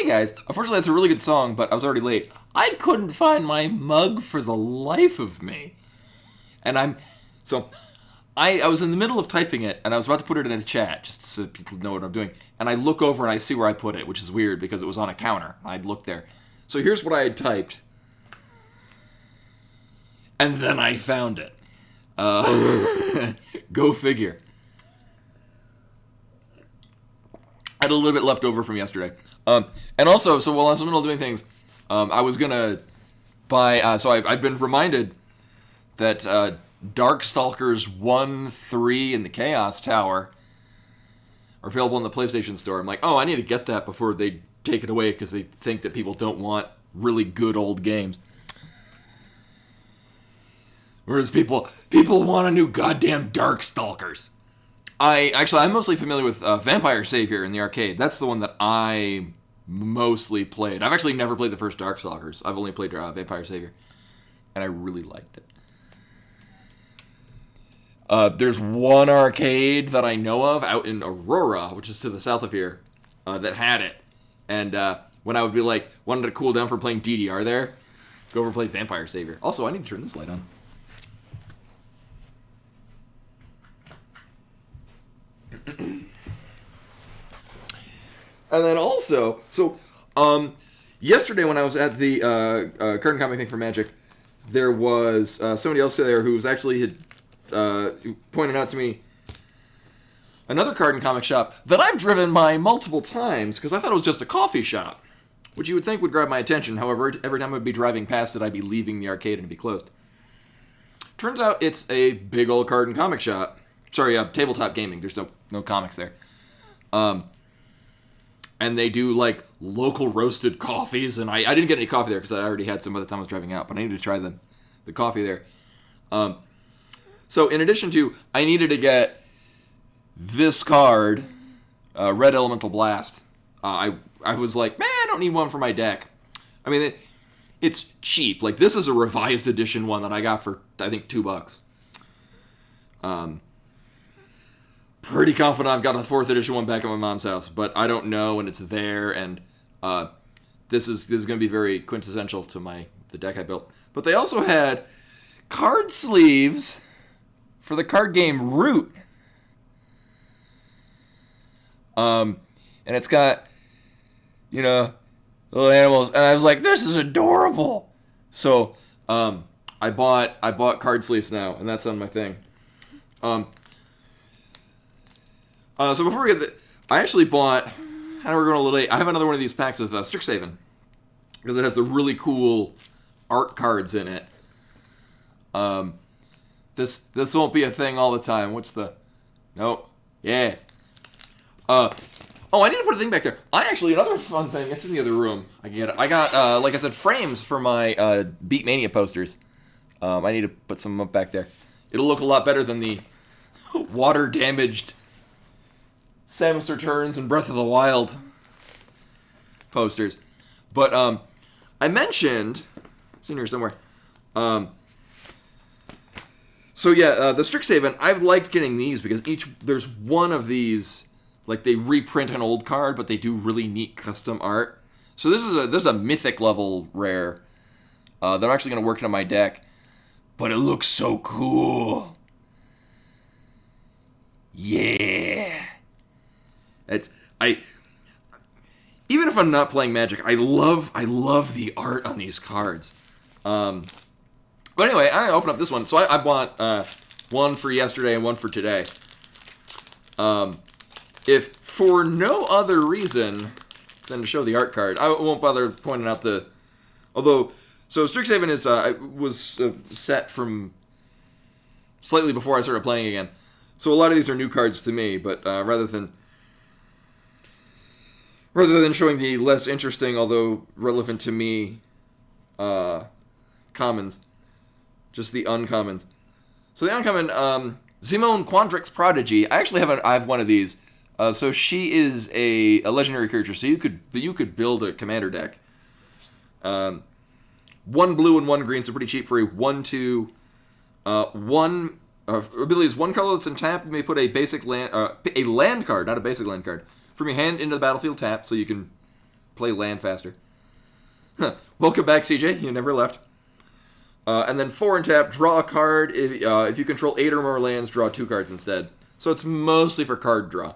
guys, unfortunately that's a really good song, but I was already late. I couldn't find my mug for the life of me. And I was in the middle of typing it, and I was about to put it in a chat, just so people know what I'm doing. And I look over and I see where I put it, which is weird because it was on a counter. I'd looked there. So here's what I had typed. And then I found it. Go figure. I had a little bit left over from yesterday. And also, so while I was in the middle of doing things, I was going to buy... so I've been reminded that Darkstalkers 1, 3, and the Chaos Tower are available in the PlayStation Store. I'm like, oh, I need to get that before they take it away because they think that people don't want really good old games. Whereas people want a new goddamn Darkstalkers. I'm mostly familiar with Vampire Savior in the arcade. That's the one that I mostly played. I've actually never played the first Darkstalkers. I've only played Vampire Savior. And I really liked it. There's one arcade that I know of out in Aurora, which is to the south of here, that had it. And when I would be like, wanted to cool down from playing DDR there, go over and play Vampire Savior. Also, I need to turn this light on. And then also, yesterday when I was at the card and comic thing for Magic, there was somebody else there who was actually had pointed out to me another card and comic shop that I've driven by multiple times because I thought it was just a coffee shop, which you would think would grab my attention. However, every time I'd be driving past it, I'd be leaving the arcade and it'd be closed. Turns out it's a big old card and comic shop. Sorry, tabletop gaming. There's no comics there. And they do, like, local roasted coffees. And I didn't get any coffee there because I already had some by the time I was driving out. But I needed to try the coffee there. So in addition to, I needed to get this card, Red Elemental Blast. I was like, man, I don't need one for my deck. I mean, it's cheap. Like, this is a revised edition one that I got for, I think, $2. Pretty confident I've got a 4th edition one back at my mom's house, but I don't know, and it's there, and this is going to be very quintessential to the deck I built. But they also had card sleeves for the card game Root. And it's got, little animals, and I was like, this is adorable. So I bought card sleeves now, and that's on my thing. So before we get I actually bought, I know we're going a little late, I have another one of these packs of Strixhaven, because it has the really cool art cards in it. This won't be a thing all the time. Nope. Yeah. I need to put a thing back there. Another fun thing, it's in the other room. I got, like I said, frames for my Beat Mania posters. I need to put some up back there. It'll look a lot better than the water-damaged Samus Returns and Breath of the Wild posters. But I mentioned, it's in here somewhere. The Strixhaven, I've liked getting these because there's one of these, like they reprint an old card, but they do really neat custom art. So this is a mythic level rare. They're actually going to work on my deck, but it looks so cool. Yeah. Even if I'm not playing Magic, I love the art on these cards. But anyway, I open up this one. So I bought one for yesterday and one for today. If for no other reason than to show the art card, I won't bother pointing out so Strixhaven was set from slightly before I started playing again. So a lot of these are new cards to me, but rather than showing the less interesting, although relevant to me, commons, just the uncommons. So the uncommon, Zimone Quandrix Prodigy. I have one of these. So she is a legendary creature. So you could build a commander deck. 1 blue and 1 green, so pretty cheap for a 1/2. One ability is 1 color that's in tap. You may put a land card, not a basic land card, from your hand into the battlefield tap, so you can play land faster. Welcome back, CJ. You never left. And then 4 and tap, draw a card. If you control 8 or more lands, draw 2 cards instead. So it's mostly for card draw.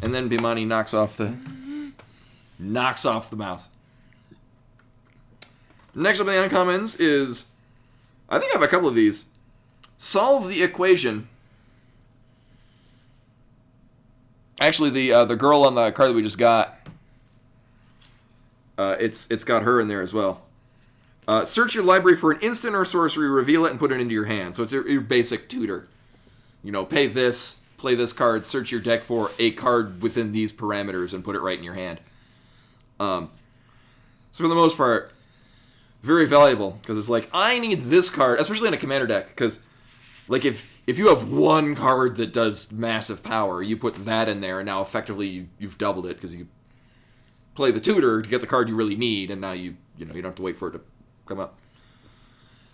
And then Bimani knocks off the mouse. Next up in the uncommons is, I think I have a couple of these. Solve the equation. Actually, the girl on the card that we just got, it's got her in there as well. Search your library for an instant or sorcery, reveal it, and put it into your hand. So it's your basic tutor. You know, pay this, play this card, search your deck for a card within these parameters, and put it right in your hand. So for the most part, very valuable, because it's like, I need this card, especially in a commander deck, because like if you have one card that does massive power, you put that in there, and now effectively you've doubled it, because you play the tutor to get the card you really need, and now you don't have to wait for it to come up.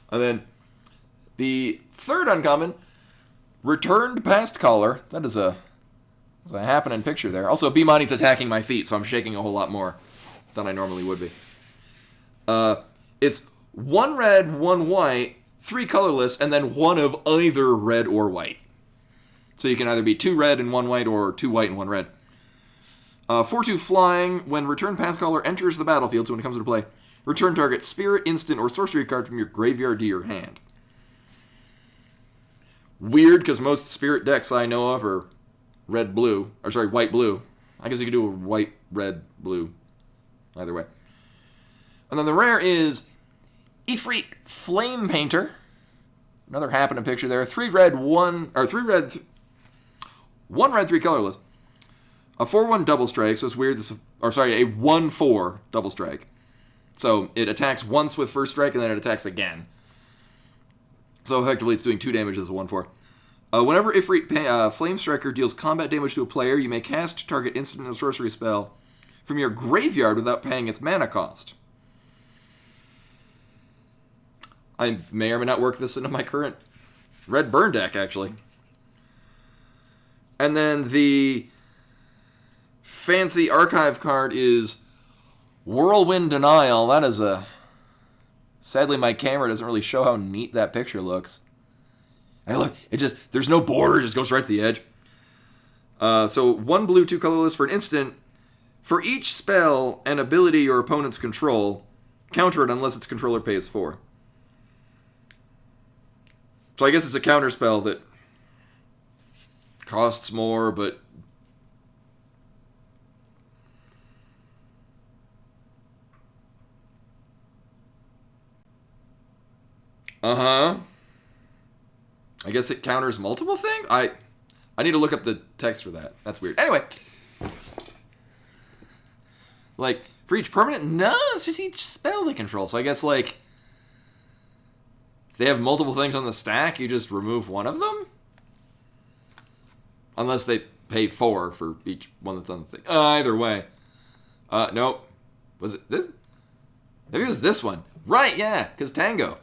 And then the third uncommon, Returned Past Caller. That is a happening picture there. Also, Bimani's attacking my feet, so I'm shaking a whole lot more than I normally would be. It's 1 red, 1 white, 3 colorless, and then 1 of either red or white. So you can either be 2 red and 1 white, or 2 white and 1 red. 4/2 flying. When Return Past Caller enters the battlefield, so when it comes into play, return target spirit, instant, or sorcery card from your graveyard to your hand. Weird, because most spirit decks I know of are red-blue. Or sorry, white-blue. I guess you could do a white-red-blue. Either way. And then the rare is Ifrit Flame Painter. Another happening picture there. 3 red, 1 red, 3 colorless. A 4/1 double strike, so it's weird. A 1/4 double strike. So it attacks once with first strike, and then it attacks again. So effectively, it's doing 2 damage as a 1/4. Whenever Ifrit Flame Striker deals combat damage to a player, you may cast target instant or sorcery spell from your graveyard without paying its mana cost. I may or may not work this into my current red burn deck, actually. And then the fancy archive card is Whirlwind Denial. That is a... Sadly, my camera doesn't really show how neat that picture looks. And look, there's no border, it just goes right to the edge. So 1 blue, 2 colorless for an instant. For each spell and ability your opponents control, counter it unless its controller pays 4. So I guess it's a counter spell that costs more, but... Uh-huh. I guess it counters multiple things? I need to look up the text for that. That's weird. Anyway. Like, for each permanent? No, it's just each spell they control. So I guess, like, if they have multiple things on the stack, you just remove one of them? Unless they pay 4 for each one that's on the thing. Either way. Nope. Was it this? Maybe it was this one. Right, yeah, because Tango.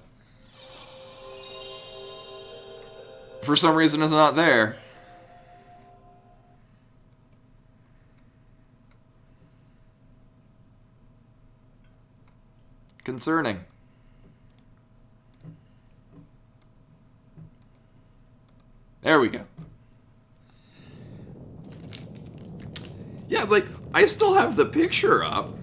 For some reason it's not there. Concerning. There we go. Yeah, it's like, I still have the picture up.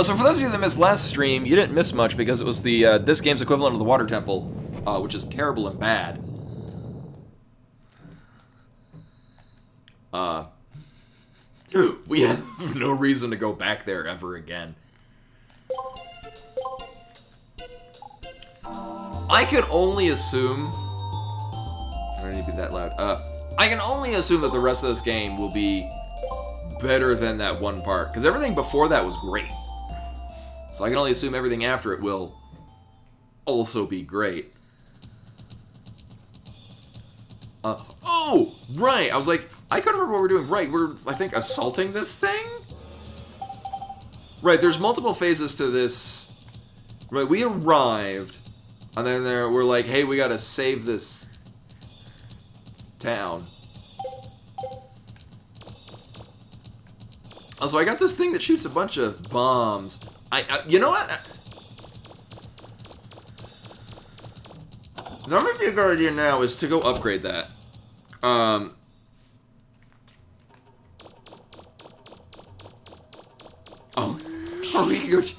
So for those of you that missed last stream, you didn't miss much because it was the this game's equivalent of the Water Temple, which is terrible and bad. We have no reason to go back there ever again. I can only assume... I don't need to be that loud. I can only assume that the rest of this game will be better than that one part, because everything before that was great. So I can only assume everything after it will also be great. Oh, right. I was like, I couldn't remember what we're doing. Right, we're, I think, assaulting this thing? Right, there's multiple phases to this Right, we arrived, and then we're like, hey, we gotta save this town. Also, I got this thing that shoots a bunch of bombs. You know what? That might be a good idea now is to go upgrade that. Oh, are we good?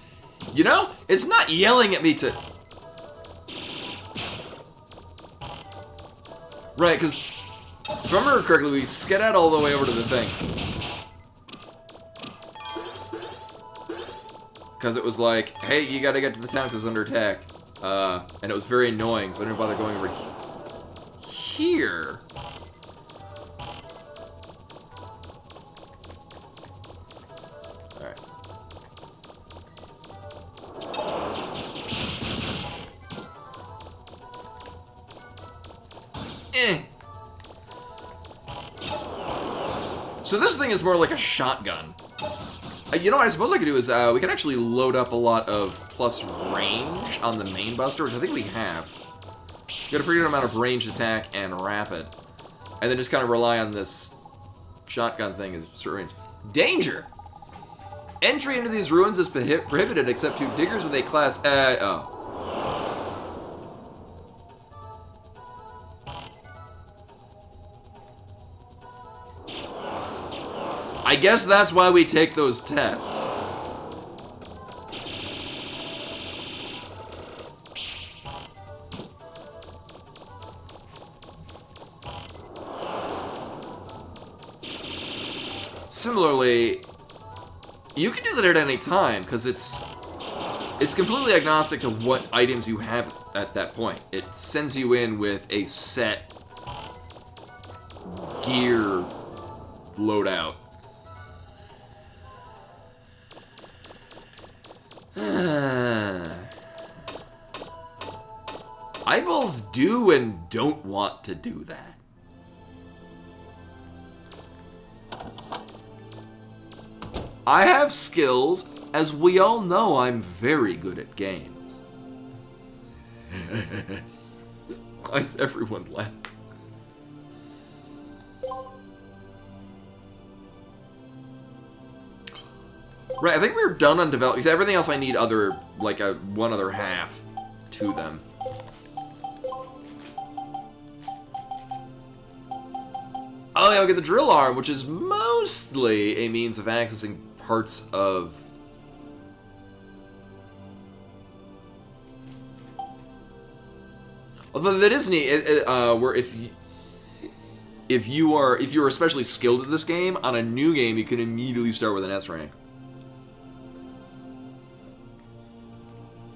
You know, it's not yelling at me to... Right, because if I remember correctly, we skedaddled all the way over to the thing. Because it was like, hey, you gotta get to the town because it's under attack. And it was very annoying, so I didn't bother going over here. Alright. So this thing is more like a shotgun. You know what I suppose I could do is, we could actually load up a lot of plus range on the main buster, which I think we have. We got a pretty good amount of ranged attack and rapid. And then just kind of rely on this shotgun thing as short range. Danger! Entry into these ruins is prohibited except to diggers with a class, oh. I guess that's why we take those tests. Similarly, you can do that at any time, because it's completely agnostic to what items you have at that point. It sends you in with a set gear loadout. I both do and don't want to do that. I have skills, as we all know I'm very good at games. Why is everyone laughing? Right, I think we're done on development. Everything else I need other, like, one other half to them. Oh yeah, we get the drill arm, which is mostly a means of accessing parts of... Although that is neat, where if you're especially skilled at this game, on a new game you can immediately start with an S rank.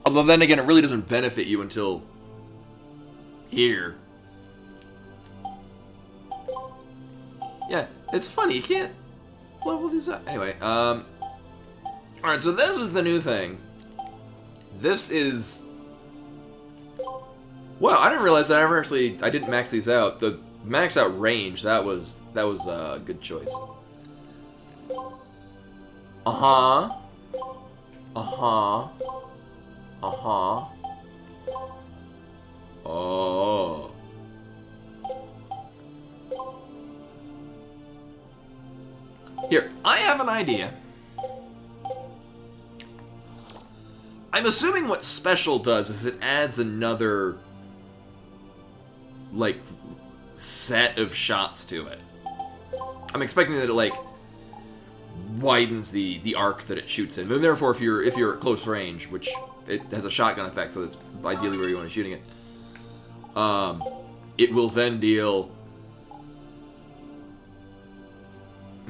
Although then again, it really doesn't benefit you until here. Yeah, it's funny, you can't level these up. Anyway, alright, so this is the new thing. This is... Wow, I didn't realize that I didn't max these out. The max out range, that was a good choice. Uh-huh. Uh-huh. Uh-huh. Oh. Here, I have an idea. I'm assuming what special does is it adds another, like, set of shots to it. I'm expecting that it, like, widens the arc that it shoots in. And therefore, if you're at close range, which it has a shotgun effect, so that's ideally where you want to be shooting it, it will then deal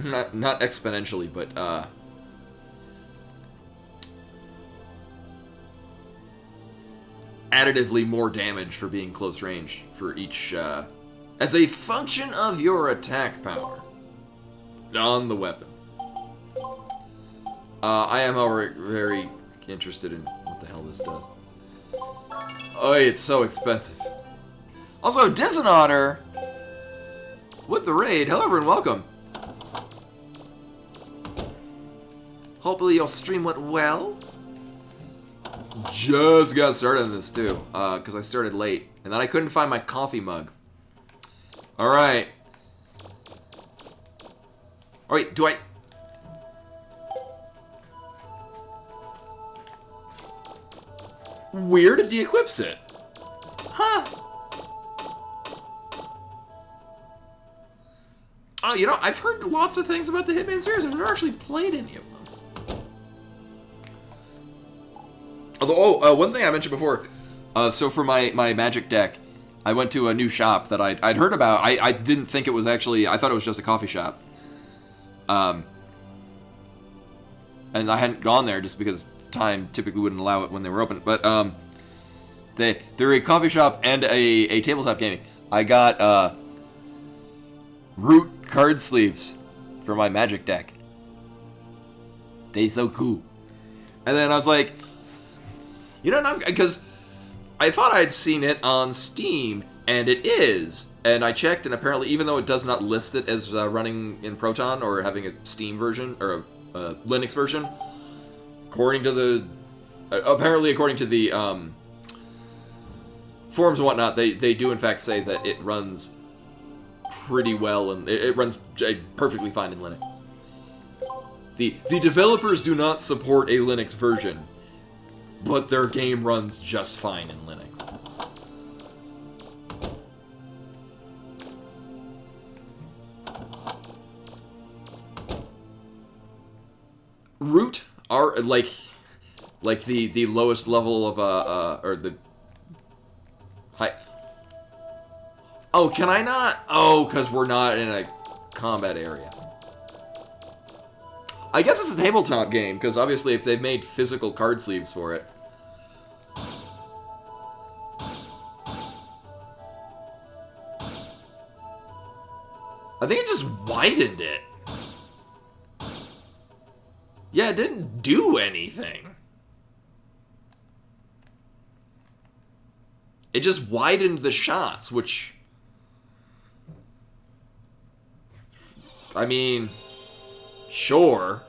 not exponentially, but additively more damage for being close range for each as a function of your attack power on the weapon. I am already very interested in what the hell this does. Oh, it's so expensive. Also, Disonotter with the raid. Hello, everyone. Welcome. Hopefully your stream went well. just got started on this too, because I started late, and then I couldn't find my coffee mug. All right. Oh wait, do I? Where did he equip it? Huh? Oh, you know, I've heard lots of things about the Hitman series. I've never actually played any of them. Although, one thing I mentioned before, so for my magic deck, I went to a new shop that I'd heard about. I didn't think it was actually, I thought it was just a coffee shop. And I hadn't gone there just because time typically wouldn't allow it when they were open. But they're a coffee shop and a tabletop gaming. I got Root card sleeves for my magic deck. They so cool. And then I was like, you know, because I thought I'd seen it on Steam, and it is. And I checked, and apparently, even though it does not list it as running in Proton or having a Steam version or a Linux version, according to the forums and whatnot, they do in fact say that it runs pretty well, and it runs perfectly fine in Linux. The developers do not support a Linux version, but their game runs just fine in Linux. Root are like the lowest level of or the high. Oh, can I not? Oh, because we're not in a combat area. I guess it's a tabletop game, because obviously if they've made physical card sleeves for it. I think it just widened it. Yeah, it didn't do anything. It just widened the shots, which... I mean, sure.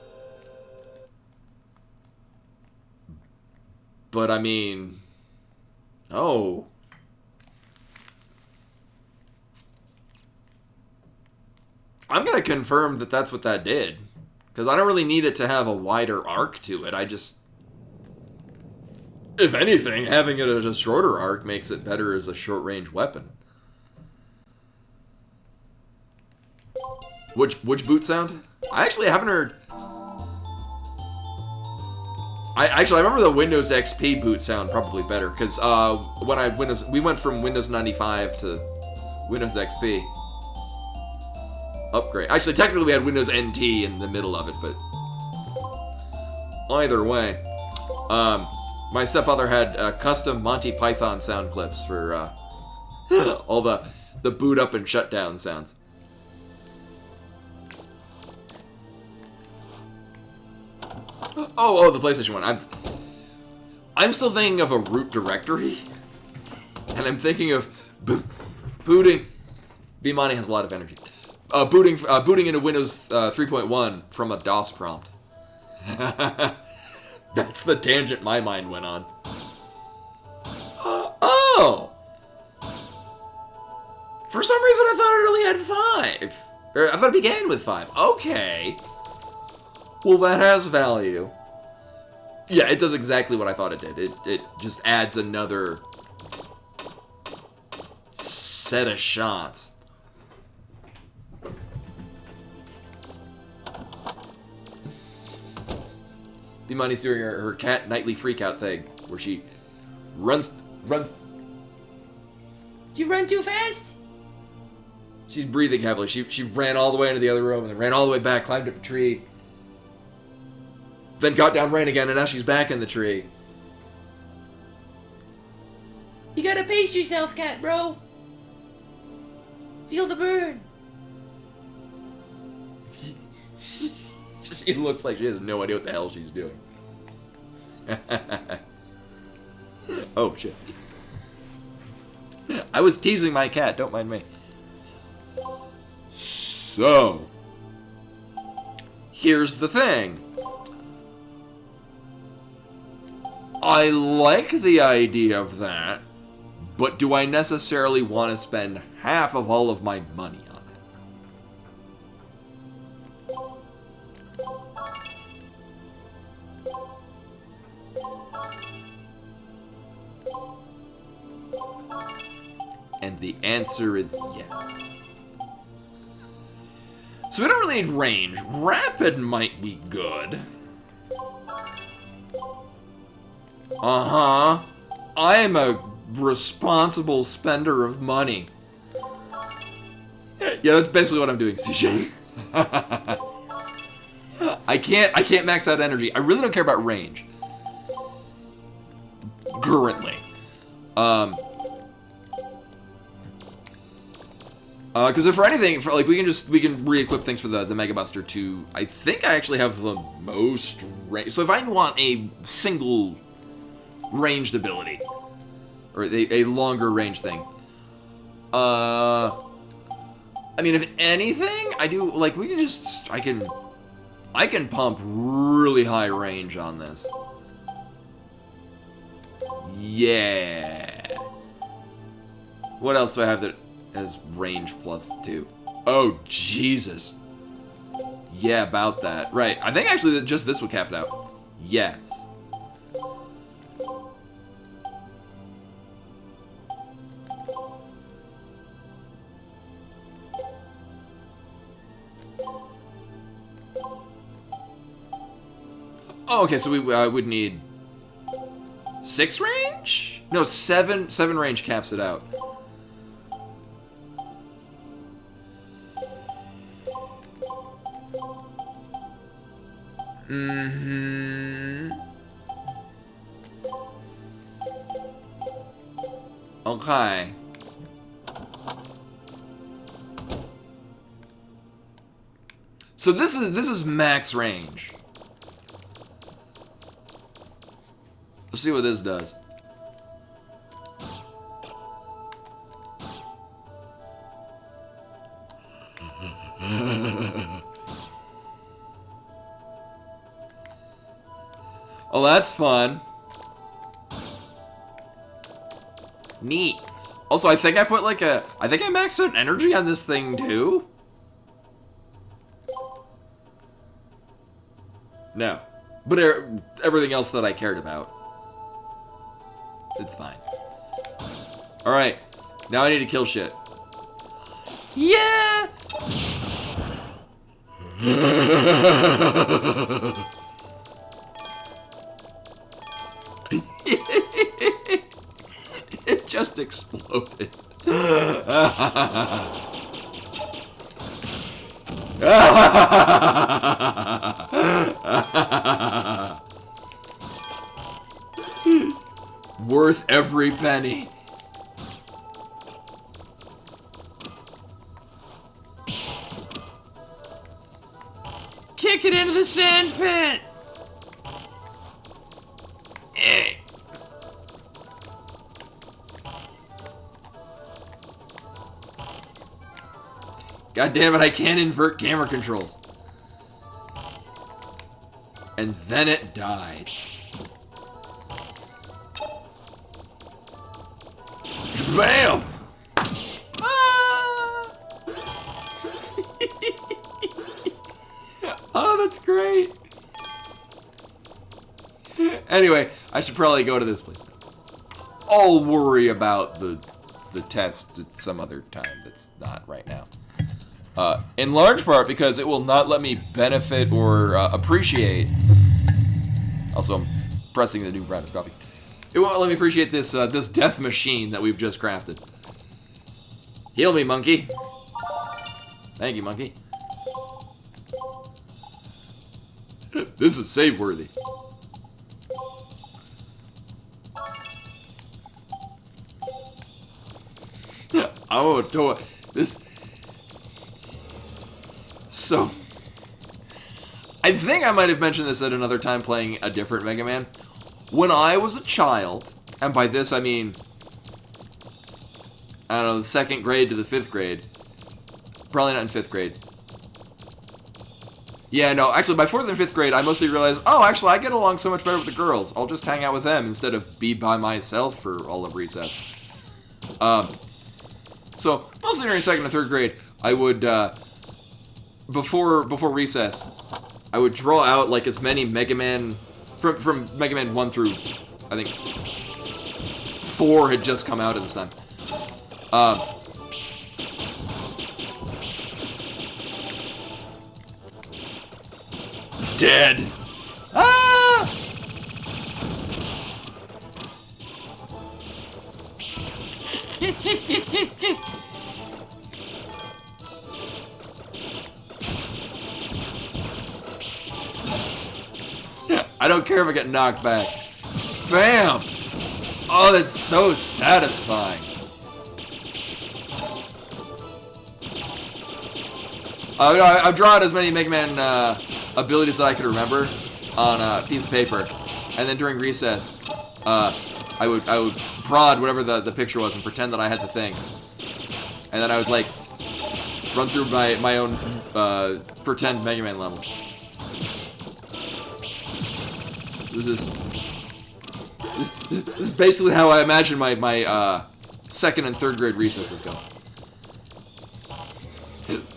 But I mean, oh. I'm going to confirm that that's what that did. Because I don't really need it to have a wider arc to it. I just... If anything, having it as a shorter arc makes it better as a short-range weapon. Which boot sound? I actually haven't heard... I remember the Windows XP boot sound probably better, because when we went from Windows 95 to Windows XP. Upgrade. Actually, technically we had Windows NT in the middle of it, but either way. My stepfather had custom Monty Python sound clips for all the boot up and shutdown sounds. Oh, the PlayStation one. I'm still thinking of a root directory, and I'm thinking of booting. Bimani has a lot of energy. Booting into Windows 3.1 from a DOS prompt. That's the tangent my mind went on. Oh! For some reason I thought it only had 5. Or I thought it began with 5. Okay. Well, that has value. Yeah, it does exactly what I thought it did. It just adds another set of shots. Bimani's doing her cat nightly freakout thing, where she runs. You run too fast? She's breathing heavily. She ran all the way into the other room, and then ran all the way back, climbed up a tree, then got down, ran again, and now she's back in the tree. You gotta pace yourself, cat bro. Feel the burn. She looks like she has no idea what the hell she's doing. Oh, shit. I was teasing my cat, don't mind me. So, here's the thing. I like the idea of that, but do I necessarily want to spend half of all of my money on it? And the answer is yes. So we don't really need range. Rapid might be good. Uh-huh. I am a responsible spender of money. Yeah, that's basically what I'm doing, CJ. I can't max out energy. I really don't care about range. Currently. Because if for anything, we can re-equip things for the Mega Buster to. I think I actually have the most range. So if I want a single ranged ability, or a longer range thing, I mean, if anything, I do like we can just I can pump really high range on this. Yeah. What else do I have that has range +2? Oh, Jesus. Yeah, about that. Right. I think actually that just this would cap it out. Yes. Oh, okay, so we would need 6 range? No, 7 range caps it out. Mm-hmm. Okay. So this is max range. Let's see what this does. Oh, that's fun. Neat. Also, I think I put like I think I maxed out energy on this thing too. No. But everything else that I cared about. It's fine. Alright. Now I need to kill shit. Yeah! It just exploded. Worth every penny. Kick it into the sand pit. God damn it, I can't invert camera controls. And then it died. Bam! Ah! Oh, that's great. Anyway, I should probably go to this place. I'll worry about the test at some other time that's not right now. In large part because it will not let me benefit or appreciate. Also, I'm pressing the new brand of coffee. It won't let me appreciate this this death machine that we've just crafted. Heal me, monkey. Thank you, monkey. This is save worthy. Oh, toy. This. So, I think I might have mentioned this at another time playing a different Mega Man. When I was a child, and by this I mean, I don't know, the 2nd grade to the 5th grade. Probably not in 5th grade. Yeah, no, actually, by 4th and 5th grade, I mostly realized, oh, actually, I get along so much better with the girls. I'll just hang out with them instead of be by myself for all of recess. So, mostly during 2nd and 3rd grade, I would, before recess, I would draw out, like, as many Mega Man, from Mega Man 1 through, I think, 4 had just come out at this time. Dead! Ah! I don't care if I get knocked back. Bam! Oh, that's so satisfying. I've drawn as many Mega Man abilities that I could remember on a piece of paper, and then during recess, I would prod whatever the picture was and pretend that I had the thing, and then I would like run through my own pretend Mega Man levels. This is basically how I imagine my 2nd and 3rd grade recesses go.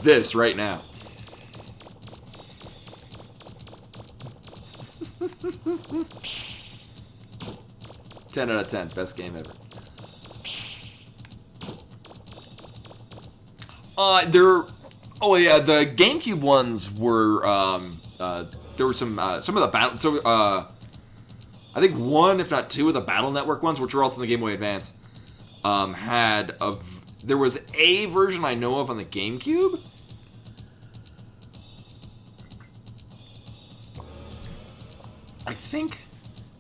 This right now. Ten out of 10, best game ever. Oh yeah, the GameCube ones were there were some of the battle. So I think 1, if not 2, of the Battle Network ones, which were also in the Game Boy Advance, there was a version I know of on the GameCube. I think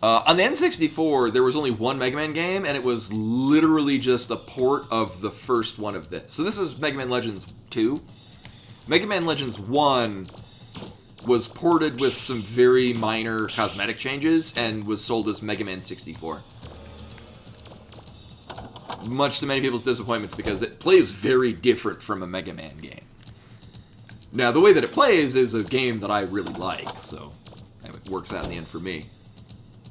on the N64 there was only one Mega Man game, and it was literally just a port of the first one of this. So this is Mega Man Legends 2. Mega Man Legends 1 was ported with some very minor cosmetic changes and was sold as Mega Man 64. Much to many people's disappointments, because it plays very different from a Mega Man game. Now, the way that it plays is a game that I really like, so it works out in the end for me.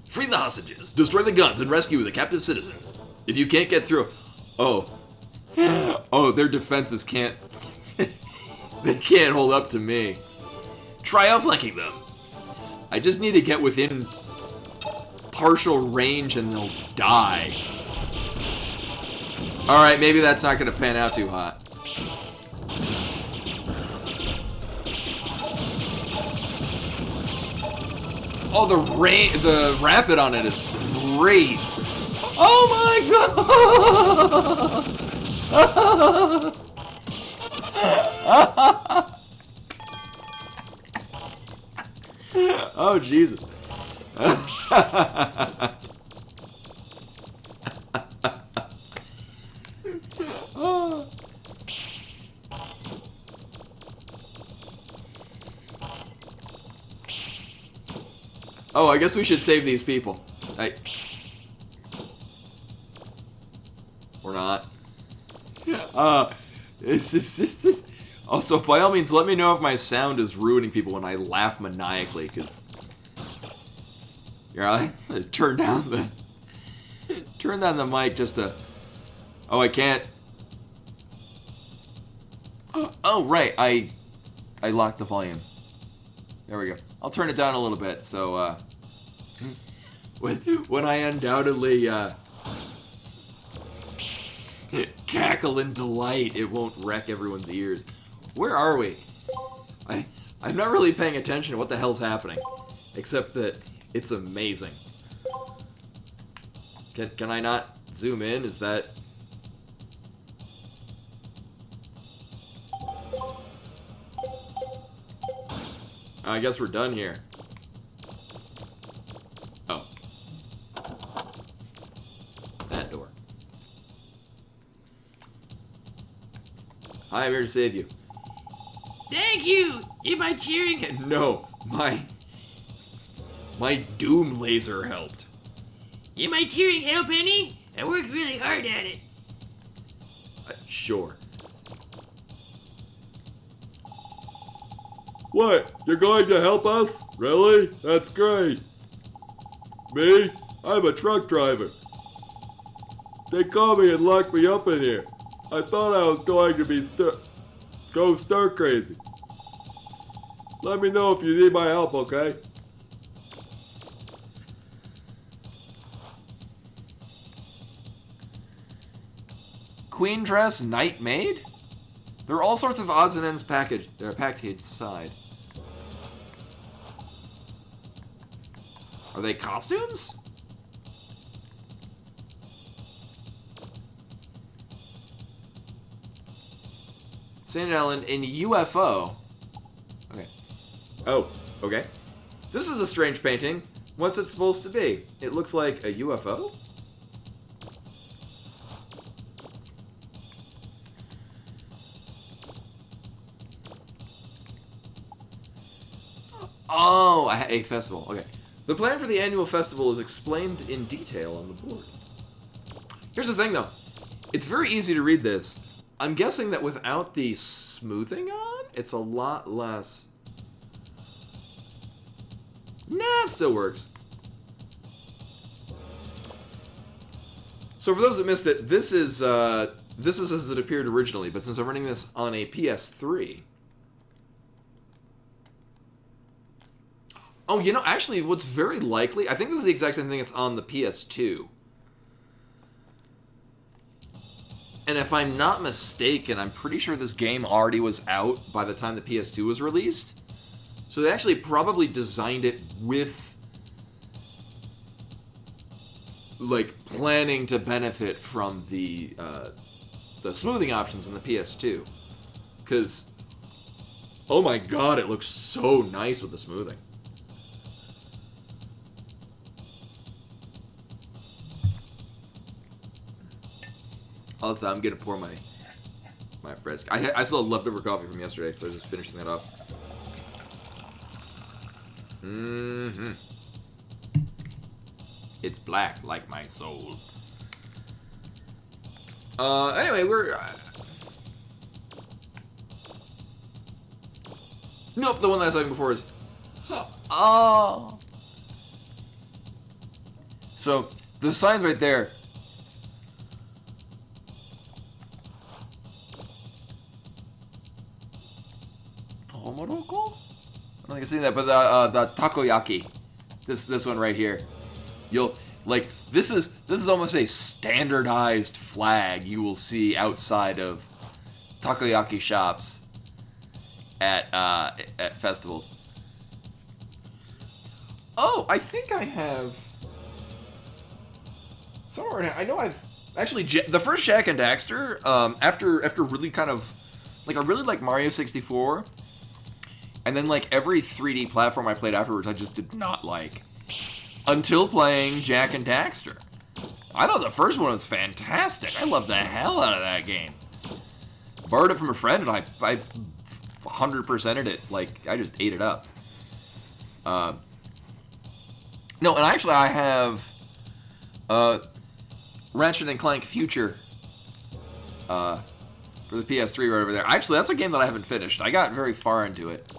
Free the hostages, destroy the guns, and rescue the captive citizens. If you can't get through... Oh, their defenses can't... they can't hold up to me. Try outflanking them. I just need to get within partial range and they'll die. Alright, maybe that's not going to pan out too hot. Oh, the rapid on it is great. Oh my god! Oh, Jesus. Oh, I guess we should save these people. Or not. Also, by all means, let me know if my sound is ruining people when I laugh maniacally, because... I turn down the mic just to... Oh, I can't... Oh, right, I locked the volume. There we go. I'll turn it down a little bit, so, when I undoubtedly, cackle in delight, it won't wreck everyone's ears. Where are we? I'm not really paying attention to what the hell's happening, except that it's amazing. Can I not zoom in? Is that... I guess we're done here. Oh. That door. Hi, I'm here to save you. Thank you! You're my cheering... No, my doom laser helped. You're my cheering help, Penny? I worked really hard at it. Sure. What? You're going to help us? Really? That's great. Me? I'm a truck driver. They called me and locked me up in here. I thought I was going to be go stir crazy. Let me know if you need my help, okay? Queen dress, knight maid? There are all sorts of odds and ends packed inside. Are they costumes? Sand Island in UFO. Okay. Oh, okay. This is a strange painting. What's it supposed to be? It looks like a UFO? Oh, a festival. Okay. The plan for the annual festival is explained in detail on the board. Here's the thing, though. It's very easy to read this. I'm guessing that without the smoothing on, it's a lot less... Nah, it still works. So for those that missed it, this is as it appeared originally, but since I'm running this on a PS3... Oh, you know, actually, what's very likely... I think this is the exact same thing that's on the PS2. And if I'm not mistaken, I'm pretty sure this game already was out by the time the PS2 was released. So they actually probably designed it with... like, planning to benefit from the smoothing options in the PS2. Because... oh my god, it looks so nice with the smoothing. I'm gonna pour my fresh. I still have leftover coffee from yesterday, so I was just finishing that off. Mm-hmm. It's black like my soul. Anyway, we're... Nope, the one that I was talking before is... Oh! So, the sign's right there. Tomoroko? I don't think I've seen that, but the takoyaki. This one right here. You'll like this is almost a standardized flag you will see outside of takoyaki shops at festivals. Oh, I think I have somewhere. I know I've actually the first Jak and Daxter. After really kind of like I really like Mario 64. And then, like, every 3D platform I played afterwards, I just did not like. Until playing Jak and Daxter. I thought the first one was fantastic. I loved the hell out of that game. Borrowed it from a friend, and I 100%ed it. Like, I just ate it up. No, and actually I have Ratchet and Clank Future for the PS3 right over there. Actually, that's a game that I haven't finished. I got very far into it.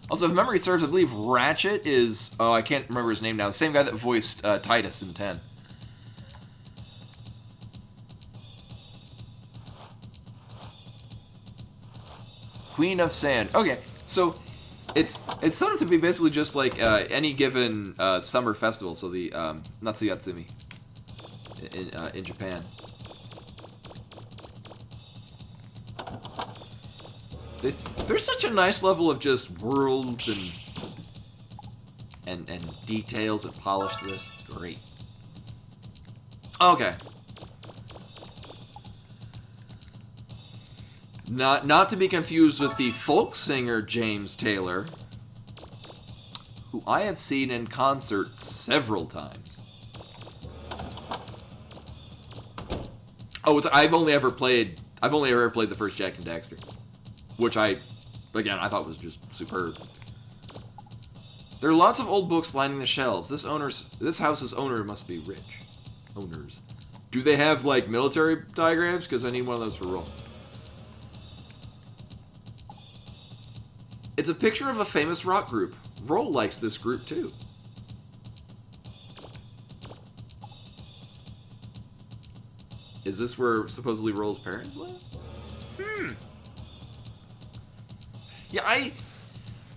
Also, if memory serves, I believe Ratchet is... oh, I can't remember his name now. The same guy that voiced Titus in 10. Queen of Sand. Okay, so it's set up to be basically just like any given summer festival. So the Natsuyatsumi in Japan. There's such a nice level of just world and details and polish to this. It's great. Okay. Not to be confused with the folk singer James Taylor, who I have seen in concert several times. Oh, I've only ever played the first Jak and Daxter. Which I thought was just superb. There are lots of old books lining the shelves. This house's owner must be rich. Owners. Do they have, like, military diagrams? Because I need one of those for roll. It's a picture of a famous rock group. Roll likes this group too. Is this where supposedly Roll's parents live? Yeah,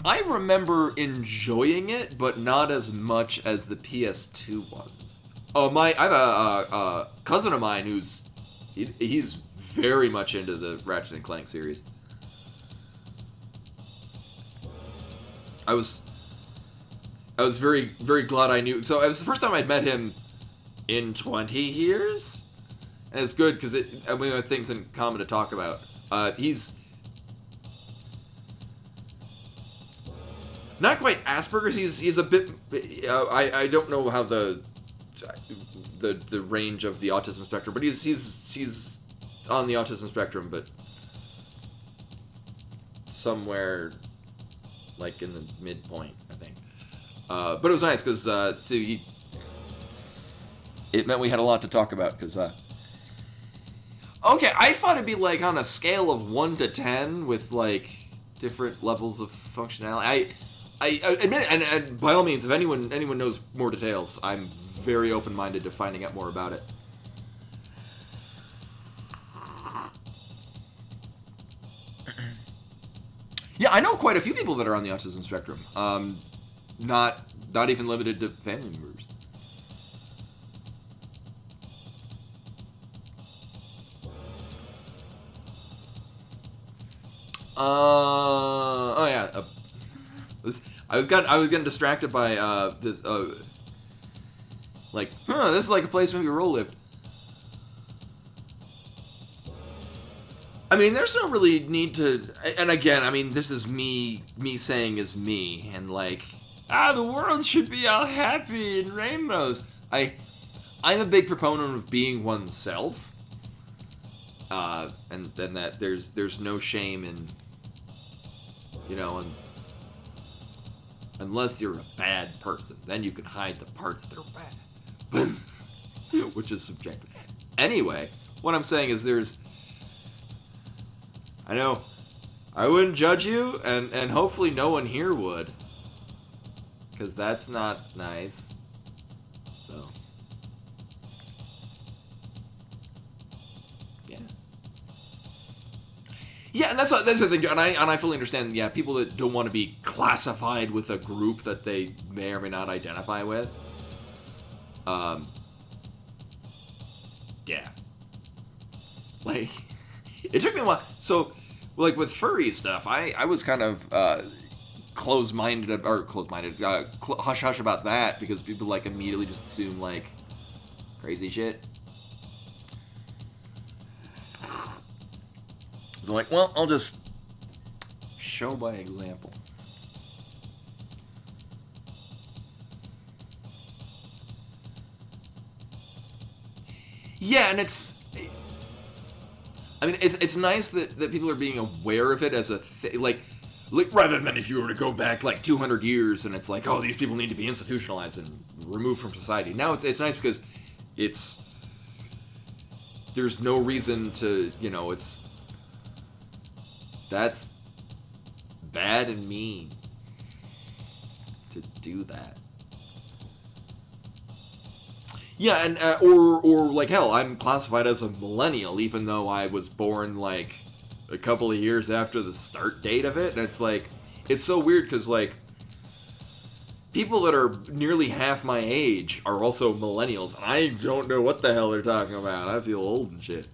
I remember enjoying it, but not as much as the PS2 ones. Oh, I have a cousin of mine he's very much into the Ratchet and Clank series. I was very, very glad I knew. So it was the first time I'd met him in 20 years. And it's good because we have things in common to talk about. He's not quite Asperger's. He's a bit. I don't know how the range of the autism spectrum, but he's on the autism spectrum, but somewhere like in the midpoint, I think. But it was nice because it meant we had a lot to talk about because. Okay, I thought it'd be like on a scale of 1 to 10 with like different levels of functionality. I admit it, and by all means, if anyone knows more details, I'm very open-minded to finding out more about it. Yeah, I know quite a few people that are on the autism spectrum. Not even limited to family members. Oh yeah. I was getting distracted by this. This is like a place maybe Roll lived. I mean, there's no really need to. And again, I mean, this is me saying is me, and like, the world should be all happy and rainbows. I'm a big proponent of being oneself. And that there's no shame in, unless you're a bad person, then you can hide the parts that are bad, which is subjective. Anyway, what I'm saying is I know I wouldn't judge you, and hopefully no one here would, because that's not nice. So. Yeah, and that's the thing, and I fully understand. Yeah, people that don't want to be classified with a group that they may or may not identify with. Yeah. Like, it took me a while. So, like with furry stuff, I was kind of close-minded, hush-hush about that because people like immediately just assume like crazy shit. So I'm like, well, I'll just show by example. Yeah, and it's nice that people are being aware of it as a thing, like rather than if you were to go back like 200 years and it's like, oh, these people need to be institutionalized and removed from society. Now it's nice because there's no reason to, that's bad and mean to do that. Yeah, and or like hell, I'm classified as a millennial even though I was born like a couple of years after the start date of it, and it's like it's so weird because like people that are nearly half my age are also millennials, and I don't know what the hell they're talking about. I feel old and shit.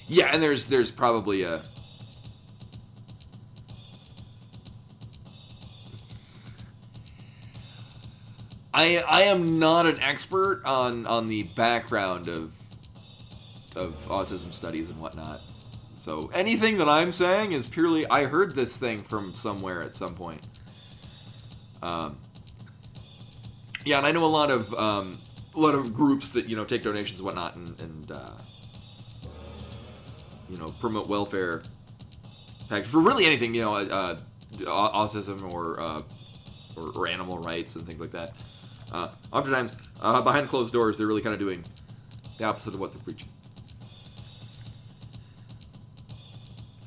Yeah, and there's probably a I am not an expert on the background of autism studies and whatnot. So anything that I'm saying is purely I heard this thing from somewhere at some point. Yeah, and I know a lot of groups that take donations and whatnot and promote welfare packages for really anything, autism or animal rights and things like that. Oftentimes, behind closed doors, they're really kind of doing the opposite of what they're preaching.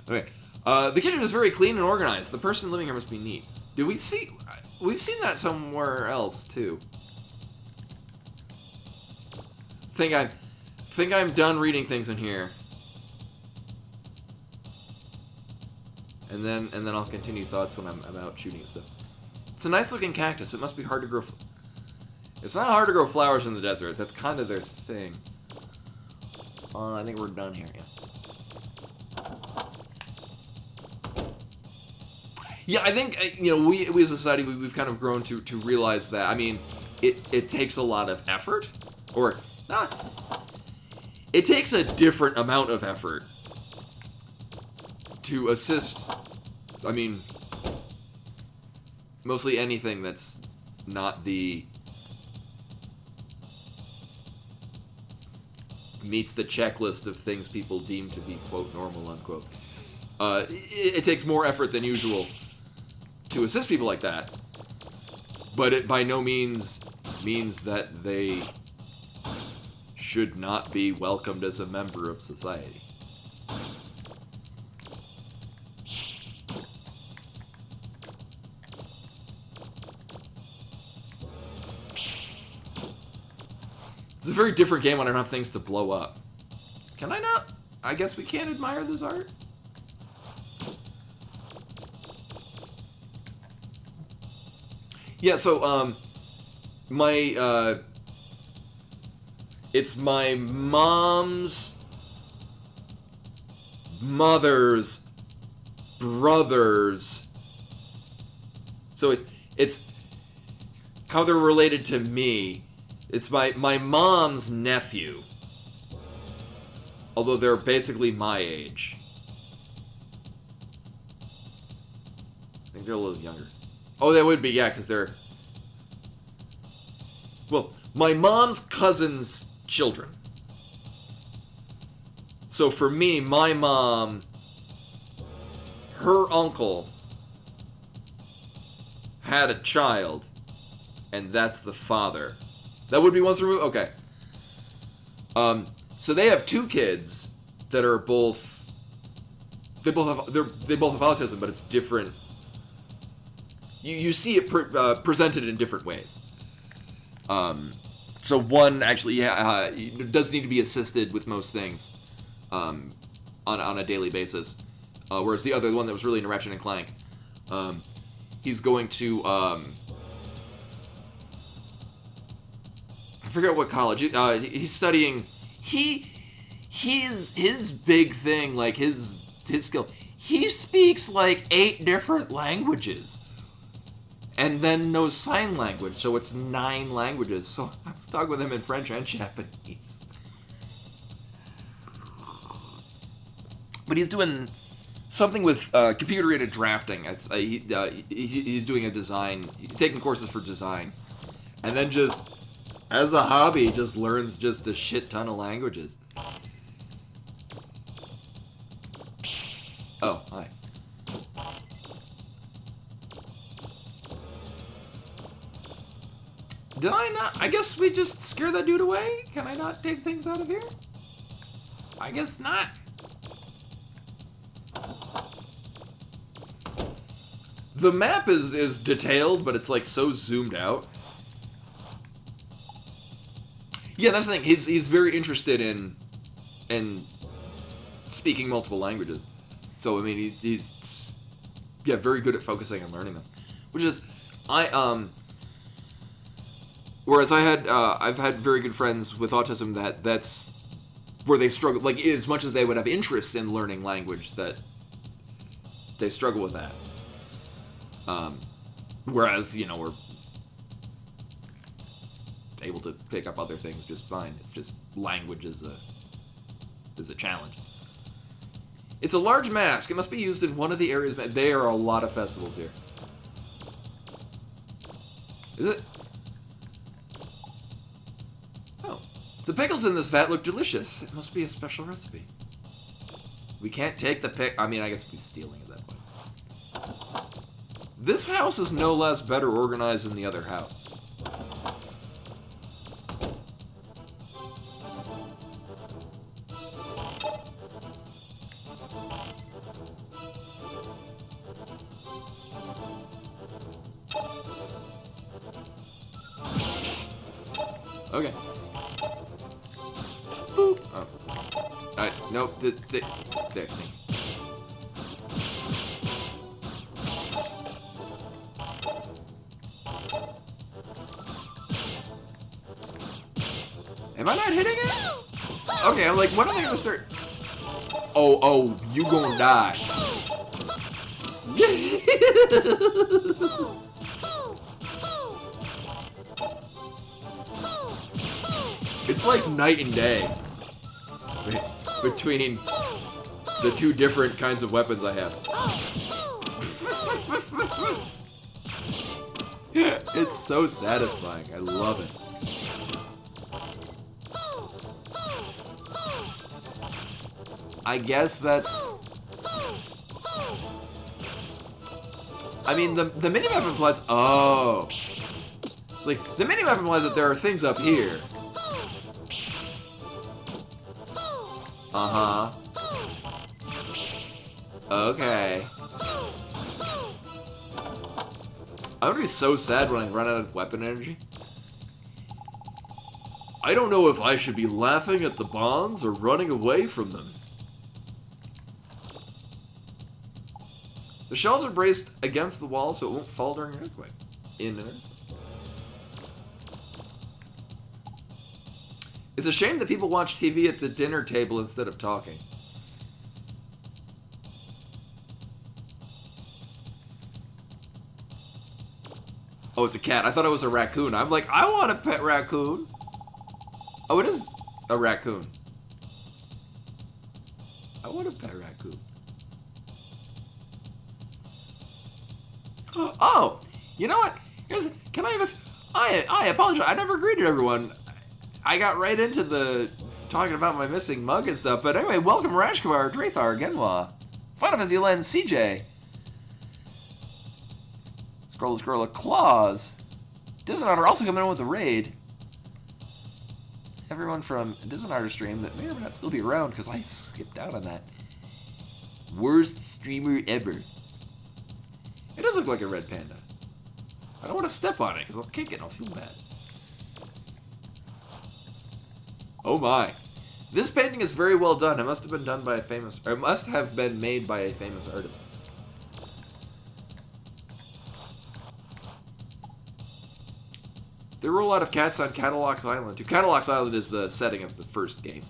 Okay. The kitchen is very clean and organized. The person living here must be neat. Do we see... We've seen that somewhere else, too. Think I'm done reading things in here. And then I'll continue thoughts when I'm out shooting and stuff. It's a nice looking cactus. It must be hard to grow. It's not hard to grow flowers in the desert. That's kind of their thing. I think we're done here. Yeah, I think we as a society we've kind of grown to realize that. I mean, it takes a lot of effort, or not. It takes a different amount of effort to assist. I mean, mostly anything that's not meets the checklist of things people deem to be, quote, normal, unquote. It takes more effort than usual to assist people like that, but it by no means means that they should not be welcomed as a member of society. It's a very different game when I don't have things to blow up. Can I not? I guess we can't admire this art? Yeah, so, it's my mom's mother's brother's, so it's how they're related to me. It's my mom's nephew, although they're basically my age. I think they're a little younger. Oh, they would be, yeah, because they're... Well, my mom's cousin's children. So for me, my mom, her uncle had a child, and that's the father. That would be once removed? Okay. So they have two kids that are both... They both have autism, but it's different... You see it presented in different ways. So one actually does need to be assisted with most things on a daily basis, whereas the other one that was really into Ratchet and Clank, he's going to I forget what college he's studying. His big thing, like his skill. He speaks like 8 different languages. And then knows sign language, so it's 9 languages. So I was talking with him in French and Japanese. But he's doing something with computer-aided drafting. It's, he's doing a design, taking courses for design. And then just, as a hobby, just learns just a shit ton of languages. Oh, hi. Did I not? I guess we just scare that dude away? Can I not take things out of here? I guess not. The map is detailed, but it's like so zoomed out. Yeah, that's the thing. He's very interested in speaking multiple languages. So I mean, he's very good at focusing and learning them. Which is, whereas I've had very good friends with autism that's where they struggle, like as much as they would have interest in learning language, that they struggle with that. Whereas, we're able to pick up other things just fine. It's just language is a challenge. It's a large mask. It must be used in one of the areas. There are a lot of festivals here. Is it? Oh. The pickles in this vat look delicious. It must be a special recipe. We can't take the I mean, I guess we'd be stealing at that point. This house is no less better organized than the other house. Okay. Boop. Oh. Alright, nope. There. Am I not hitting it? Okay, I'm like, when are they gonna start? Oh, you gonna die. It's like night and day between the two different kinds of weapons I have. It's so satisfying. I love it. I guess that's... I mean, the minimap implies... Oh. It's like, the minimap implies that there are things up here. Uh-huh. Okay. I'm gonna be so sad when I run out of weapon energy. I don't know if I should be laughing at the bonds or running away from them. The shelves are braced against the wall so it won't fall during an earthquake. In an earthquake. It's a shame that people watch TV at the dinner table instead of talking. Oh, it's a cat. I thought it was a raccoon. I'm like, I want a pet raccoon. Oh, it is a raccoon. I want a pet raccoon. Oh, you know what? Can I have I apologize. I never greeted everyone. I got right into the talking about my missing mug and stuff. But anyway, welcome Rashkumar, Drathar, Genwa, Final Fantasy Lens, CJ, Scrolla, Claws, Dishonored also coming in with the raid. Everyone from Dishonored stream that may or may not still be around because I skipped out on that. Worst streamer ever. It does look like a red panda. I don't want to step on it because I'll kick it and I'll feel bad. Oh my. This painting is very well done. It must have been done by a famous, or it must have been made by a famous artist. There were a lot of cats on Catalox Island too. Catalox Island is the setting of the first game.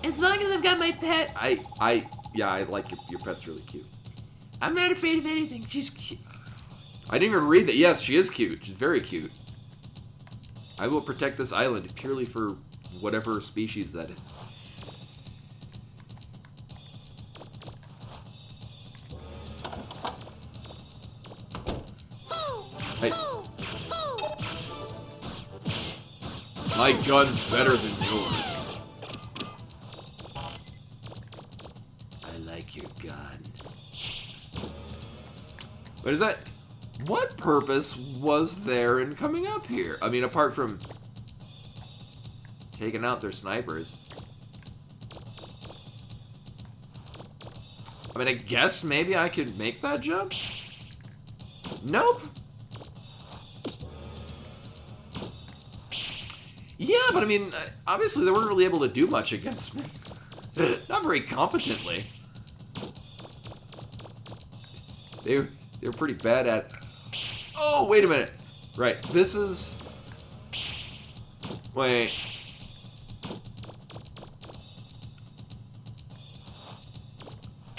As long as I've got my pet, Yeah, I like your pet's really cute. I'm not afraid of anything. She's cute. I didn't even read that. Yes, she is cute. She's very cute. I will protect this island purely for whatever species that is. Hey. My gun's better than yours. I like your gun. But is that... What purpose was there in coming up here? I mean, apart from taking out their snipers. I mean, I guess maybe I could make that jump? Nope. Yeah, but I mean, obviously they weren't really able to do much against me. Not very competently. They were pretty bad at... Oh, wait a minute. Right, this is... Wait.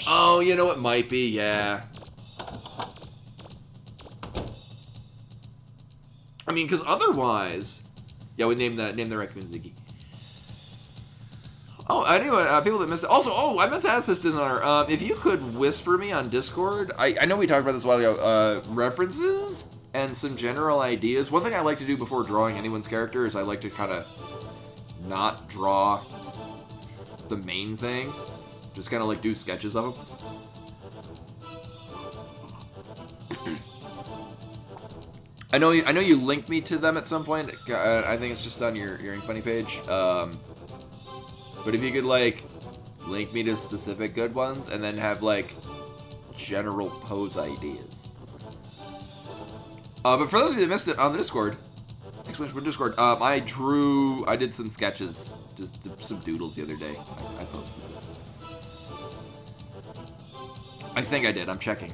Oh, you know it might be, yeah. I mean, because otherwise... Yeah, we name the raccoon Ziggy. Oh, anyway, people that missed it. Also, I meant to ask this, Dishonored. If you could whisper me on Discord, I know we talked about this a while ago, references and some general ideas. One thing I like to do before drawing anyone's character is I like to kind of not draw the main thing. Just kind of like do sketches of them. I know you linked me to them at some point. I think it's just on your Ink Bunny page. But if you could like link me to specific good ones and then have like general pose ideas. But for those of you that missed it on the Discord, Discord, I did some sketches, just some doodles the other day. I posted it. I think I did. I'm checking.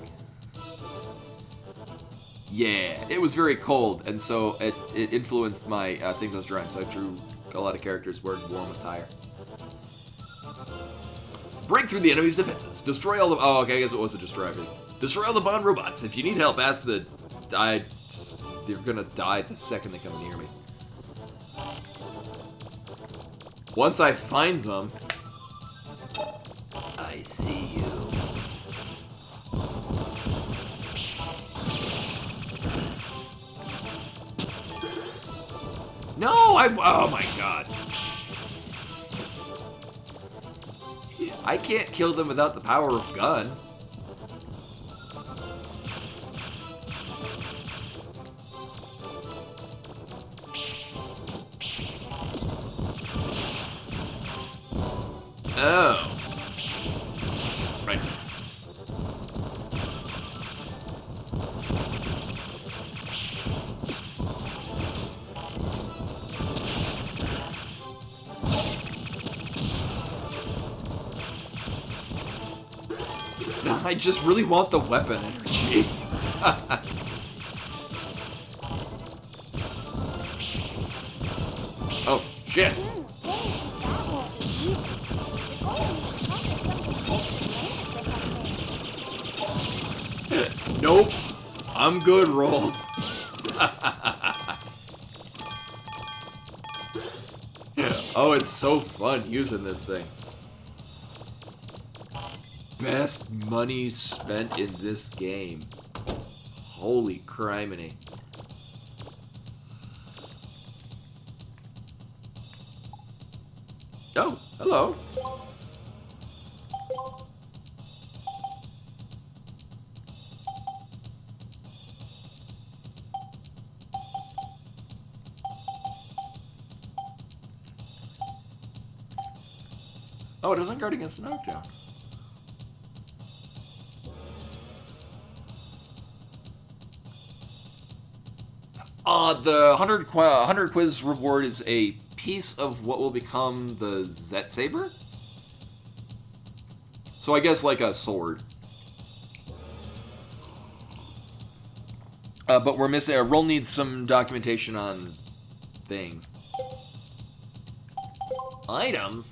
Yeah, it was very cold, and so it influenced my things I was drawing. So I drew a lot of characters wearing warm attire. Break through the enemy's defenses. Destroy all the... Oh, okay, I guess it wasn't destroy everything. Destroy all the Bond robots. If you need help, ask the... They're gonna die the second they come near me. Once I find them... I see you. No, oh my god. I can't kill them without the power of gun. Oh. Right. No, I just really want the weapon energy. Oh, shit. Nope. I'm good, roll. Oh, it's so fun using this thing. Best money spent in this game. Holy criminy. Oh, hello. Oh, it doesn't guard against a knockdown. The 100 quiz reward is a piece of what will become the Zet Saber. So I guess like a sword. But we're missing. Roll needs some documentation on things. Items.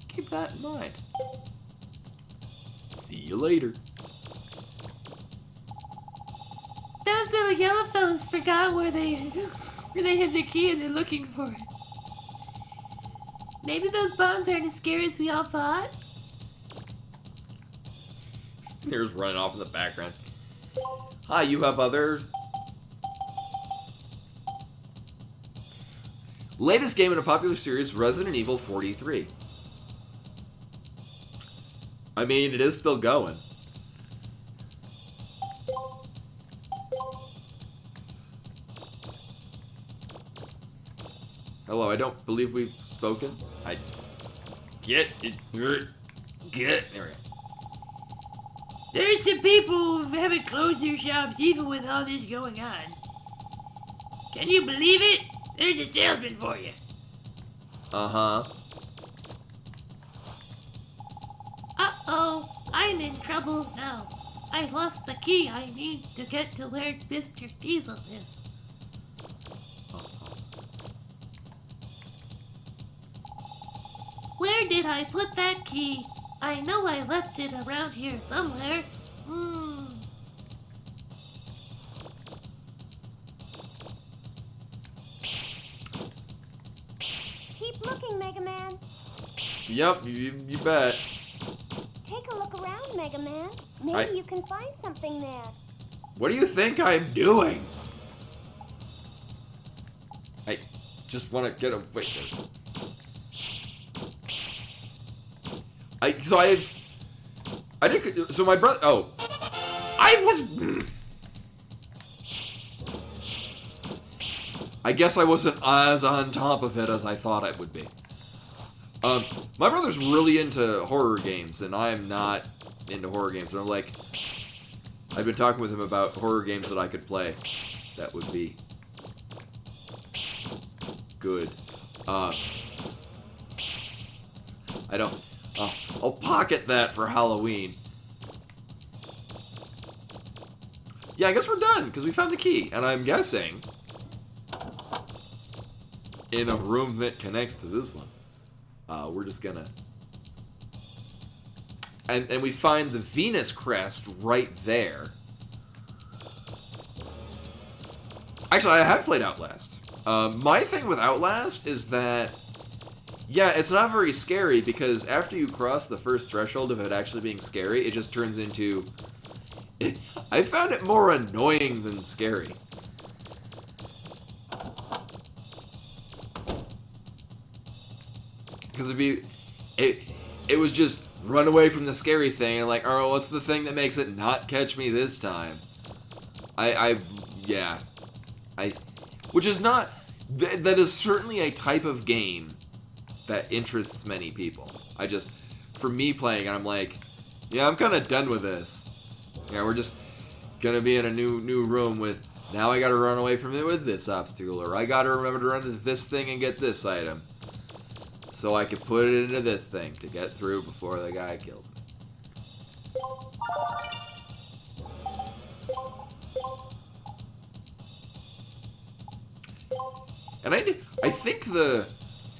Keep that in mind. See you later. Those little yellow fellas forgot where they hid their key and they're looking for it. Maybe those bombs aren't as scary as we all thought. They're just running off in the background. Hi, you have other... Latest game in a popular series, Resident Evil 43. I mean, it is still going. Hello, I don't believe we've spoken. Get it. There we go. There's some people who haven't closed their shops even with all this going on. Can you believe it? There's a salesman for you. Uh-huh. Uh-oh, I'm in trouble now. I lost the key I need to get to where Mr. Diesel is. Where did I put that key? I know I left it around here somewhere. Keep looking, Mega Man. Yep, you bet. Take a look around, Mega Man. Maybe you can find something there. What do you think I'm doing? just want to get a wait. So my brother. Oh, I was. I guess I wasn't as on top of it as I thought I would be. My brother's really into horror games, and I am not into horror games. And I'm like, I've been talking with him about horror games that I could play. That would be good. I don't. I'll pocket that for Halloween. Yeah, I guess we're done because we found the key, and I'm guessing in a room that connects to this one. We're just gonna... And we find the Venus crest right there. Actually, I have played Outlast. My thing with Outlast is that, yeah, it's not very scary because after you cross the first threshold of it actually being scary, it just turns into... I found it more annoying than scary. Because it was just run away from the scary thing and like, oh, what's the thing that makes it not catch me this time? Which is not, that is certainly a type of game that interests many people. For me playing it, I'm like, yeah, I'm kind of done with this. Yeah, we're just gonna be in a new room with, now I gotta run away from it with this obstacle, or I gotta remember to run into this thing and get this item. So I could put it into this thing to get through before the guy kills me. And I think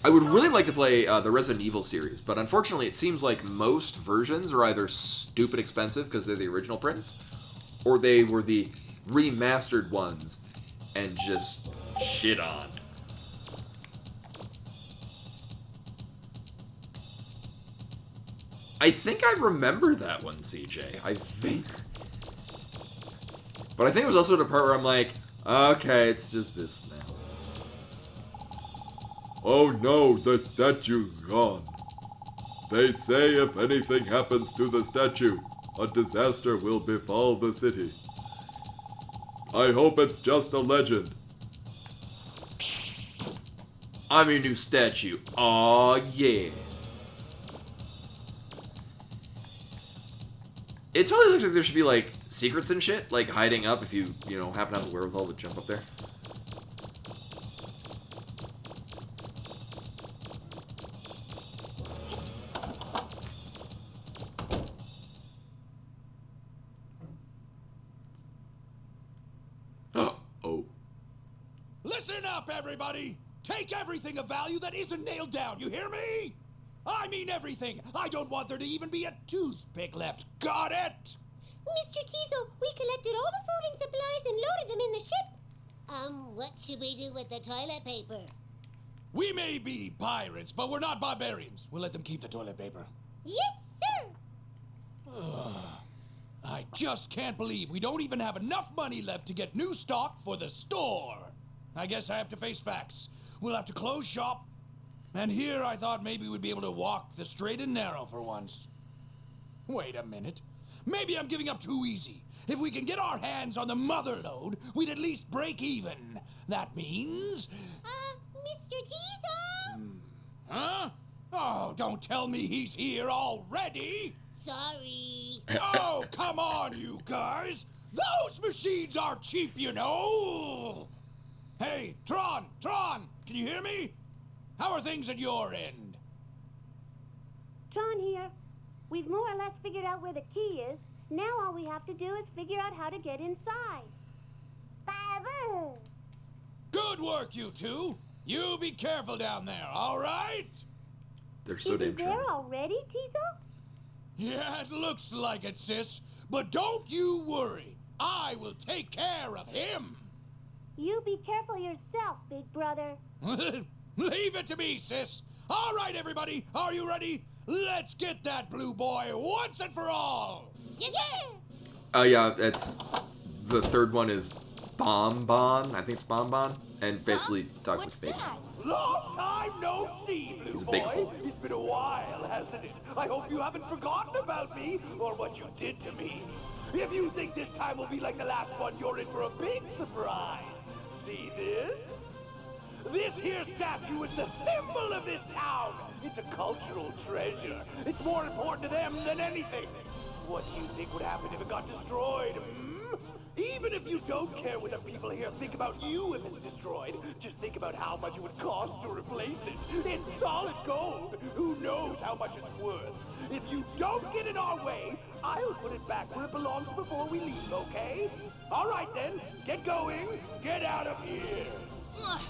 I would really like to play the Resident Evil series, but unfortunately it seems like most versions are either stupid expensive because they're the original prints, or they were the remastered ones and just shit on. I think I remember that one, CJ. I think. But I think it was also the part where I'm like, okay, it's just this now. Oh no, the statue's gone. They say if anything happens to the statue, a disaster will befall the city. I hope it's just a legend. I'm your new statue. Aw, yeah. It totally looks like there should be, like, secrets and shit, like, hiding up if you happen to have the wherewithal to jump up there. Oh. Listen up, everybody! Take everything of value that isn't nailed down, you hear me? I mean everything! I don't want there to even be a toothpick left. Got it? Mr. Teasel, we collected all the food and supplies and loaded them in the ship. What should we do with the toilet paper? We may be pirates, but we're not barbarians. We'll let them keep the toilet paper. Yes, sir. I just can't believe we don't even have enough money left to get new stock for the store. I guess I have to face facts. We'll have to close shop. And here I thought maybe we'd be able to walk the straight and narrow for once. Wait a minute. Maybe I'm giving up too easy. If we can get our hands on the mother lode, we'd at least break even. That means... Mr. Teasel? Huh? Oh, don't tell me he's here already. Sorry. Oh, come on, you guys. Those machines are cheap, you know. Hey, Tron, can you hear me? How are things at your end? Tron here. We've more or less figured out where the key is. Now all we have to do is figure out how to get inside. Babu! Good work, you two. You be careful down there, all right? They're so Is he damn there charming. already, Teasel? Yeah, it looks like it, sis. But don't you worry. I will take care of him. You be careful yourself, big brother. Leave it to me, sis. All right, everybody. Are you ready? Let's get that blue boy once and for all. Yes, sir! Oh, yeah, it's... The third one is Bonbon. I think it's Bonbon. And basically talks What's with Baby. that? Long time no see, Blue He's a Boy. big boy. It's been a while, hasn't it? I hope you haven't forgotten about me or what you did to me. If you think this time will be like the last one, you're in for a big surprise. See this? This here statue is the symbol of this town. It's a cultural treasure. It's more important to them than anything. What do you think would happen if it got destroyed? Hmm? Even if you don't care what the people here think about you if it's destroyed, just think about how much it would cost to replace it. In solid gold. Who knows how much it's worth? If you don't get in our way, I'll put it back where it belongs before we leave, okay? All right then, get going. Get out of here. Ugh.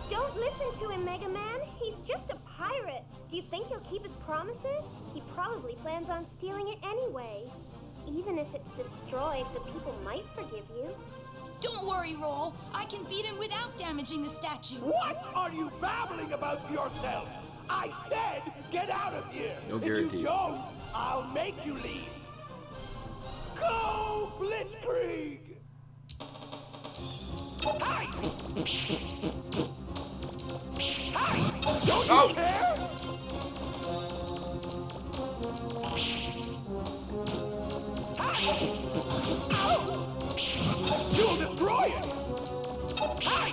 Don't listen to him, Mega Man. He's just a pirate. Do you think he'll keep his promises? He probably plans on stealing it anyway. Even if it's destroyed, the people might forgive you. Don't worry, Roll. I can beat him without damaging the statue. What are you babbling about to yourself? I said get out of here. No If guarantees. you don't, I'll make you leave. Go, Blitzkrieg! Hi! Hi! Don't you care? Hi! Ow! You'll destroy it! Hi!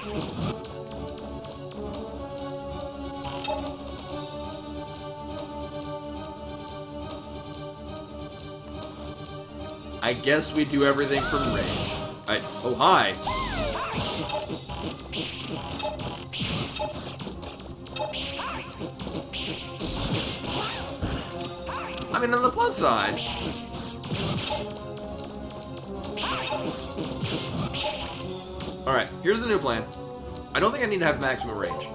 I guess we do everything from range. Oh, hi. I mean, on the plus side. Alright, here's the new plan. I don't think I need to have maximum range.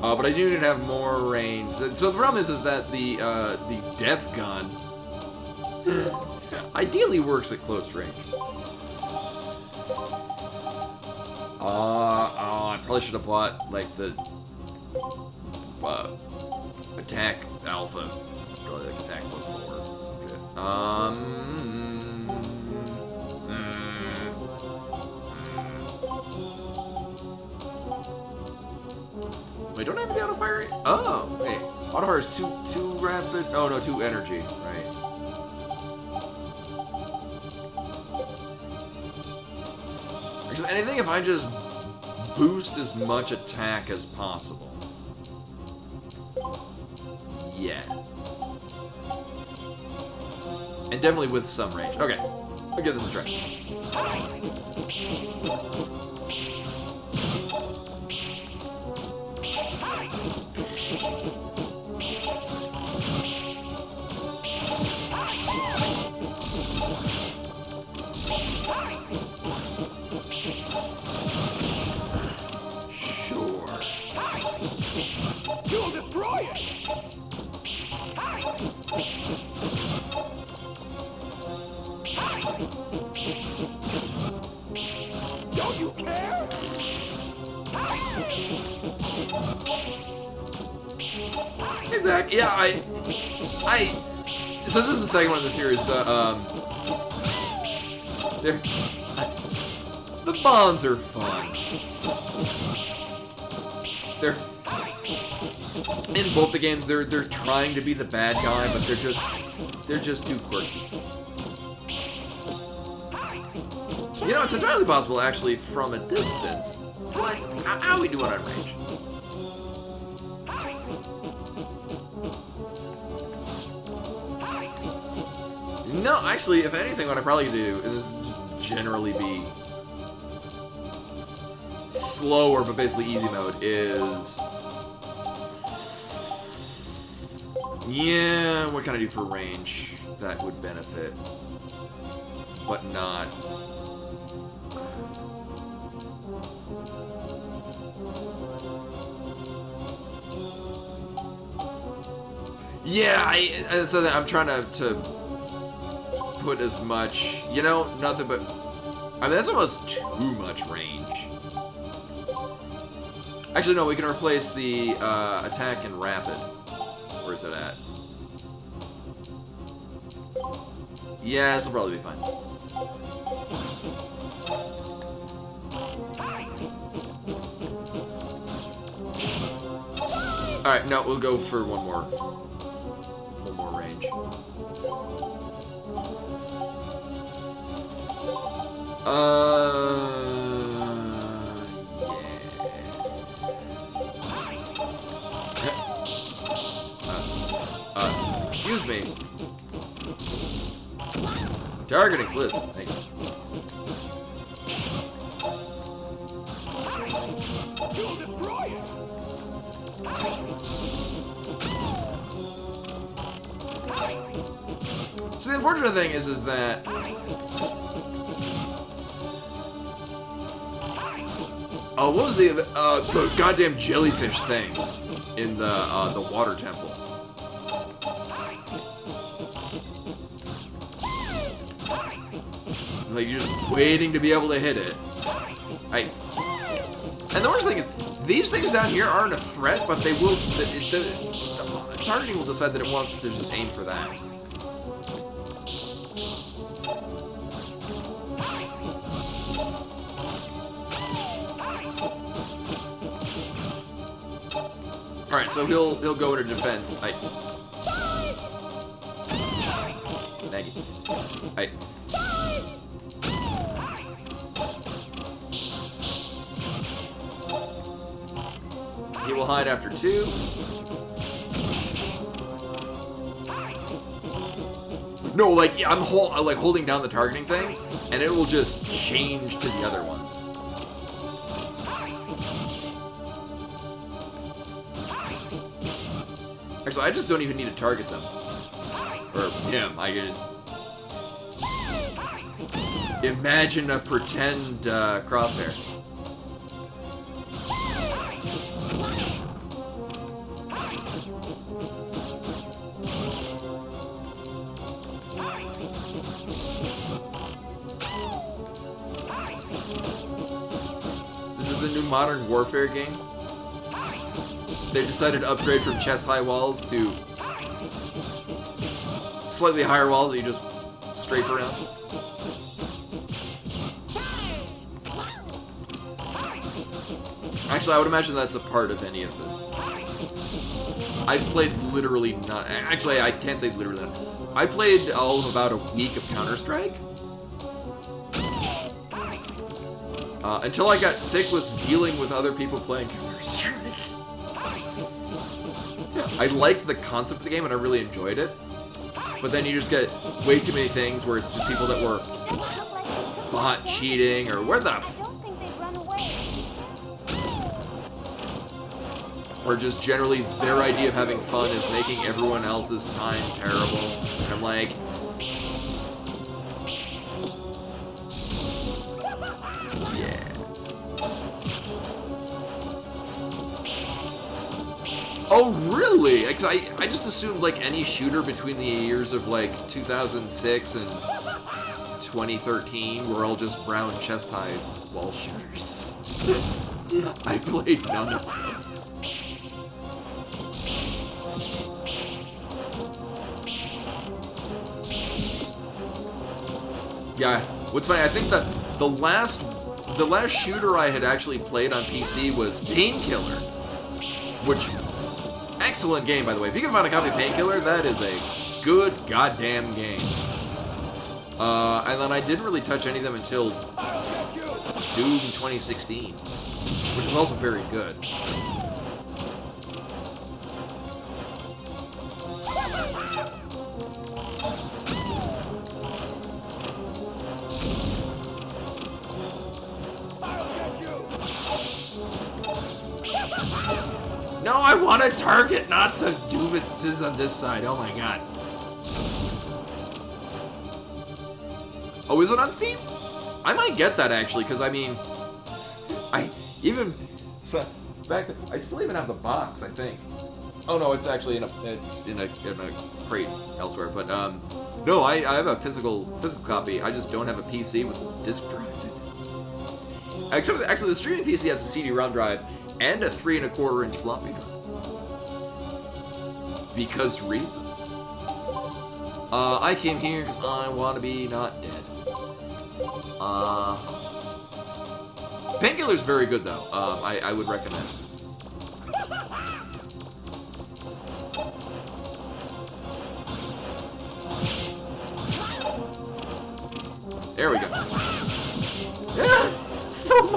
But I do need to have more range. So the problem is that the death gun ideally works at close range. I probably should have bought, like, the attack alpha. Probably, like, attack plus 4. Wait, don't I have the auto fire? Oh, wait. Auto fire is too rapid. Oh no, 2 energy. Right. Actually, anything if I just boost as much attack as possible. Yes. And definitely with some range. Okay, I'll give this a try. Sure. You'll destroy it! Don't you care? Hey Zach, yeah, so this is the second one in the series. The bonds are fun. They're in both the games. They're trying to be the bad guy, but they're just too quirky. You know, it's entirely possible, actually, from a distance. But how are we doing on range? No, actually, if anything, what I probably do is generally be slower, but basically easy mode is... Yeah, what can I do for range that would benefit, but not... Yeah, so I'm trying to put as much, you know, nothing but, I mean, that's almost too much range. Actually, no, we can replace the attack and rapid. Where is it at? Yeah, this will probably be fine. Alright, no, we'll go for one more range. Excuse me. Targeting, please. Thank you. You'll destroy it! So the unfortunate thing is that what was the goddamn jellyfish things in the water temple? Like you're just waiting to be able to hit it. And the worst thing is, these things down here aren't a threat, but they will. The targeting will decide that it wants to just aim for that. All right, so he'll go into defense. Thank you. He will hide after 2. No, like yeah, I'm holding down the targeting thing, and it will just change to the other ones. Actually, I just don't even need to target them. Or him, I just... Imagine a pretend crosshair. This is the new Modern Warfare game. They decided to upgrade from chest-high walls to slightly higher walls that you just strafe around. Actually, I would imagine that's a part of any of them. I've played literally not... Actually, I can't say literally not. I played all of about a week of Counter-Strike. Until I got sick with dealing with other people playing Counter-Strike. I liked the concept of the game and I really enjoyed it. But then you just get way too many things where it's just people that were bot cheating or where the or just generally their idea of having fun is making everyone else's time terrible. And I'm like, yeah. Oh, really? Because I just assumed, like, any shooter between the years of, like, 2006 and 2013 were all just brown chest-high wall shooters. I played none of them. Yeah, what's funny, I think that the last shooter I had actually played on PC was Painkiller, which... Excellent game, by the way. If you can find a copy of Painkiller, that is a good goddamn game. And then I didn't really touch any of them until Doom 2016, which is also very good. No, I want to target, not the Doom on this side. Oh my god. Oh, is it on Steam? I might get that actually, because I mean, I still even have the box, I think. Oh no, it's actually in a crate elsewhere. But no, I have a physical copy. I just don't have a PC with a disk drive. Actually, the streaming PC has a CD-ROM drive and a 3¼ inch floppy drive. Because reasons. I came here because I want to be not dead. Painkiller's very good though. I would recommend.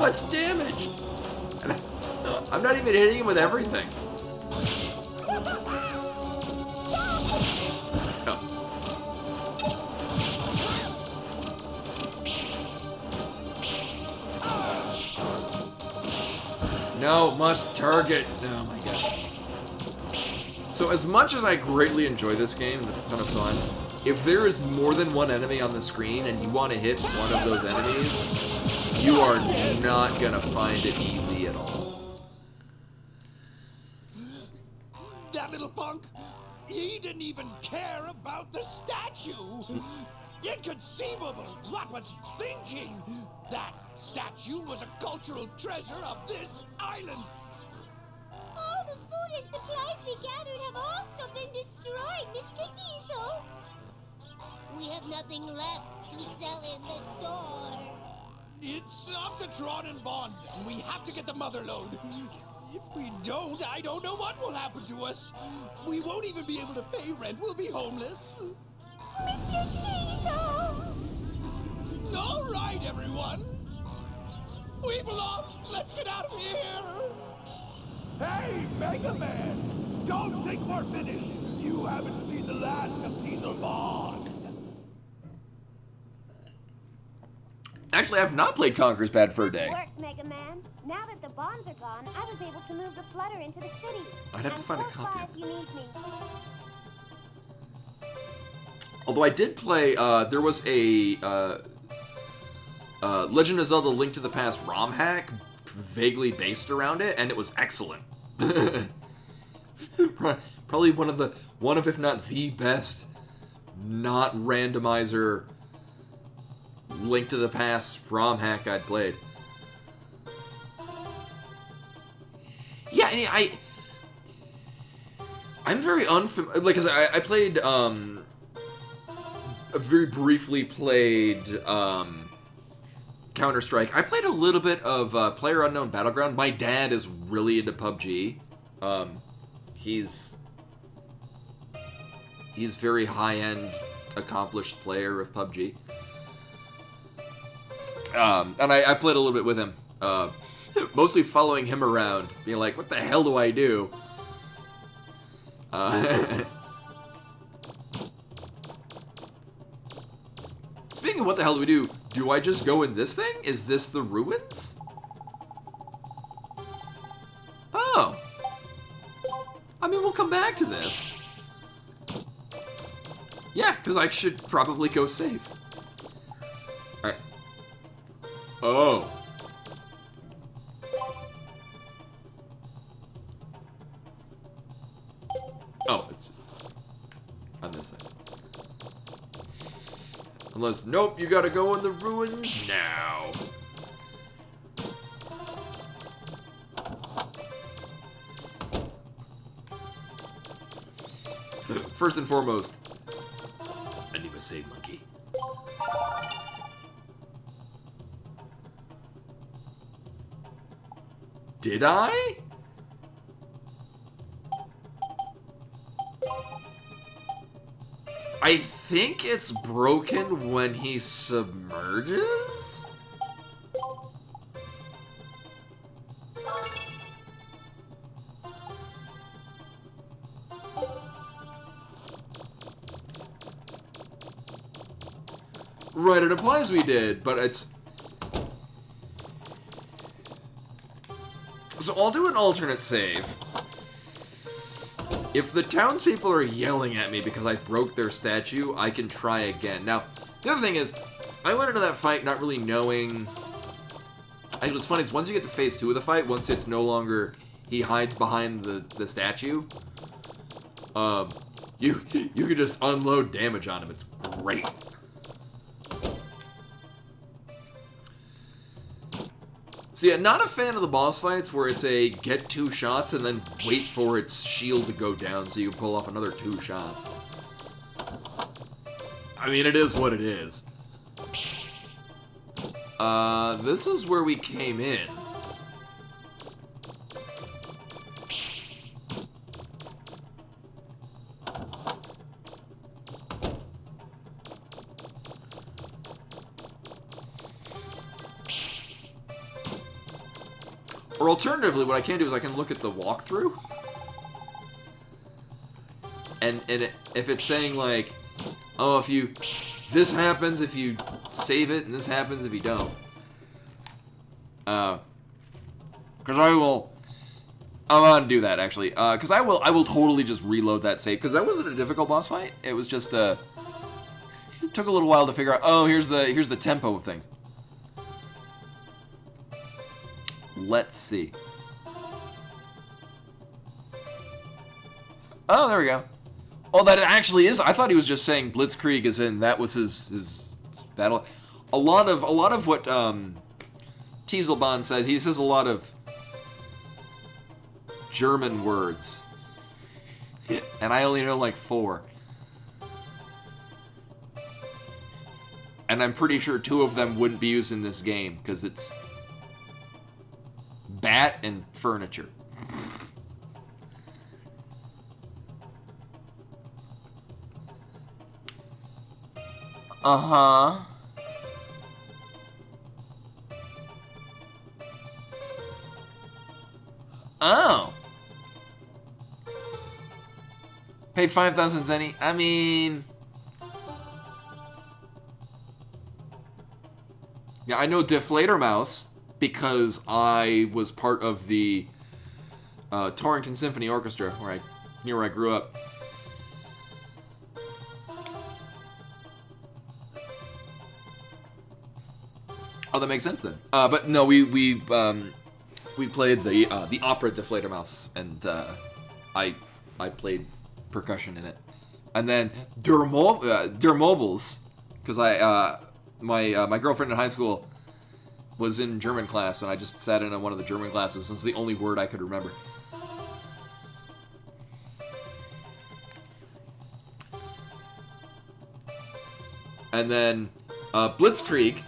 much damage. And I'm not even hitting him with everything. Oh. No, must target. Oh my god. So as much as I greatly enjoy this game, and it's a ton of fun, if there is more than one enemy on the screen and you want to hit one of those enemies, you are not gonna find it easy at all. That little punk, he didn't even care about the statue. Inconceivable! What was he thinking? That statue was a cultural treasure of this island. All the food and supplies we gathered have also been destroyed, Mr. Diesel. We have nothing left to sell in the store. It's up to Tron and Bond, and we have to get the mother load. If we don't, I don't know what will happen to us. We won't even be able to pay rent. We'll be homeless. Mr. Diesel! All right, everyone. We've lost. Let's get out of here. Hey, Mega Man! Don't think we're finished! You haven't seen the last of Diesel Bond! Actually, I have not played Conker's Bad Fur Day. Work, Mega Man. Now that the bonds are gone, I was able to move the Flutter into the city. I'd have to find a close copy by of if you need me. Although I did play, there was a Legend of Zelda Link to the Past ROM hack vaguely based around it, and it was excellent. Probably one of if not the best not randomizer Link to the Past ROM hack I'd played. Yeah, I'm very unfamiliar, like, cause I played, I very briefly played, Counter-Strike. I played a little bit of, PlayerUnknown Battleground. My dad is really into PUBG. He's very high-end, accomplished player of PUBG. And I played a little bit with him, mostly following him around, being like, what the hell do I do? Speaking of what the hell do I just go in this thing? Is this the ruins? Oh. I mean, we'll come back to this. Yeah, because I should probably go save. Alright. Oh. Oh, it's just on this side. Unless, nope, you gotta go in the ruins now. First and foremost, I need a save monkey. Did I? I think it's broken when he submerges? Right, it implies we did, but it's... So I'll do an alternate save. If the townspeople are yelling at me because I broke their statue, I can try again. Now, the other thing is, I went into that fight not really knowing... Actually, what's funny is once you get to phase 2 of the fight, once it's no longer he hides behind the statue, you can just unload damage on him. It's great. So yeah, not a fan of the boss fights where it's a get 2 shots and then wait for its shield to go down so you can pull off another 2 shots. I mean, it is what it is. This is where we came in. Or alternatively, what I can do is I can look at the walkthrough. And if it's saying, like, oh, if you... This happens if you save it, and this happens if you don't. Because I will... I'm gonna do that, actually. Because I will totally just reload that save. Because that wasn't a difficult boss fight. It was just, it took a little while to figure out, oh, here's the tempo of things. Let's see. Oh, there we go. Oh, that actually is. I thought he was just saying Blitzkrieg is in. That was his battle. A lot of what Tieselbahn says. He says a lot of German words, and I only know like 4. And I'm pretty sure 2 of them wouldn't be used in this game because it's bat and furniture. Uh-huh. Oh. Paid 5,000 zenny. I mean... Yeah, I know Deflator Mouse because I was part of the Torrington Symphony Orchestra near where I grew up. Oh, that makes sense then. But no, we played the opera Deflator Mouse, and I played percussion in it. And then Der Mobiles, because my girlfriend in high school was in German class, and I just sat in on one of the German classes. It's the only word I could remember. And then Blitzkrieg,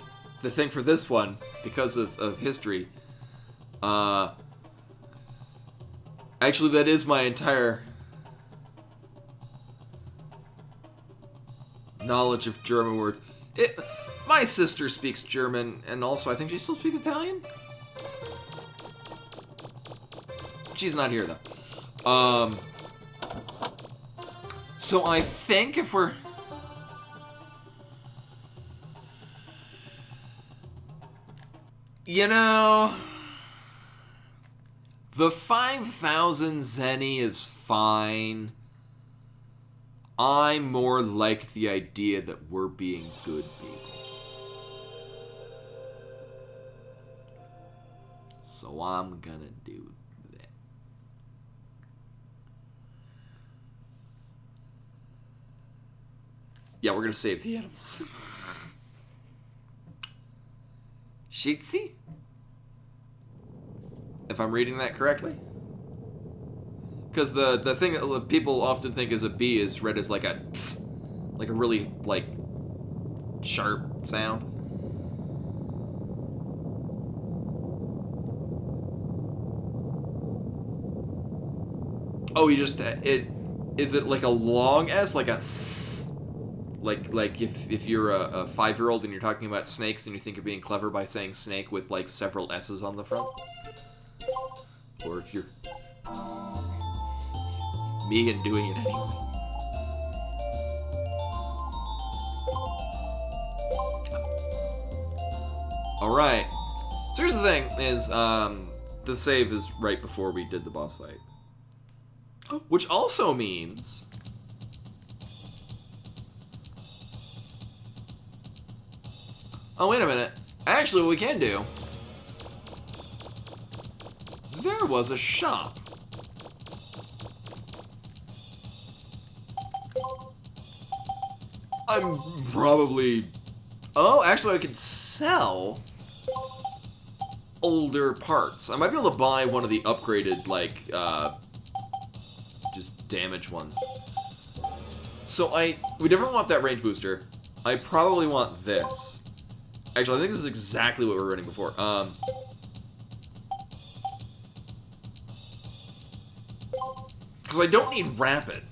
the thing for this one, because of history, actually that is my entire knowledge of German words. My sister speaks German, and also I think she still speaks Italian? She's not here, though. So I think if we're... You know... The 5,000 zenny is fine. I more like the idea that we're being good people. So I'm gonna do that. Yeah, we're gonna save the animals. Shitsi? If I'm reading that correctly? Because the thing that people often think is a B is read as like a tss, like a really, like, sharp sound. Oh, you just, is it like a long S, like a S? Like if you're a 5-year-old and you're talking about snakes and you think you're being clever by saying snake with like several S's on the front? Or if you're me and doing it anyway. Alright. So here's the thing, is the save is right before we did the boss fight. Which also means... Oh, wait a minute. Actually, what we can do... There was a shop. I'm probably... Oh, actually I could sell older parts. I might be able to buy one of the upgraded, like, just damaged ones. So we definitely want that range booster. I probably want this. Actually, I think this is exactly what we were running before. Because I don't need rapid.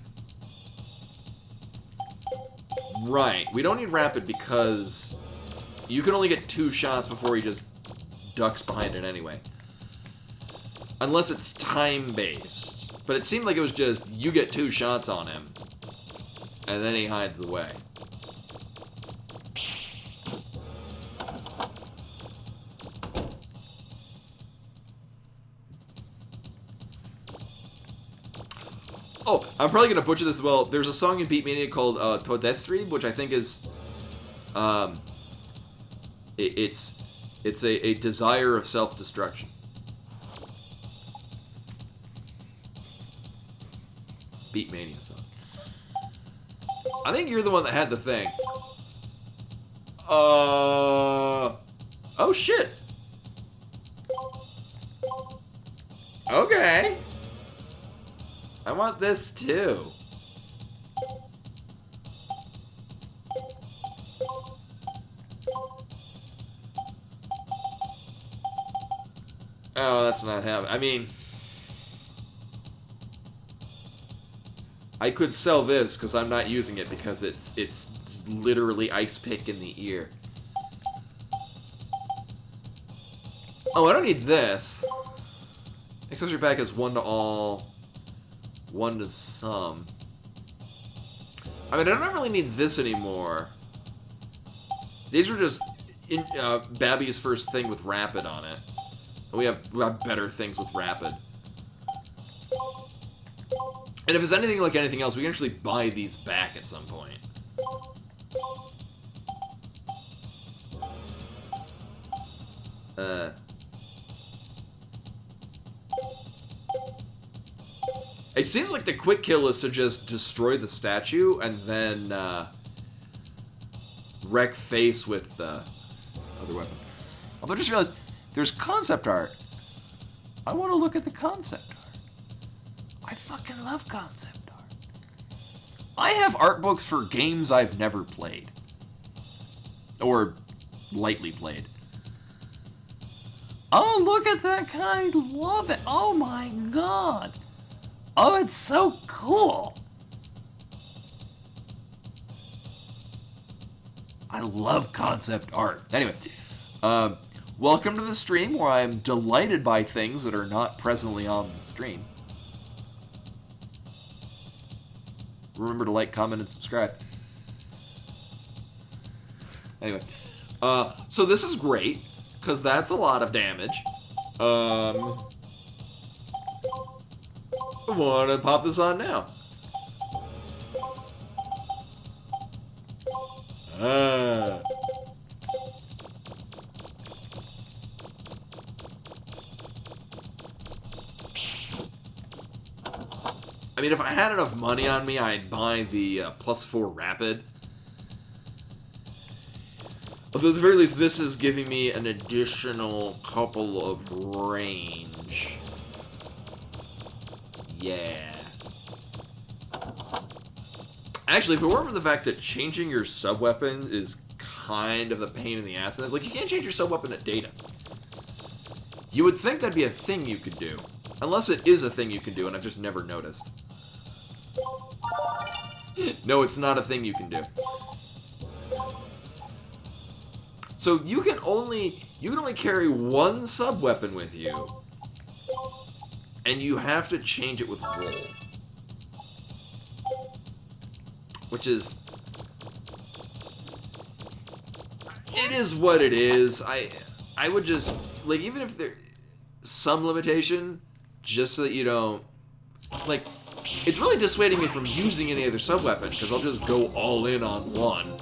Right, we don't need rapid because you can only get 2 shots before he just ducks behind it anyway. Unless it's time-based. But it seemed like it was just, you get 2 shots on him, and then he hides away. Oh, I'm probably gonna butcher this as well. There's a song in Beatmania called Todestri, which I think is, it's a desire of self-destruction. It's a Beatmania song. I think you're the one that had the thing. Oh shit. Okay. I want this too. Oh, that's not happening. I mean, I could sell this because I'm not using it because it's literally ice pick in the ear. Oh, I don't need this. Accessory pack is 1 to all. 1 to some. I mean, I don't really need this anymore. These were just Babby's first thing with Rapid on it. And we have better things with Rapid. And if it's anything like anything else, we can actually buy these back at some point. It seems like the quick kill is to just destroy the statue and then wreck face with the other weapon. Although I just realized there's concept art. I want to look at the concept art. I fucking love concept art. I have art books for games I've never played. Or lightly played. Oh, look at that guy. I love it. Oh my god. Oh, it's so cool. I love concept art. Anyway, welcome to the stream where I'm delighted by things that are not presently on the stream. Remember to like, comment, and subscribe. Anyway, so this is great, because that's a lot of damage. I want to pop this on now. I mean, if I had enough money on me, I'd buy the +4 Rapid. Although at the very least, this is giving me an additional couple of range. Yeah. Actually, if it weren't for the fact that changing your sub-weapon is kind of a pain in the ass, like, you can't change your sub-weapon at data. You would think that'd be a thing you could do. Unless it is a thing you can do, and I've just never noticed. No, it's not a thing you can do. So you can only carry 1 sub-weapon with you. And you have to change it with roll. Which is... It is what it is. I would just... Like, even if there's some limitation, just so that you don't... Like, it's really dissuading me from using any other sub-weapon, because I'll just go all in on 1.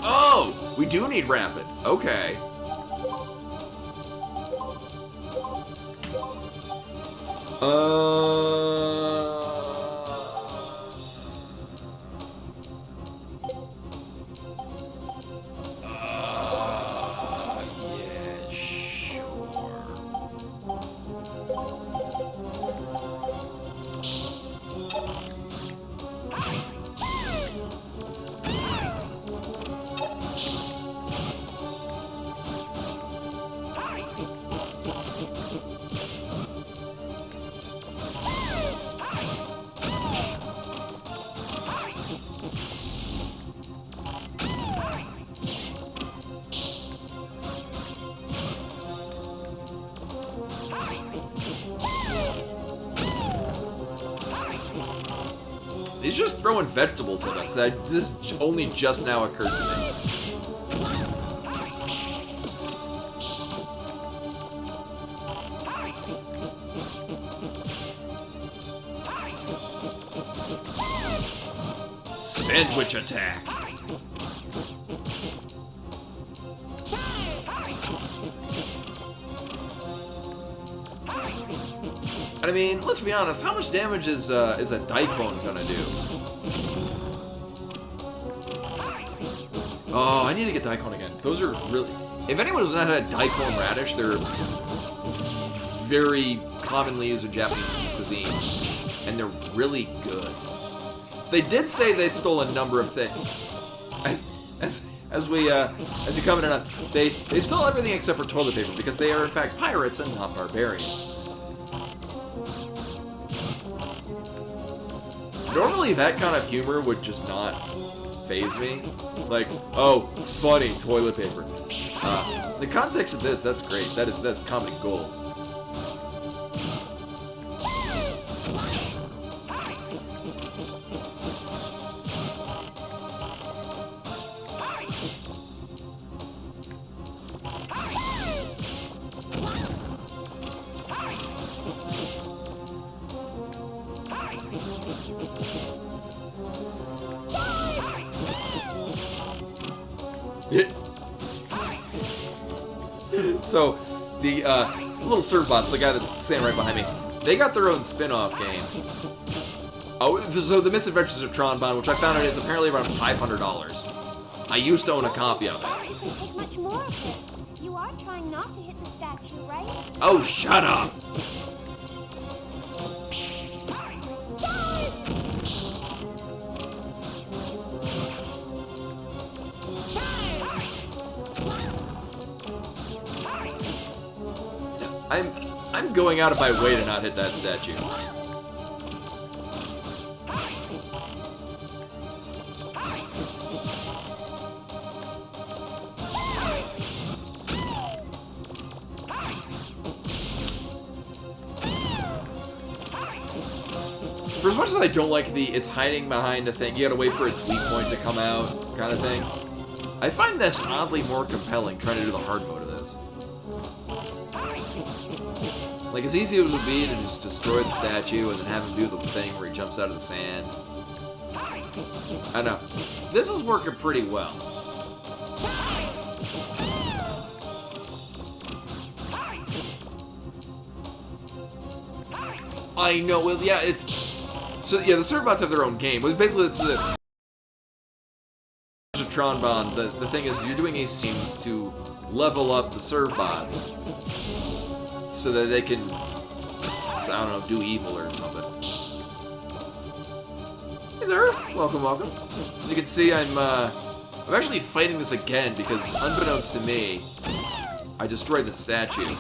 Oh! We do need Rapid. Okay. Yeah, sure. He's just throwing vegetables at us. This only just now occurred to me. Sandwich attack. I mean, let's be honest. How much damage is a Daikon gonna do? Oh, I need to get Daikon again. Those are really. If anyone has not had Daikon radish, they're very commonly used in Japanese cuisine, and they're really good. They did say they stole a number of things. As you commented on, they stole everything except for toilet paper because they are in fact pirates and not barbarians. Normally that kind of humor would just not faze me. Like, oh, funny, toilet paper. The context of this, that's great. That's comedy gold. So, the little Servbots, the guy that's standing right behind me, they got their own spin-off game. Oh, so the Misadventures of Tron-Bonne, which I found out is apparently around $500. I used to own a copy of it. Take much more of this. You are trying not to hit the statue, right? Oh, shut up! I'm going out of my way to not hit that statue. For as much as I don't like the it's hiding behind a thing, you gotta wait for its weak point to come out kind of thing, I find this oddly more compelling trying to do the hard mode of this. Like, as easy as it would be to just destroy the statue and then have him do the thing where he jumps out of the sand. I know. This is working pretty well. I know, well, yeah, it's... So, yeah, the Servbots have their own game. But basically, it's the... Tron-Bonne, the thing is, you're doing a scenes to level up the Servbots so that they can, I don't know, do evil or something. Hey, sir. Welcome, welcome. As you can see, I'm actually fighting this again because, unbeknownst to me, I destroyed the statue.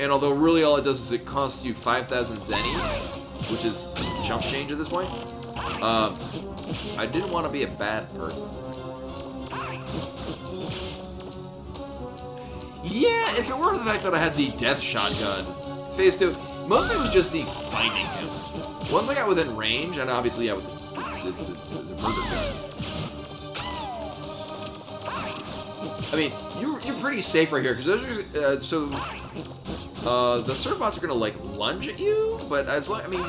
And although really all it does is it costs you 5,000 zenny, which is chump change at this point, I didn't want to be a bad person. Yeah, if it were for the fact that I had the death shotgun, phase 2, mostly it was just the fighting him. Once I got within range, and obviously, yeah, with the murder gun. I mean, you're pretty safe right here, because those are, the Servbots are gonna, like, lunge at you, but as long, I mean,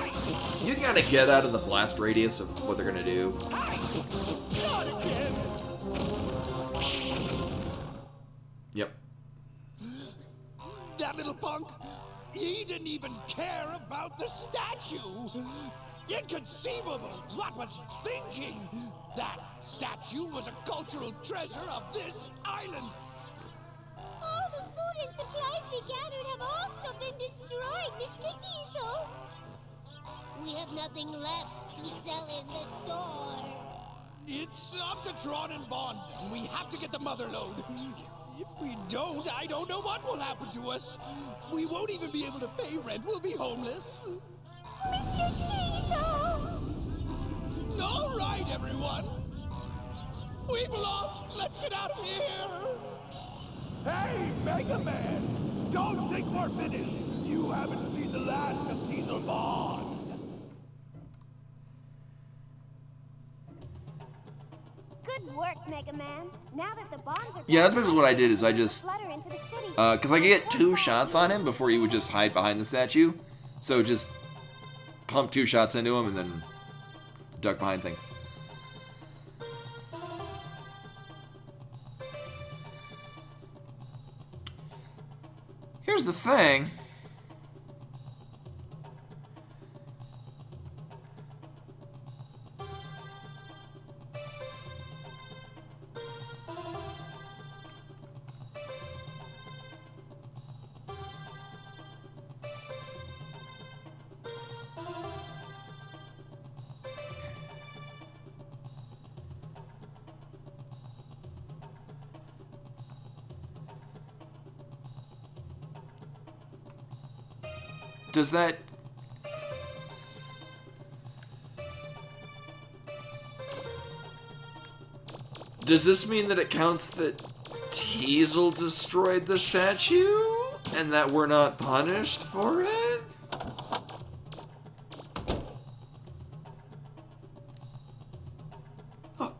you gotta get out of the blast radius of what they're gonna do. Yep. That little punk, he didn't even care about the statue. Inconceivable! What was he thinking? That statue was a cultural treasure of this island. All the food and supplies we gathered have also been destroyed, Mr. Diesel. We have nothing left to sell in the store. It's up to Tron and Bonne, and we have to get the mother load. If we don't, I don't know what will happen to us. We won't even be able to pay rent. We'll be homeless. Mr. Diesel! All right, everyone. We've lost. Let's get out of here. Hey, Mega Man! Don't think we're finished! You haven't seen the last of Diesel Bonne! Good work, Mega Man. Now that the bombs are Yeah, that's basically what I did. Is I just flutter into the city. because I could get 2 shots on him before he would just hide behind the statue. So just pump 2 shots into him and then duck behind things. Here's the thing. Does that... Does this mean that it counts that Teasel destroyed the statue? And that we're not punished for it?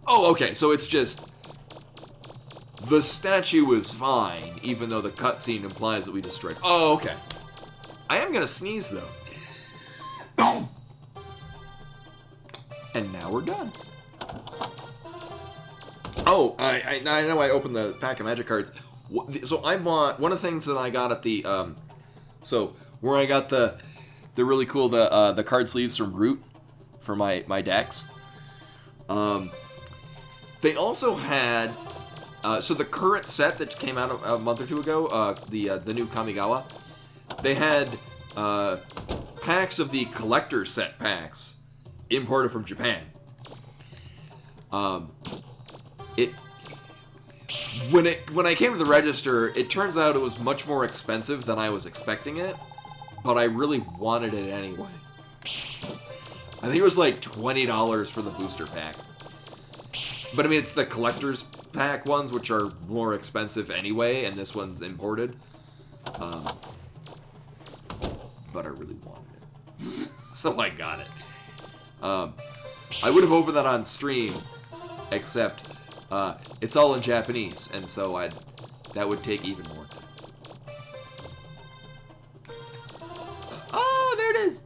Oh, okay, so it's just... The statue is fine, even though the cutscene implies that we destroyed... Oh, okay. I am gonna sneeze, though. And now we're done. Oh, I know I opened the pack of magic cards. So I bought... One of the things that I got at the... So, where I got the really cool... The card sleeves from Root for my decks. They also had... so the current set that came out a month or two ago, the new Kamigawa, they had packs of the collector set packs imported from Japan. When I came to the register, it turns out it was much more expensive than I was expecting it, but I really wanted it anyway. I think it was like $20 for the booster pack. But I mean, it's the collector's pack ones, which are more expensive anyway, and this one's imported. But I really wanted it. So I got it. I would have opened that on stream, except it's all in Japanese, and so that would take even more time. Oh, there it is!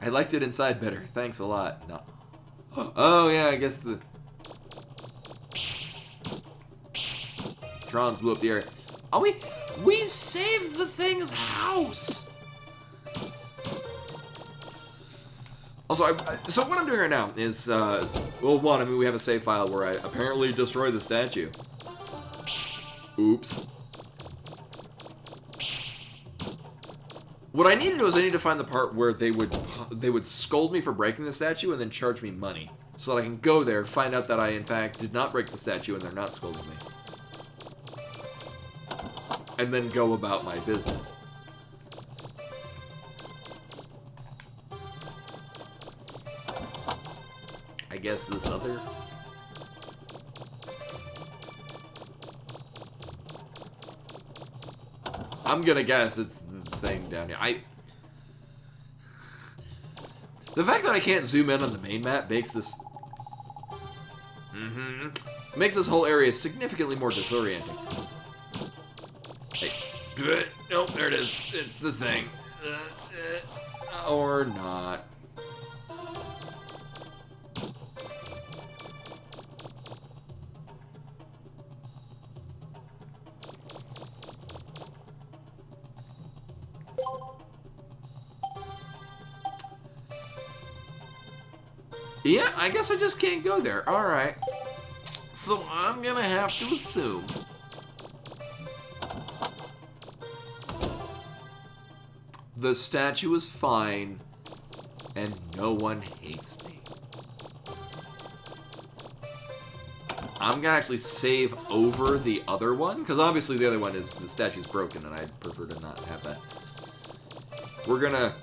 I liked it inside better. Thanks a lot. No. Oh, yeah, I guess the... Trons blew up the area. Oh, we saved the thing's house! Also, so what I'm doing right now is, well, one, I mean, we have a save file where I apparently destroyed the statue. Oops. What I need to do is I need to find the part where they would scold me for breaking the statue and then charge me money, so that I can go there, find out that I in fact did not break the statue and they're not scolding me, and then go about my business. I guess this other... I'm gonna guess it's the thing down here. The fact that I can't zoom in on the main map makes this... makes this whole area significantly more disorienting. Hey. Nope, there it is. It's the thing. Or not. Yeah, I guess I just can't go there. Alright. So I'm gonna have to assume. The statue is fine, and no one hates me. I'm gonna actually save over the other one, because obviously the other one is, the statue's broken, and I'd prefer to not have that. We're gonna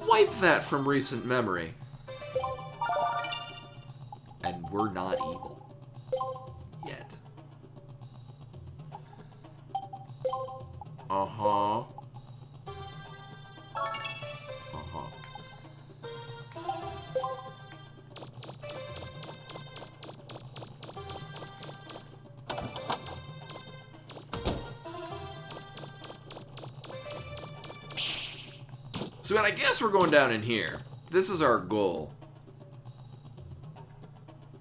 wipe that from recent memory. And we're not evil. Yet. Uh-huh. Uh-huh. So I guess we're going down in here. This is our goal.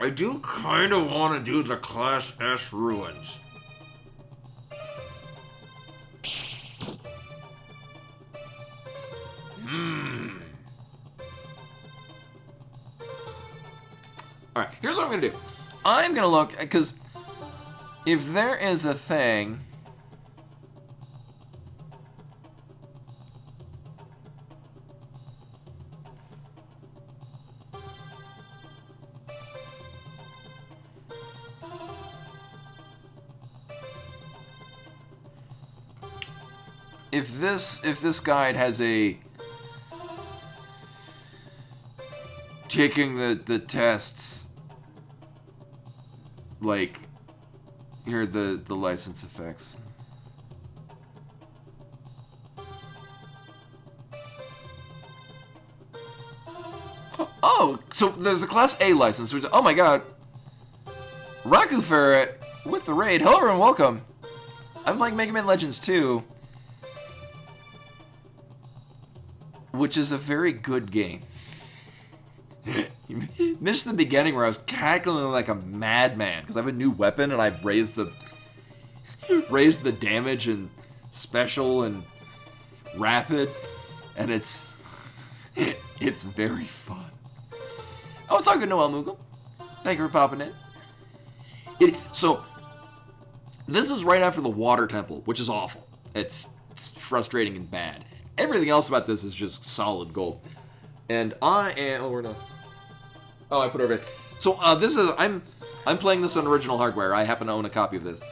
I do kind of want to do the Class S ruins. Alright, here's what I'm going to do. I'm going to look, because if there is a thing... If this guide has a taking the tests, like here are the license effects. Oh, so there's the Class A license. Which, oh my God, Raku Ferret with the raid. Hello everyone, welcome. I'm playing Mega Man Legends 2. Which is a very good game. You missed the beginning where I was cackling like a madman because I have a new weapon and I've raised the damage and special and rapid, and it's very fun. Oh, it's all good, Noel Moogle. Thank you for popping in. So this is right after the Water Temple, which is awful. It's frustrating and bad. Everything else about this is just solid gold. And I am... Oh, we're not... Oh, I put it over here. So, this is... I'm playing this on original hardware. I happen to own a copy of this.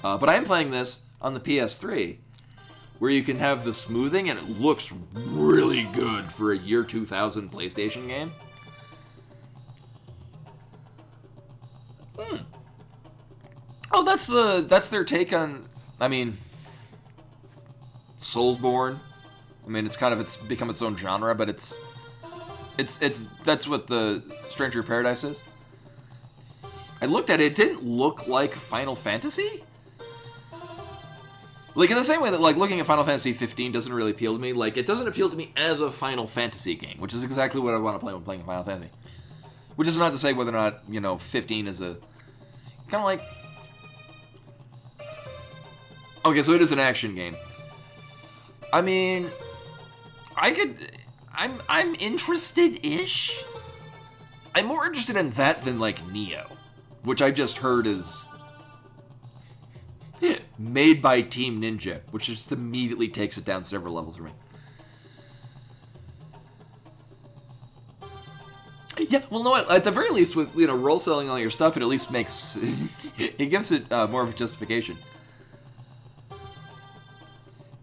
But I am playing this on the PS3, where you can have the smoothing, and it looks really good for a year 2000 PlayStation game. Oh, that's their take on... I mean... Soulsborne. I mean, it's become its own genre, but it's that's what the Stranger of Paradise is. I looked at it, it didn't look like Final Fantasy. Like, in the same way that, like, looking at Final Fantasy 15 doesn't really appeal to me, like, it doesn't appeal to me as a Final Fantasy game, which is exactly what I want to play when playing Final Fantasy. Which is not to say whether or not, you know, 15 is a... kind of like... Okay, so it is an action game. I mean... I'm interested-ish. I'm more interested in that than, like, Neo, which I just heard is made by Team Ninja, which just immediately takes it down several levels for me. Yeah, well, no, at the very least, with, you know, role selling all your stuff, it at least makes... it gives it more of a justification.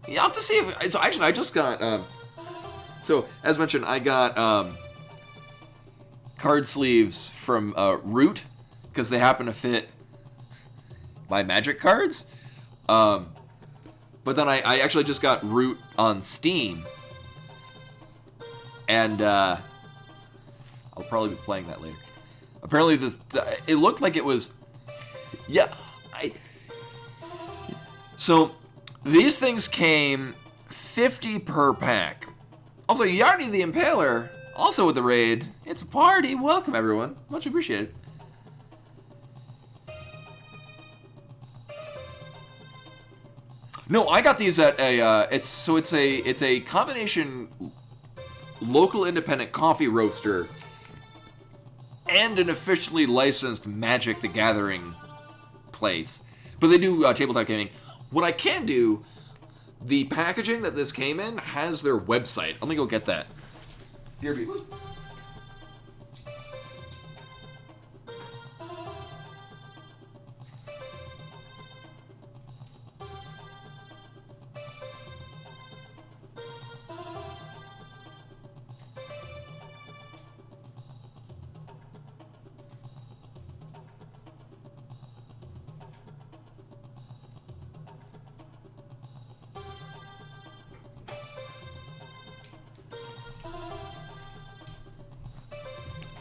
You have to see if... So, actually, I just got... So, as mentioned, I got card sleeves from Root, because they happen to fit my Magic cards. But then I actually just got Root on Steam. And I'll probably be playing that later. Apparently, it looked like it was... Yeah, So, these things came 50 per pack. Also, Yarny the Impaler, also with the raid. It's a party. Welcome, everyone. Much appreciated. No, I got these at a. It's a combination local independent coffee roaster and an officially licensed Magic the Gathering place. But they do tabletop gaming. What I can do. The packaging that this came in has their website. Let me go get that. Here, be.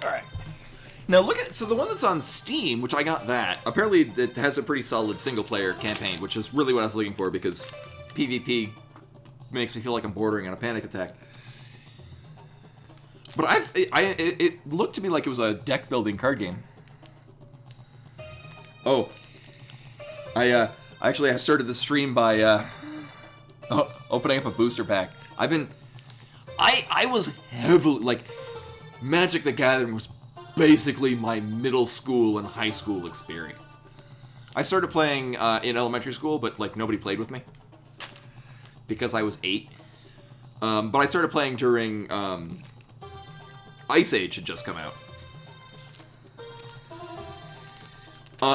Alright. Now look at, so the one that's on Steam, which I got that, apparently it has a pretty solid single-player campaign, which is really what I was looking for, because PvP makes me feel like I'm bordering on a panic attack. But it looked to me like it was a deck building card game. Oh, I started the stream by opening up a booster pack. I was heavily, like, Magic the Gathering was basically my middle school and high school experience. I started playing in elementary school, but, like, nobody played with me. Because I was 8. But I started playing during, Ice Age had just come out.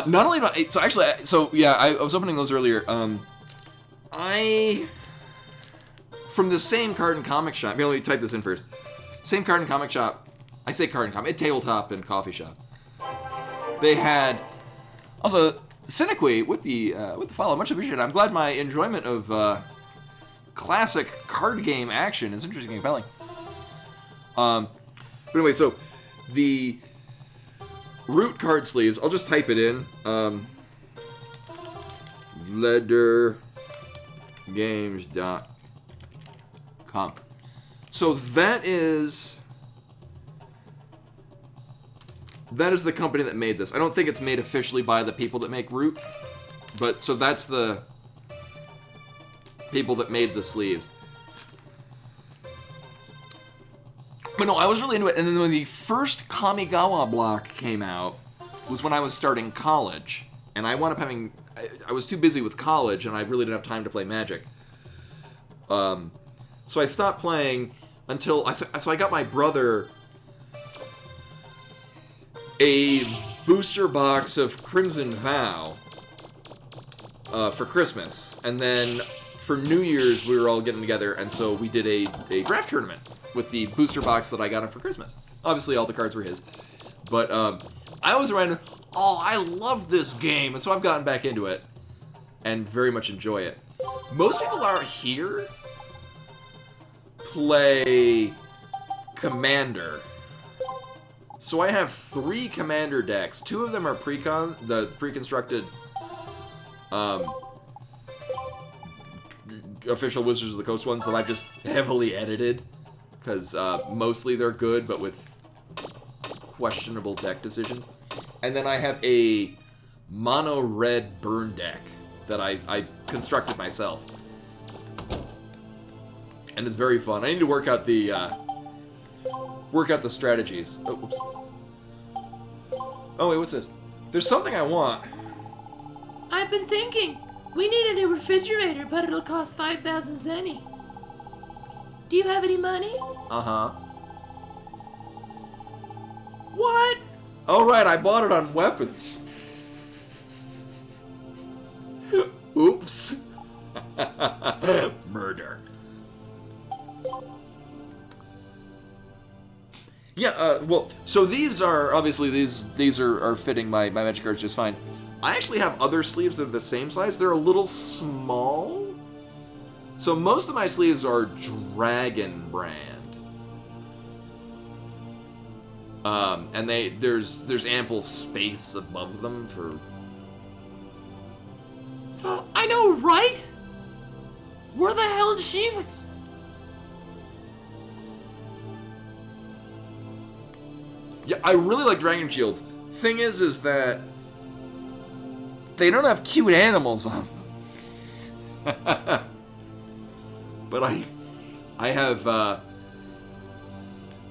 Not only do I was opening those earlier. From the same card and comic shop. Let me type this in first. Same card and comic shop. I say card and comic. Tabletop and coffee shop. They had also Cinequi with the follow. Much appreciated. I'm glad my enjoyment of classic card game action is interesting and compelling. But anyway, so the root card sleeves. I'll just type it in. LeatherGames.com. So that is the company that made this. I don't think it's made officially by the people that make Root, but so that's the people that made the sleeves. But no, I was really into it. And then when the first Kamigawa block came out was when I was starting college. And I wound up having... I was too busy with college, and I really didn't have time to play Magic. So I stopped playing until... So I got my brother a booster box of Crimson Vow for Christmas. And then for New Year's, we were all getting together, and so we did a draft tournament with the booster box that I got him for Christmas. Obviously, all the cards were his. But I was around, I love this game, and so I've gotten back into it and very much enjoy it. Most people out here play Commander. So I have 3 Commander decks. 2 of them are the pre-constructed official Wizards of the Coast ones that I've just heavily edited. Because mostly they're good, but with questionable deck decisions. And then I have a mono red burn deck that I constructed myself. And it's very fun. I need to work out the strategies. Oh, oops. Oh wait, what's this? There's something I want. I've been thinking. We need a new refrigerator, but it'll cost 5,000 zenny. Do you have any money? Uh-huh. What? Oh, right, I bought it on weapons. Oops. Murder. Yeah, well, so these are, obviously, these are fitting my Magic cards just fine. I actually have other sleeves that are the same size. They're a little small. So most of my sleeves are Dragon brand. And there's ample space above them for... Oh, I know, right? Where the hell did she... Yeah, I really like Dragon Shields. Thing is that they don't have cute animals on them. But I have,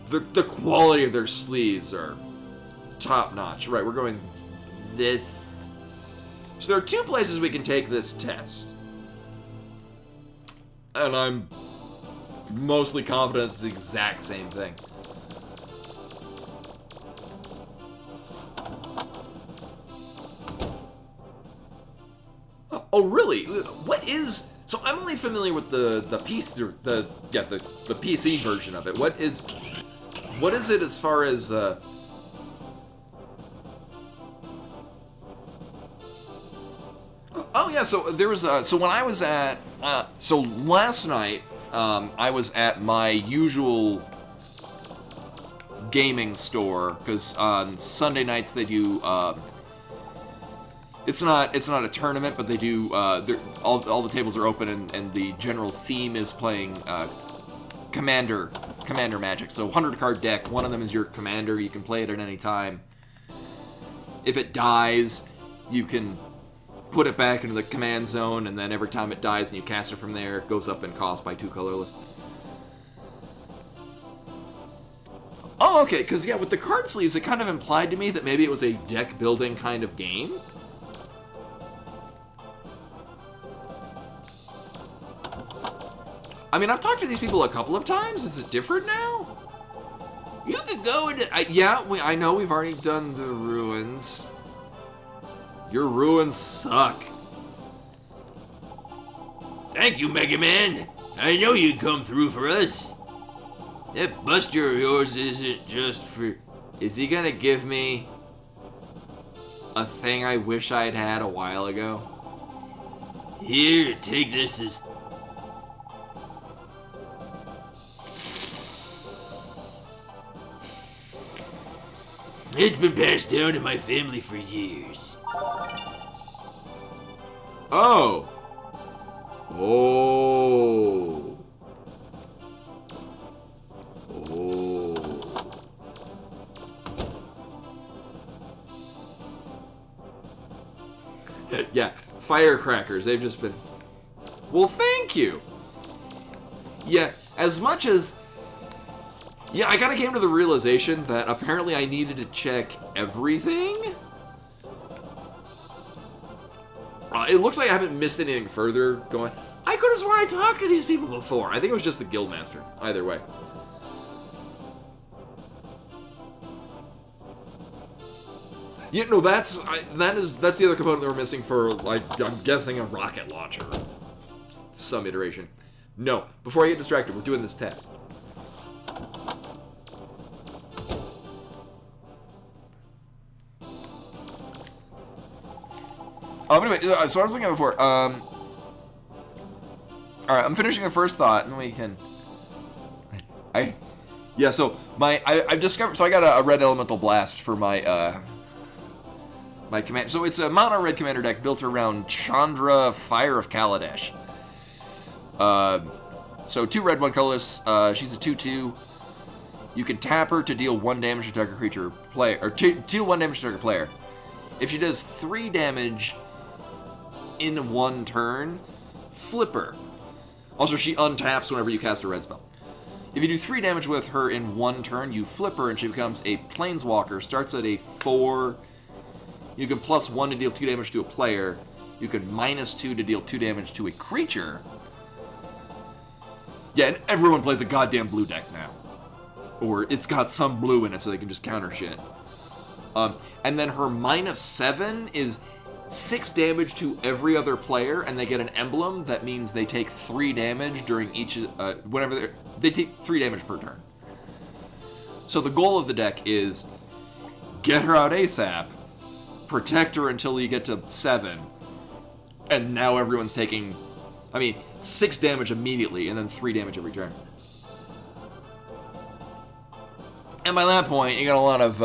the quality of their sleeves are top-notch. Right, we're going this. So there are 2 places we can take this test. And I'm mostly confident it's the exact same thing. Oh, really? What is... So I'm only familiar with the PC version of it. What is it as far as Oh yeah, so there was so when I was at so last night I was at my usual gaming store because on Sunday nights they do it's not a tournament, but they do all the tables are open and the general theme is playing Commander commander magic. So 100 card deck, one of them is your commander. You can play it at any time. If it dies, you can put it back into the command zone, and then every time it dies and you cast it from there, it goes up in cost by 2 colorless. Oh, okay, because, yeah, with the card sleeves, it kind of implied to me that maybe it was a deck-building kind of game. I mean, I've talked to these people a couple of times. Is it different now? You could go into... I know we've already done the ruins. Your ruins suck. Thank you, Mega Man. I know you'd come through for us. That buster of yours isn't just for... Is he gonna give me a thing I wish I'd had a while ago? Here, take this as... It's been passed down in my family for years. Oh. Oh. Oh. Yeah, firecrackers. They've just been... Well, thank you. Yeah, as much as... Yeah, I kind of came to the realization that apparently I needed to check everything. It looks like I haven't missed anything further going. I could have sworn I talked to these people before. I think it was just the Guildmaster. Either way. Yeah, no, that's the other component that we're missing for, like, I'm guessing a rocket launcher. Some iteration. No, before I get distracted, we're doing this test. Oh, anyway, so I was looking at before. Alright, I'm finishing a first thought, and we can... Yeah, so, I've discovered... So I got a red elemental blast for my, my command... So it's a mono red commander deck built around Chandra, Fire of Kaladesh. So 2 red, 1 colorless. She's a 2/2. You can tap her to deal 1 damage to target creature player... Or deal 1 damage to target player. If she does 3 damage... in 1 turn, flip her. Also, she untaps whenever you cast a red spell. If you do 3 damage with her in 1 turn, you flip her and she becomes a Planeswalker. Starts at a 4. You can +1 to deal 2 damage to a player. You can -2 to deal 2 damage to a creature. Yeah, and everyone plays a goddamn blue deck now. Or it's got some blue in it so they can just counter shit. And then her -7 is 6 damage to every other player, and they get an emblem that means they take 3 damage during each, whenever they take 3 damage per turn. So the goal of the deck is get her out ASAP, protect her until you get to 7, and now everyone's taking, 6 damage immediately, and then 3 damage every turn. And by that point, you got a lot of,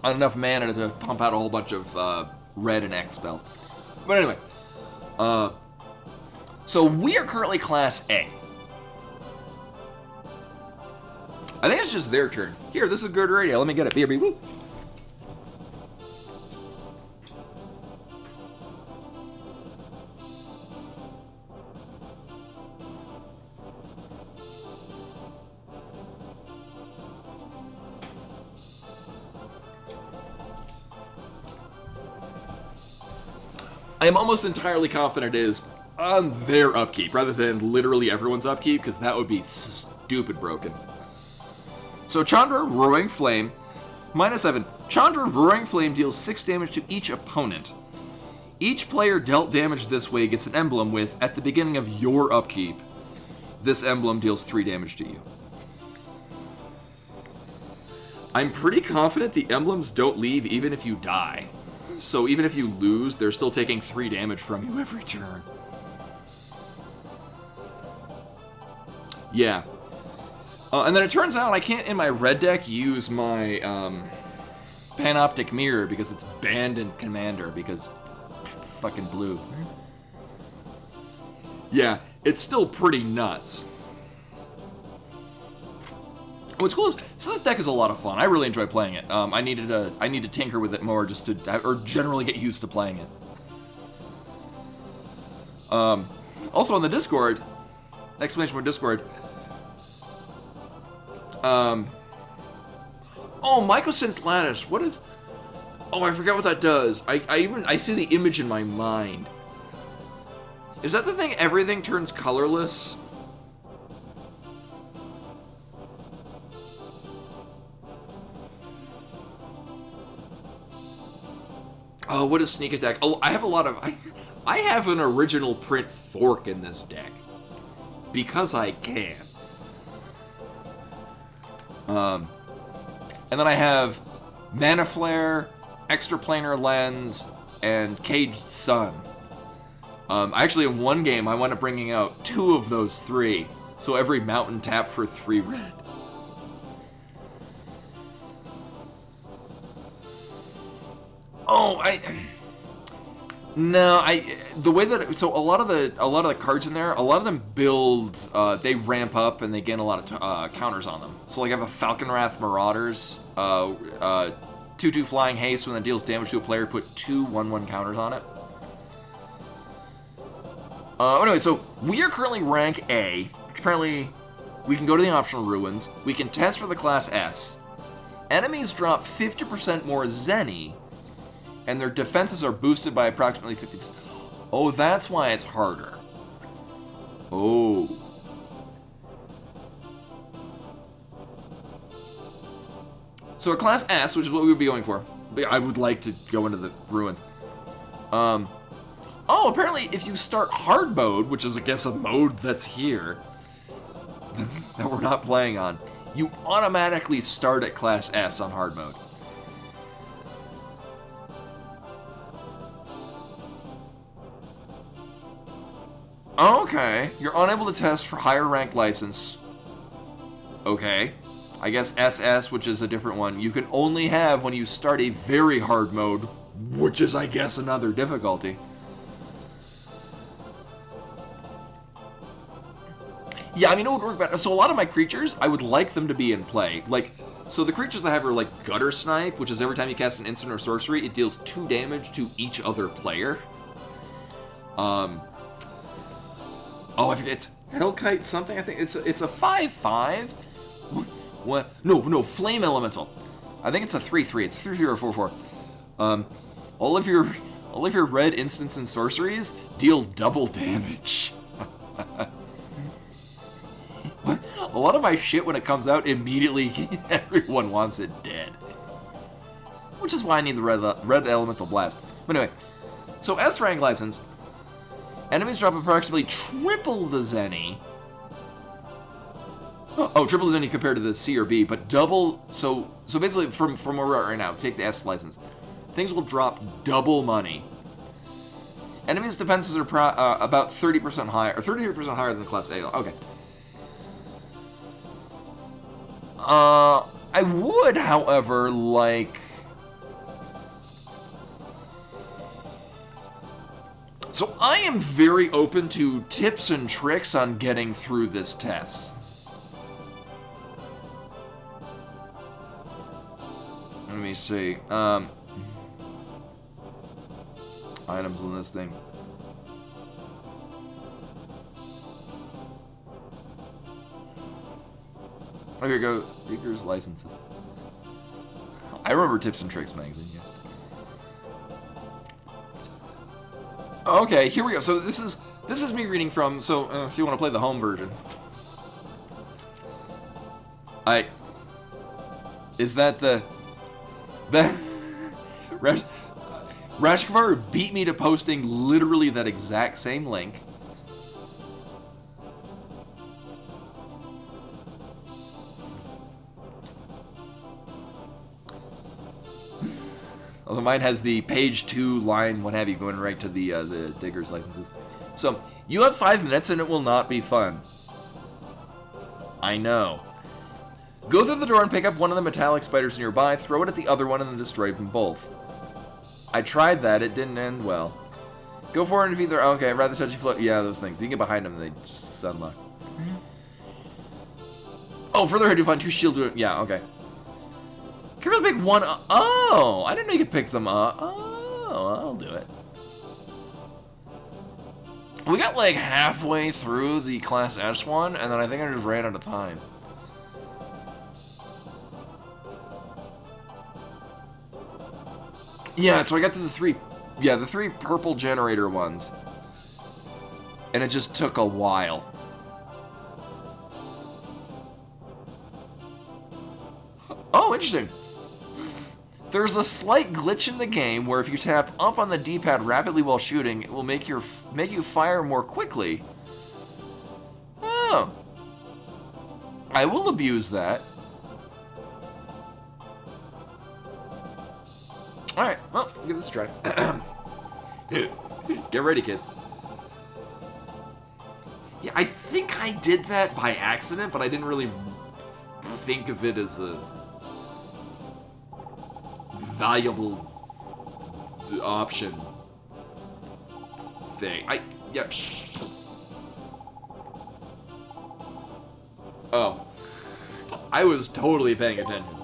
enough mana to pump out a whole bunch of, red and X spells. But anyway, so we are currently Class A. I think it's just their turn. Here, this is good radio. Let me get it. BRB, woo. I am almost entirely confident it is on their upkeep, rather than literally everyone's upkeep, because that would be stupid broken. So Chandra, Roaring Flame, -7. Chandra, Roaring Flame deals 6 damage to each opponent. Each player dealt damage this way gets an emblem with, at the beginning of your upkeep, this emblem deals 3 damage to you. I'm pretty confident the emblems don't leave even if you die. So even if you lose, they're still taking 3 damage from you every turn. Yeah. And then it turns out I can't, in my red deck, use my Panoptic Mirror because it's banned in Commander because fucking blue. Yeah, it's still pretty nuts. what's cool is, so this deck is a lot of fun. I really enjoy playing it. I need to tinker with it more just to, or generally get used to playing it. Also on the Discord, exclamation mark Discord. Oh, Mycosynth Lattice. What is? Oh, I forgot what that does. I see the image in my mind. Is that the thing? Everything turns colorless. Oh, what is sneak attack? Oh, I have a lot of. I have an original print Thork in this deck because I can. And then I have Mana Flare, Extraplanar Lens, and Caged Sun. Actually, in one game, I wound up bringing out 2 of those 3, so every mountain tap for 3 red. Oh, the way that, so a lot of the cards in there, a lot of them build, they ramp up and they gain a lot of counters on them. So like I have a Falconwrath Marauders, 2/2 Flying Haste. When it deals damage to a player, put 2 1/1 counters on it. Anyway, so we are currently rank A, which apparently we can go to the optional ruins. We can test for the class S. Enemies drop 50% more Zenny, and their defenses are boosted by approximately 50%. Oh, that's why it's harder. Oh. So a class S, which is what we would be going for. I would like to go into the ruin. Oh, apparently if you start hard mode, which is I guess a mode that's here, that we're not playing on, you automatically start at class S on hard mode. Okay, you're unable to test for higher rank license. Okay, I guess SS, which is a different one, you can only have when you start a very hard mode, which is, I guess, another difficulty. Yeah, I mean, it would work better. So a lot of my creatures, I would like them to be in play. Like, so the creatures that I have are like Gutter Snipe, which is every time you cast an instant or sorcery, it deals 2 damage to each other player. Oh, I forget, it's Hellkite something, I think. It's a 5/5. What? No, Flame Elemental. I think it's a 3/3. It's 3/3 or 4/4. All of your red instants and sorceries deal double damage. A lot of my shit, when it comes out, immediately everyone wants it dead. Which is why I need the red Elemental Blast. But anyway, so S rank license. Enemies drop approximately triple the Zenny. Oh, triple the Zenny compared to the C or B, but double. So basically, from where we're at right now, take the S license. Things will drop double money. Enemies' defenses are about 30% higher, or 33% higher than Class A. Okay. I would, however, like. So I am very open to tips and tricks on getting through this test. Let me see. Items in this thing. Okay, go. Reader's licenses. I remember Tips and Tricks magazine, yeah. Okay, here we go. So this is me reading from. So if you want to play the home version, is that Rashkvar beat me to posting literally that exact same link. Although mine has the page 2 line, what have you, going right to the digger's licenses. So, you have 5 minutes and it will not be fun. I know. Go through the door and pick up one of the metallic spiders nearby, throw it at the other one, and then destroy them both. I tried that, it didn't end well. Go for it if either, okay, rather touchy float, yeah, those things. You can get behind them and they just unlock. Oh, further ahead you find 2 shield. Yeah, okay. Can you really pick one? Oh, I didn't know you could pick them up. Oh, I'll do it. We got like halfway through the Class S one, and then I think I just ran out of time. Yeah, so I got to the 3 purple generator ones. And it just took a while. Oh, interesting. There's a slight glitch in the game where if you tap up on the D-pad rapidly while shooting, it will make you fire more quickly. Oh. I will abuse that. Alright, well, we'll give this a try. Get ready, kids. Yeah, I think I did that by accident, but I didn't really think of it as a valuable option thing. Yeah. Oh. I was totally paying attention.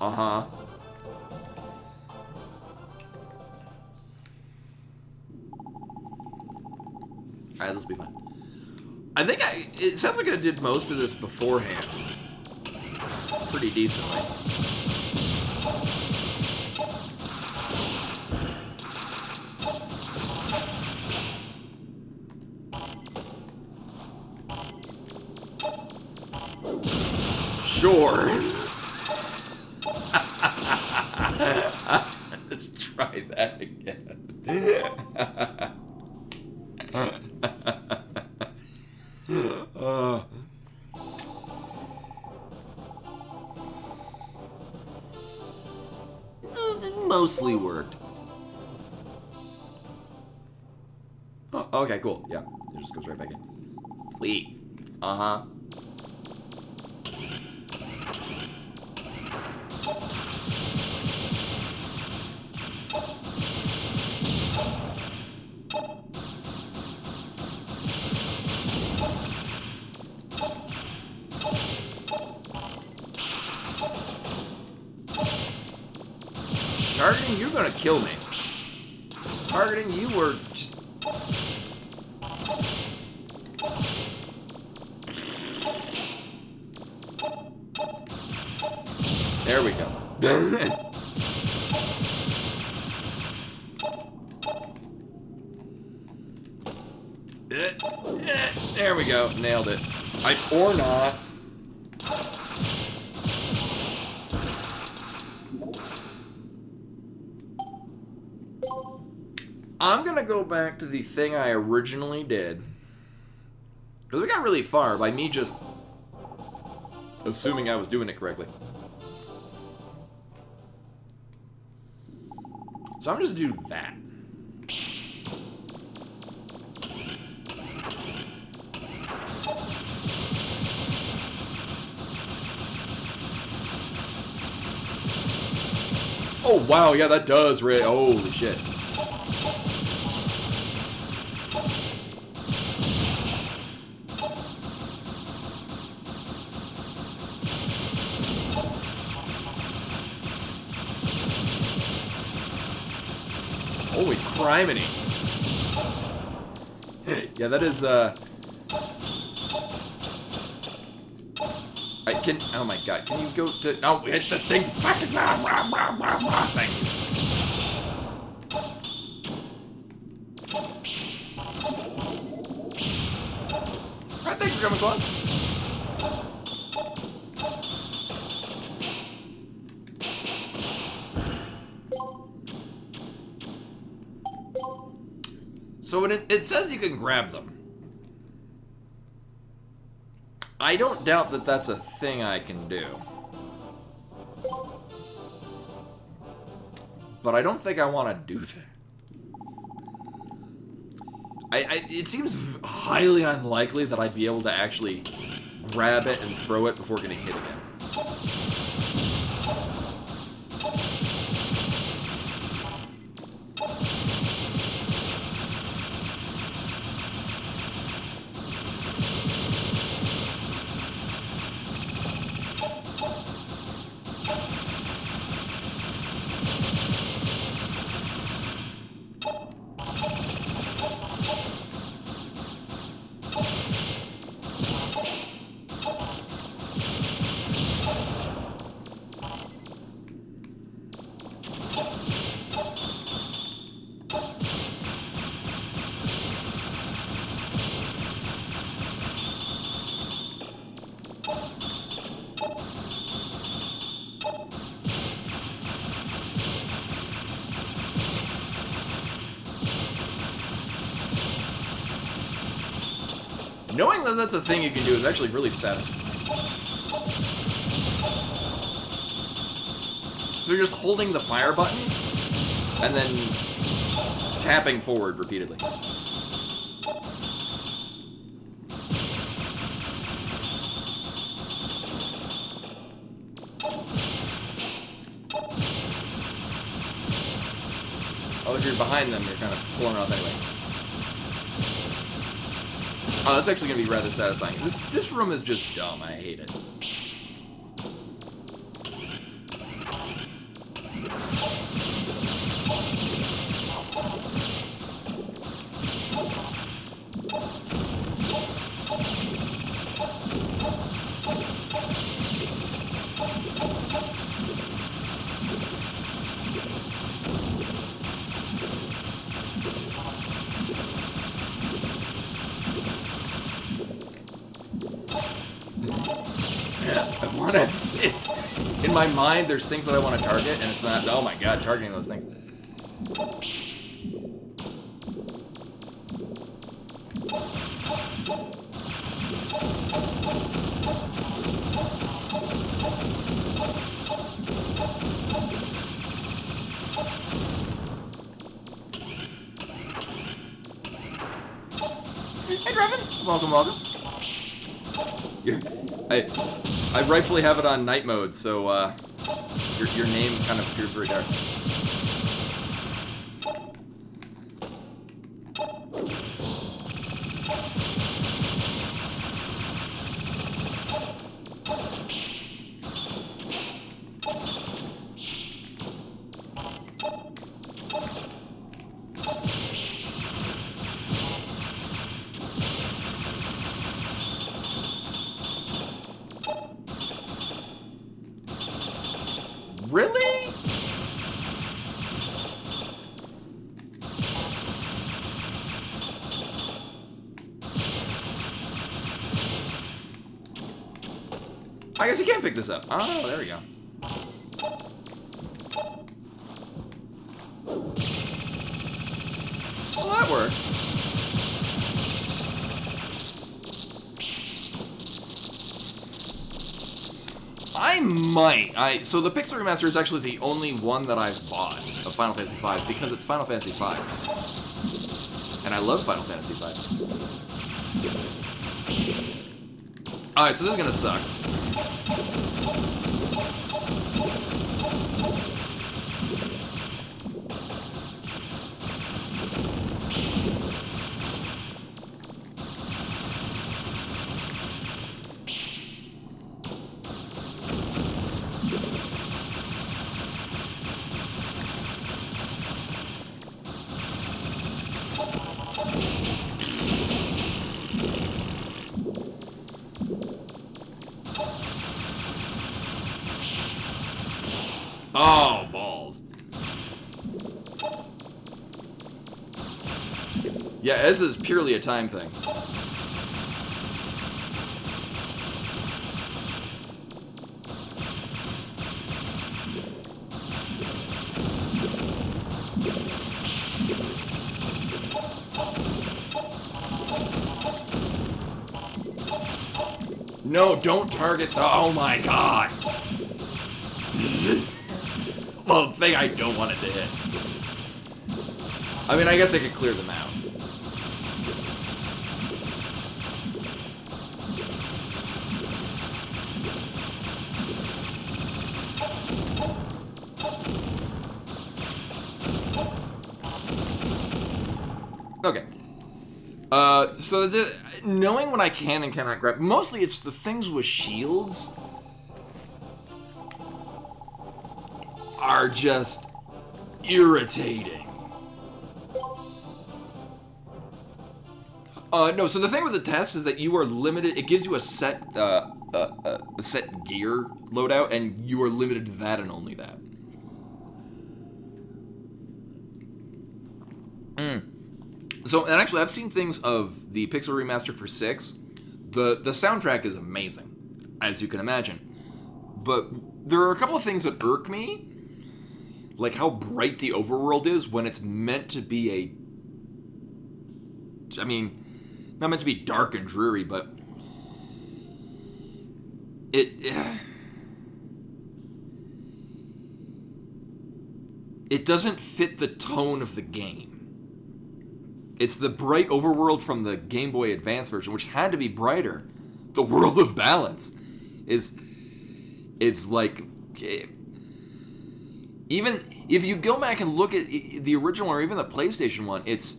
Uh-huh. Alright, this will be fun. I think it sounds like I did most of this beforehand. Pretty decently. Sure. Let's try that again. It mostly worked. Oh, okay, cool. Yeah, it just goes right back in. Sweet. Uh-huh. Targeting, you're gonna kill me. Targeting, you were just... There we go. There we go. Nailed it. Or not. I'm gonna go back to the thing I originally did. Because we got really far by me just assuming I was doing it correctly. So I'm just gonna do that. Oh wow, yeah, that does holy shit. Holy criminy. Yeah, that is, I can, oh my god, can you go to, no, hit the thing, fucking, thank you. Alright, thanks for coming, Claus. So it says you can grab them. I don't doubt that that's a thing I can do. But I don't think I want to do that. It seems highly unlikely that I'd be able to actually grab it and throw it before getting hit again. Knowing that that's a thing you can do is actually really satisfying. They're just holding the fire button and then tapping forward repeatedly. Oh, if you're behind them, you're kind of pulling off anyway. Oh, that's actually going to be rather satisfying. This room is just dumb. I hate it. It's in my mind. There's things that I want to target, and it's not. Oh my god, targeting those things. Hey, Trevin. Welcome. I rightfully have it on night mode, so your name kind of appears very dark. Really? I guess you can't pick this up. Oh, there we go. Well, that works. I might. So the Pixel Remaster is actually the only one that I've bought of Final Fantasy V because it's Final Fantasy V. And I love Final Fantasy V. Alright, so this is gonna suck. Oh, balls. Yeah, this is purely a time thing. No, don't target the... Oh my god! Well, the thing I don't want it to hit. I mean, I guess I could clear them out. Okay. So knowing what I can and cannot grab, mostly it's the things with shields are just irritating. No, so the thing with the test is that you are limited. It gives you a set gear loadout, and you are limited to that and only that. So, and actually, I've seen things of the Pixel Remaster for 6. The soundtrack is amazing, as you can imagine. But there are a couple of things that irk me, like how bright the overworld is when it's meant to be a... I mean, not meant to be dark and dreary, but it doesn't fit the tone of the game. It's the bright overworld from the Game Boy Advance version, which had to be brighter. The World of Balance is like, even if you go back and look at the original or even the PlayStation one, it's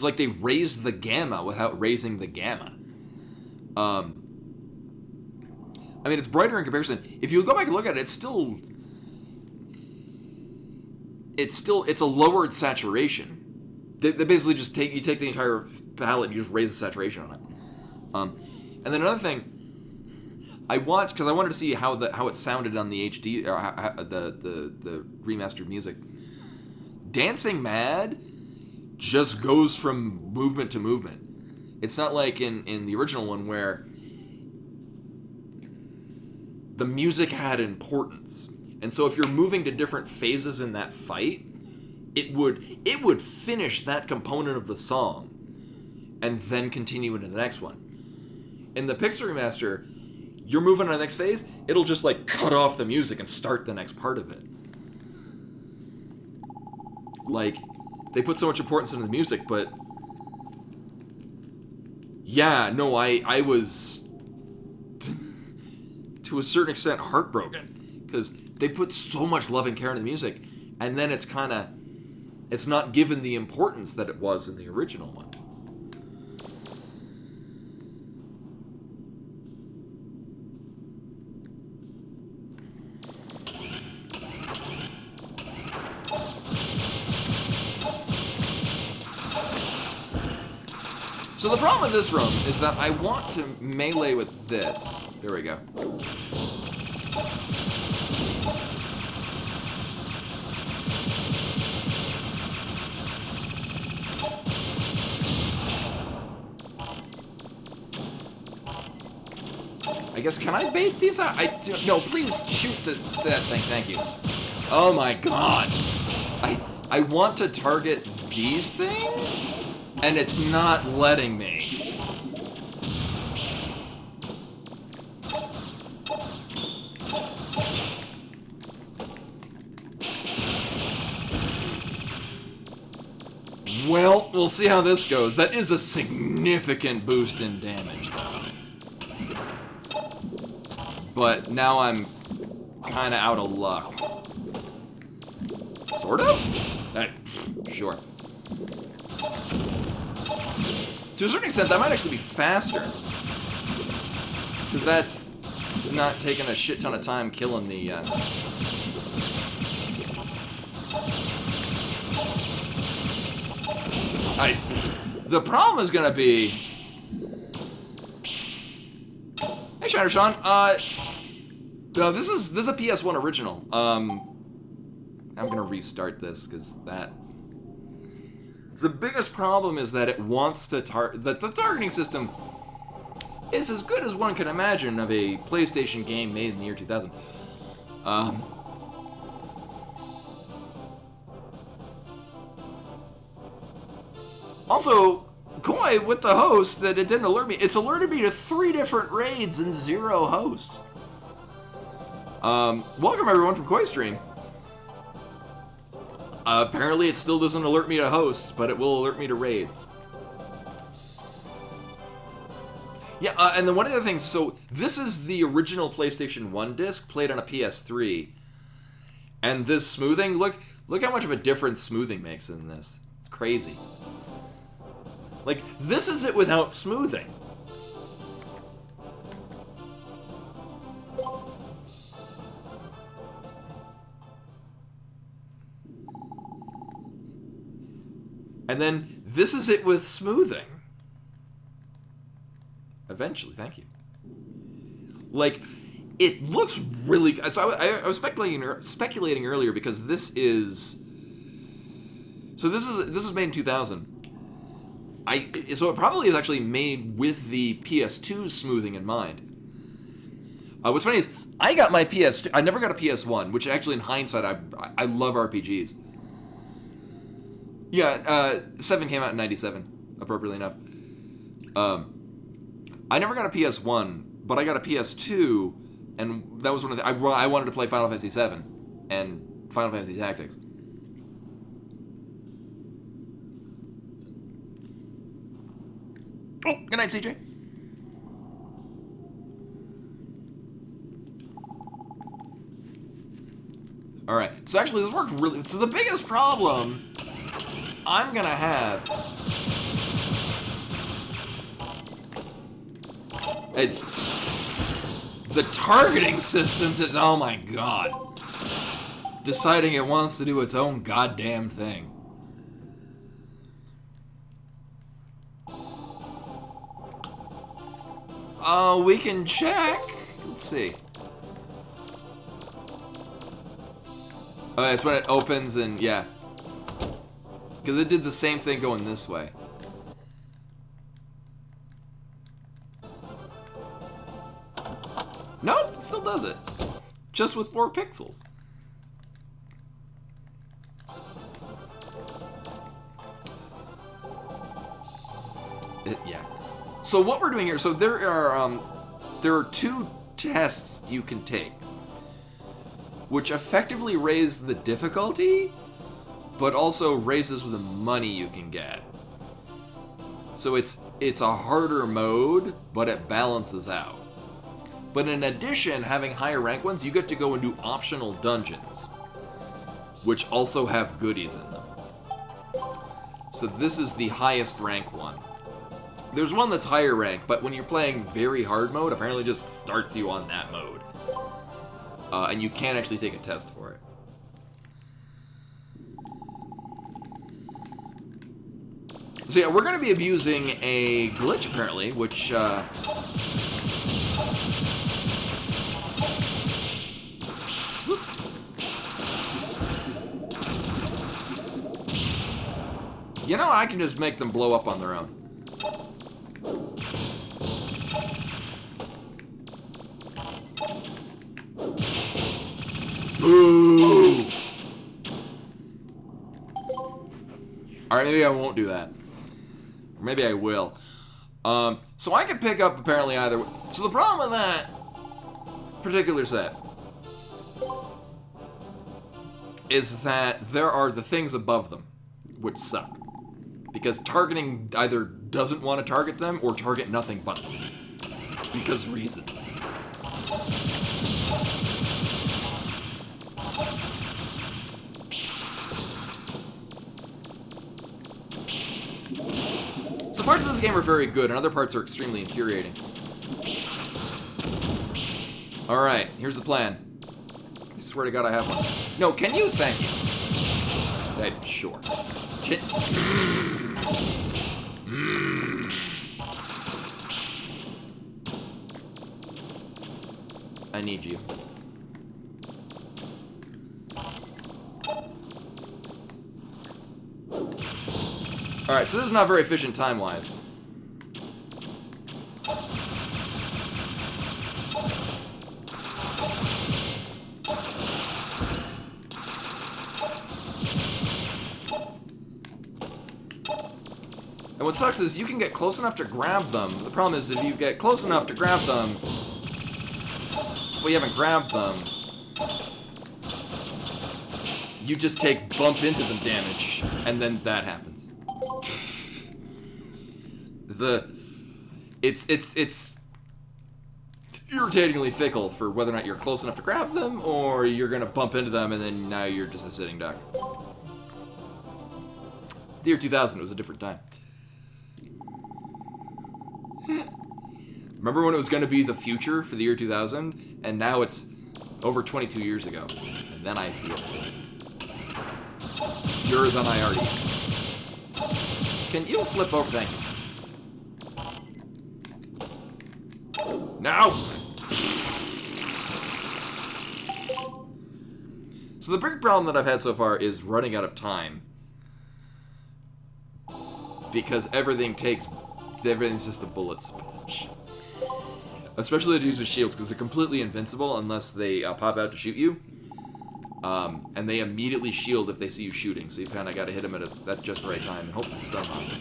like they raised the gamma without raising the gamma. I mean, it's brighter in comparison. If you go back and look at it, it's a lowered saturation. They basically just take the entire palette and you just raise the saturation on it. And then another thing, I wanted to see how it sounded on the HD or the remastered music. Dancing Mad just goes from movement to movement. It's not like in the original one where the music had importance. And so if you're moving to different phases in that fight, it would finish that component of the song and then continue into the next one. In the Pixel Remaster, you're moving on the next phase, it'll just like cut off the music and start the next part of it. Like, they put so much importance into the music, but yeah, no, I was to a certain extent heartbroken because they put so much love and care into the music, and then it's not given the importance that it was in the original one. So the problem with this room is that I want to melee with this. There we go. I guess, can I bait these out? No, please shoot that thing, thank you. Oh my god. I want to target these things, and it's not letting me. Well, we'll see how this goes. That is a significant boost in damage, though. But now I'm kind of out of luck. Sort of? Sure. To a certain extent, that might actually be faster. Because that's not taking a shit ton of time killing the... The problem is going to be... Hey, Shiner Sean. No, this is a PS1 original. I'm gonna restart this because the biggest problem is that it wants to that the targeting system is as good as one can imagine of a PlayStation game made in the year 2000. Also, Koi with the host that it didn't alert me. It's alerted me to 3 different raids and 0 hosts. Welcome everyone from Koi Stream. Apparently it still doesn't alert me to hosts, but it will alert me to raids. Yeah, and then one of the other things, so this is the original PlayStation 1 disc played on a PS3. And this smoothing, look how much of a difference smoothing makes in this. It's crazy. Like, this is it without smoothing. And then this is it with smoothing. Eventually, thank you. Like, it looks really... So I was speculating earlier because this is... So this is made in 2000. So it probably is actually made with the PS2 smoothing in mind. What's funny is, I got my PS2... I never got a PS1, which actually in hindsight, I love RPGs. Yeah, 7 came out in 97. appropriately enough. I never got a PS1, but I got a PS2, and that was one of the... I wanted to play Final Fantasy VII and Final Fantasy Tactics. Oh, good night, CJ. Alright, so actually this worked really... So the biggest problem I'm gonna have is the targeting system to... Oh my god. Deciding it wants to do its own goddamn thing. We can check. Let's see. Oh, that's when it opens and, yeah. Because it did the same thing going this way. Nope, it still does it. Just with more pixels. Yeah. So what we're doing here, so there are two tests you can take, which effectively raise the difficulty, but also raises the money you can get. So it's a harder mode, but it balances out. But in addition, having higher rank ones, you get to go and do optional dungeons, which also have goodies in them. So this is the highest rank one. There's one that's higher rank, but when you're playing very hard mode, apparently just starts you on that mode. And you can't actually take a test for it. So yeah, we're going to be abusing a glitch, apparently, which... You know, I can just make them blow up on their own. Boo! Alright, maybe I won't do that. Or maybe I will. So I can pick up apparently either way. So the problem with that particular set is that there are the things above them, which suck. Because targeting either doesn't want to target them or target nothing but them. Because reasons. So parts of this game are very good, and other parts are extremely infuriating. Alright, here's the plan. I swear to God I have one. No, can you? Thank you. Sure. I need you. Alright, so this is not very efficient time-wise. And what sucks is you can get close enough to grab them. The problem is if you get close enough to grab them, well, you haven't grabbed them, you just take bump into them damage, and then that happens. It's irritatingly fickle for whether or not you're close enough to grab them, or you're gonna bump into them and then now you're just a sitting duck. The year 2000 was a different time. Remember when it was gonna be the future for the year 2000, and now it's over 22 years ago, and then I feel purer than I already am. Can you flip over? Thank you. Now! So the big problem that I've had so far is running out of time. Because everything's just a bullet sponge. Especially the dudes with shields, because they're completely invincible unless they pop out to shoot you. And they immediately shield if they see you shooting, so you've kind of got to hit them at just the right time and hopefully stun on them.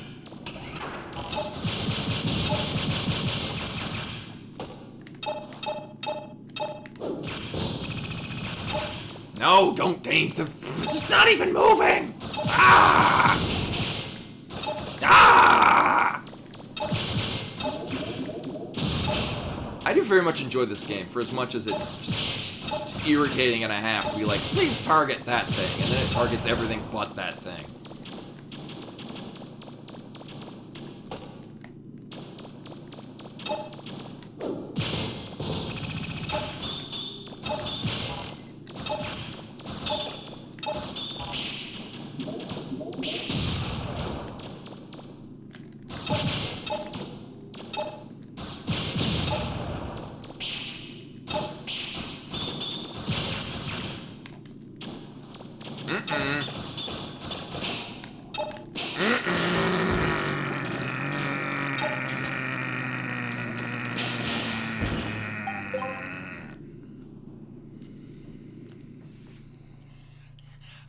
No, don't taint the... It's not even moving! Ah! Ah! I do very much enjoy this game, for as much as it's irritating and a half to be like, please target that thing, and then it targets everything but that thing.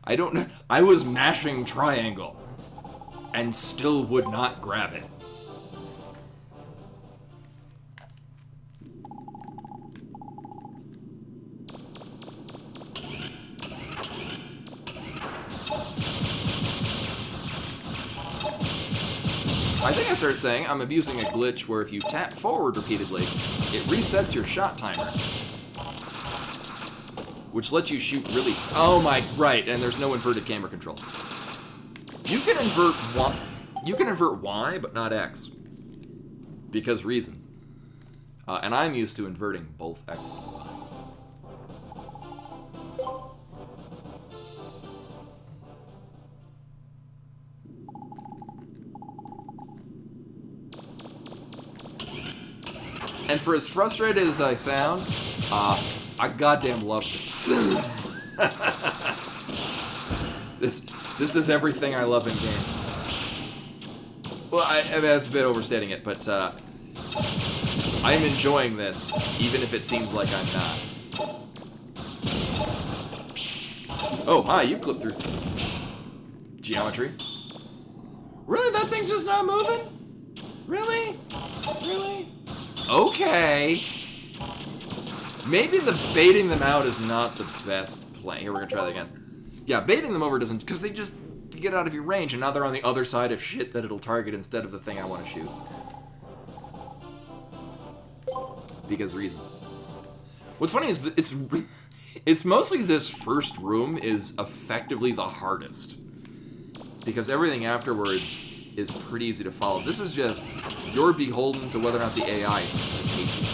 I don't know. I was mashing triangle and still would not grab it. I think I started saying I'm abusing a glitch where if you tap forward repeatedly, it resets your shot timer. Which lets you shoot really... Oh my... Right, and there's no inverted camera controls. You can invert Y... You can invert Y, but not X. Because reasons. And I'm used to inverting both X and Y. And for as frustrated as I sound, I goddamn love this. This is everything I love in games. Well, I mean, that's a bit overstating it, but I'm enjoying this, even if it seems like I'm not. Oh, hi, you clipped through geometry. Really? That thing's just not moving? Really? Really? Okay. Maybe the baiting them out is not the best plan. Here, we're gonna try that again. Yeah, baiting them over doesn't, because they just get out of your range, and now they're on the other side of shit that it'll target instead of the thing I want to shoot. Because reasons. What's funny is that it's mostly this first room is effectively the hardest. Because everything afterwards is pretty easy to follow. This is just, you're beholden to whether or not the AI hates you.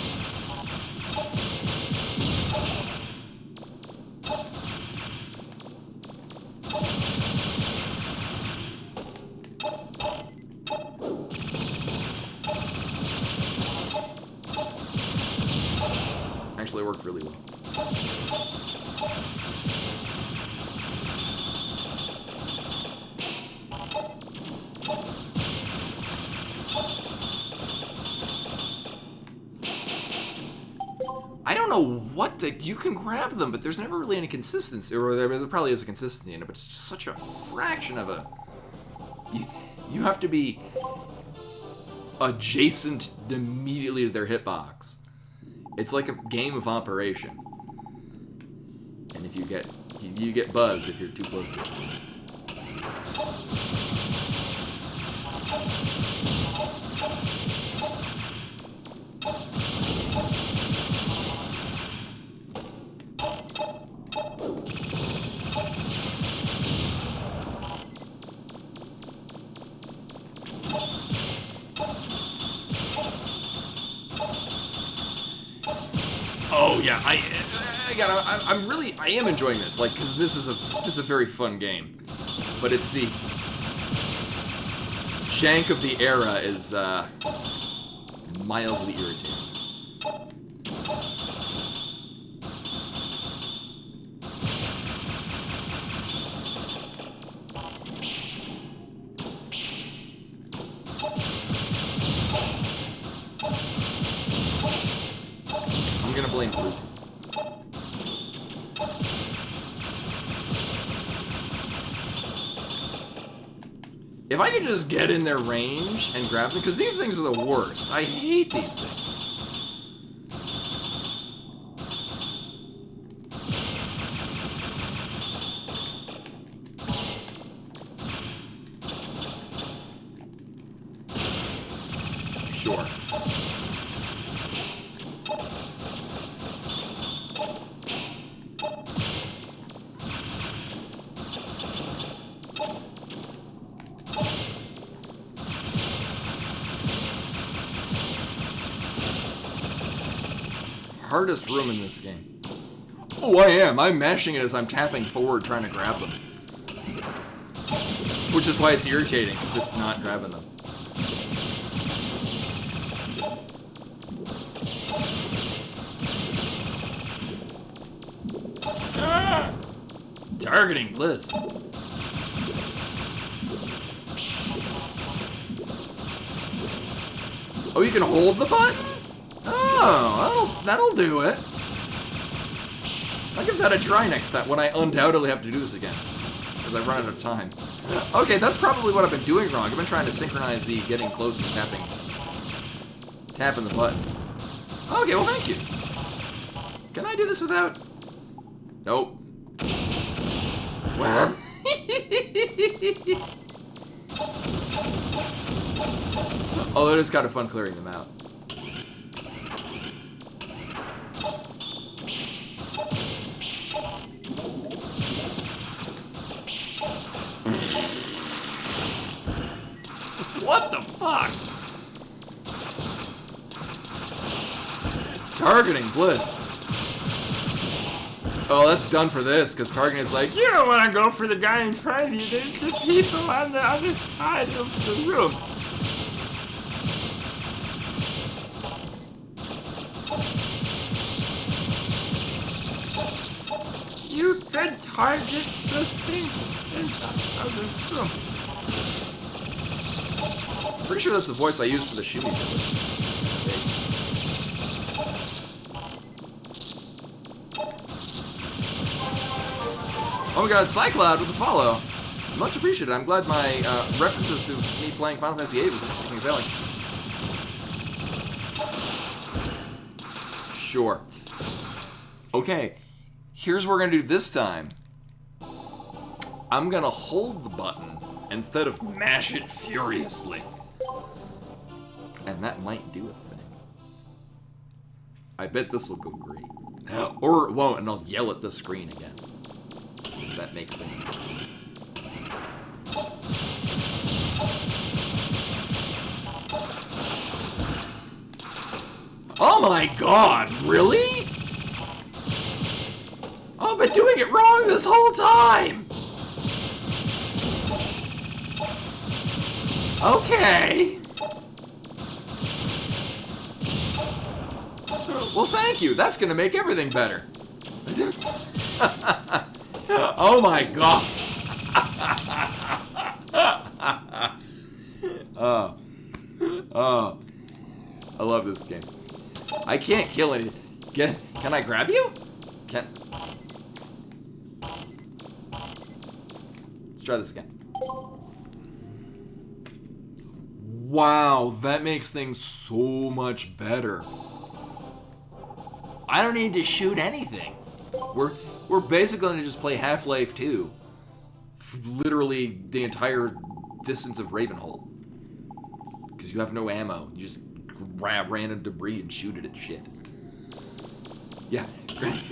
Actually, it worked really well. I don't know what you can grab them, but there's never really any consistency, or there probably is a consistency in it, but it's just such a fraction of a... You have to be adjacent immediately to their hitbox. It's like a game of Operation. And if you get buzzed if you're too close to it. Oh yeah, I am enjoying this, like, because this is a very fun game, but it's the jank of the era is mildly irritating. I'm gonna blame Blue. If I could just get in their range and grab them, because these things are the worst. I hate these things. Sure. Hardest room in this game. Oh, I am. I'm mashing it as I'm tapping forward trying to grab them. Which is why it's irritating, because it's not grabbing them. Ah! Targeting Blizz. Oh, you can hold the button? Oh, that'll do it. I'll give that a try next time when I undoubtedly have to do this again. Because I've run out of time. Okay, that's probably what I've been doing wrong. I've been trying to synchronize the getting close and tapping the button. Okay, well thank you. Can I do this without? Nope. Well. Oh, it is kind of fun clearing them out. What the fuck? Targeting Blizz. Oh, that's done for this, because targeting is like, you don't want to go for the guy in front of you. There's the people on the other side of the room. You could target the things in the other room. Pretty sure that's the voice I used for the shooting. Oh my god, Cycloud with a follow. Much appreciated. I'm glad my references to me playing Final Fantasy VIII was interesting and compelling. Sure. Okay, here's what we're gonna do this time. I'm gonna hold the button instead of mash it furiously. And that might do a thing. I bet this will go great. Or it won't, and I'll yell at the screen again. That makes things better. Oh my god, really? I've been doing it wrong this whole time! Okay. Well, thank you. That's gonna make everything better. Oh my god. Oh, I love this game. I can't kill any. Can I grab you? Let's try this again. Wow, that makes things so much better. I don't need to shoot anything. We're basically gonna just play Half-Life 2. Literally the entire distance of Ravenholdt. Because you have no ammo. You just grab random debris and shoot it at shit. Yeah,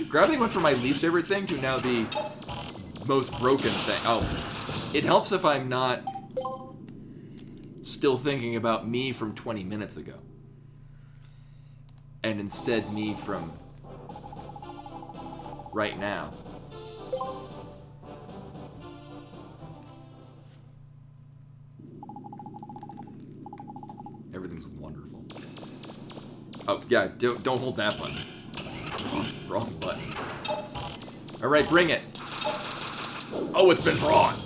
grabbing went from my least favorite thing to now the most broken thing. Oh, it helps if I'm not still thinking about me from 20 minutes ago. And instead me from right now. Everything's wonderful. Oh, yeah, don't hold that button. Wrong button. Alright, bring it. Oh, it's been brought.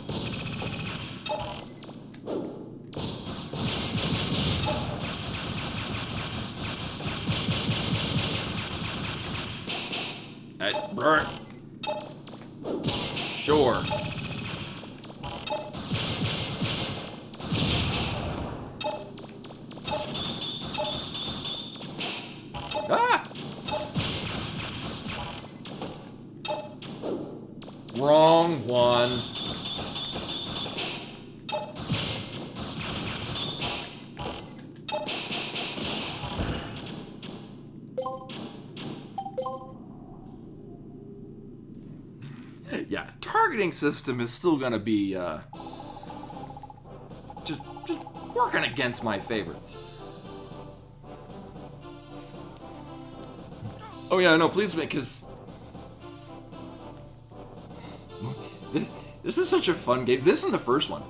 Sure. Ah! Wrong one. Yeah, targeting system is still gonna be just working against my favorites. Oh yeah, no, please, because this is such a fun game. This and the first one.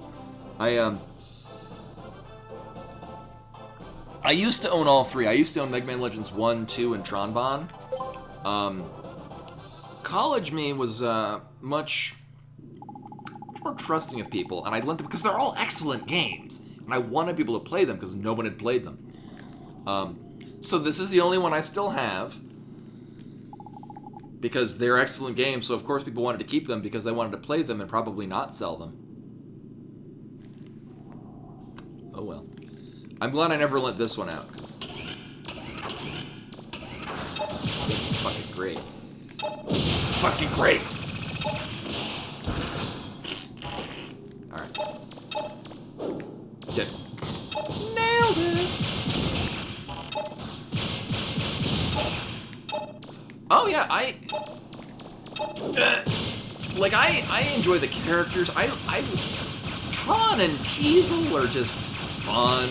I used to own all three. I used to own Mega Man Legends 1, 2, and Tron Bonne. College me was much more trusting of people, and I lent them because they're all excellent games, and I wanted people to play them because no one had played them. So this is the only one I still have because they're excellent games. So of course people wanted to keep them because they wanted to play them and probably not sell them. Oh well. I'm glad I never lent this one out. It's fucking great. Fucking great. Alright. Get. Nailed it! Oh yeah, I enjoy the characters. Tron and Teasel are just fun.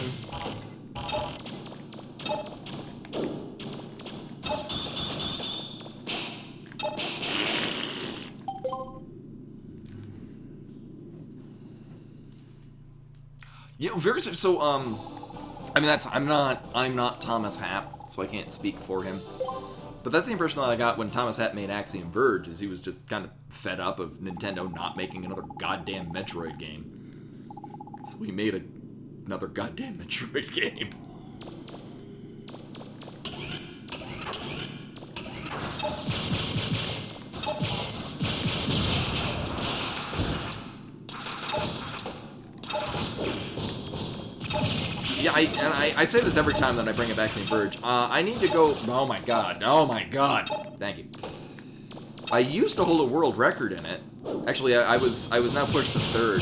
Yeah, very so. I mean, I'm not Thomas Happ, so I can't speak for him. But that's the impression that I got when Thomas Happ made Axiom Verge, is he was just kind of fed up of Nintendo not making another goddamn Metroid game. So he made another goddamn Metroid game. Yeah, I say this every time that I bring it back to Verge. I need to go. Oh my god! Oh my god! Thank you. I used to hold a world record in it. Actually, I was now pushed to third.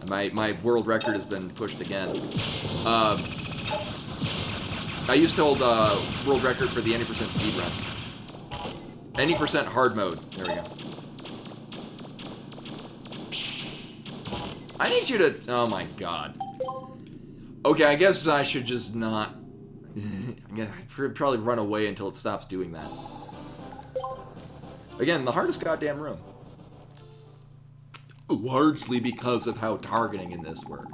My world record has been pushed again. I used to hold a world record for the any percent speed run. Any percent hard mode. There we go. I need you to. Oh my god. Okay, I guess I should just not. I'd probably run away until it stops doing that. Again, the hardest goddamn room. Largely because of how targeting in this works.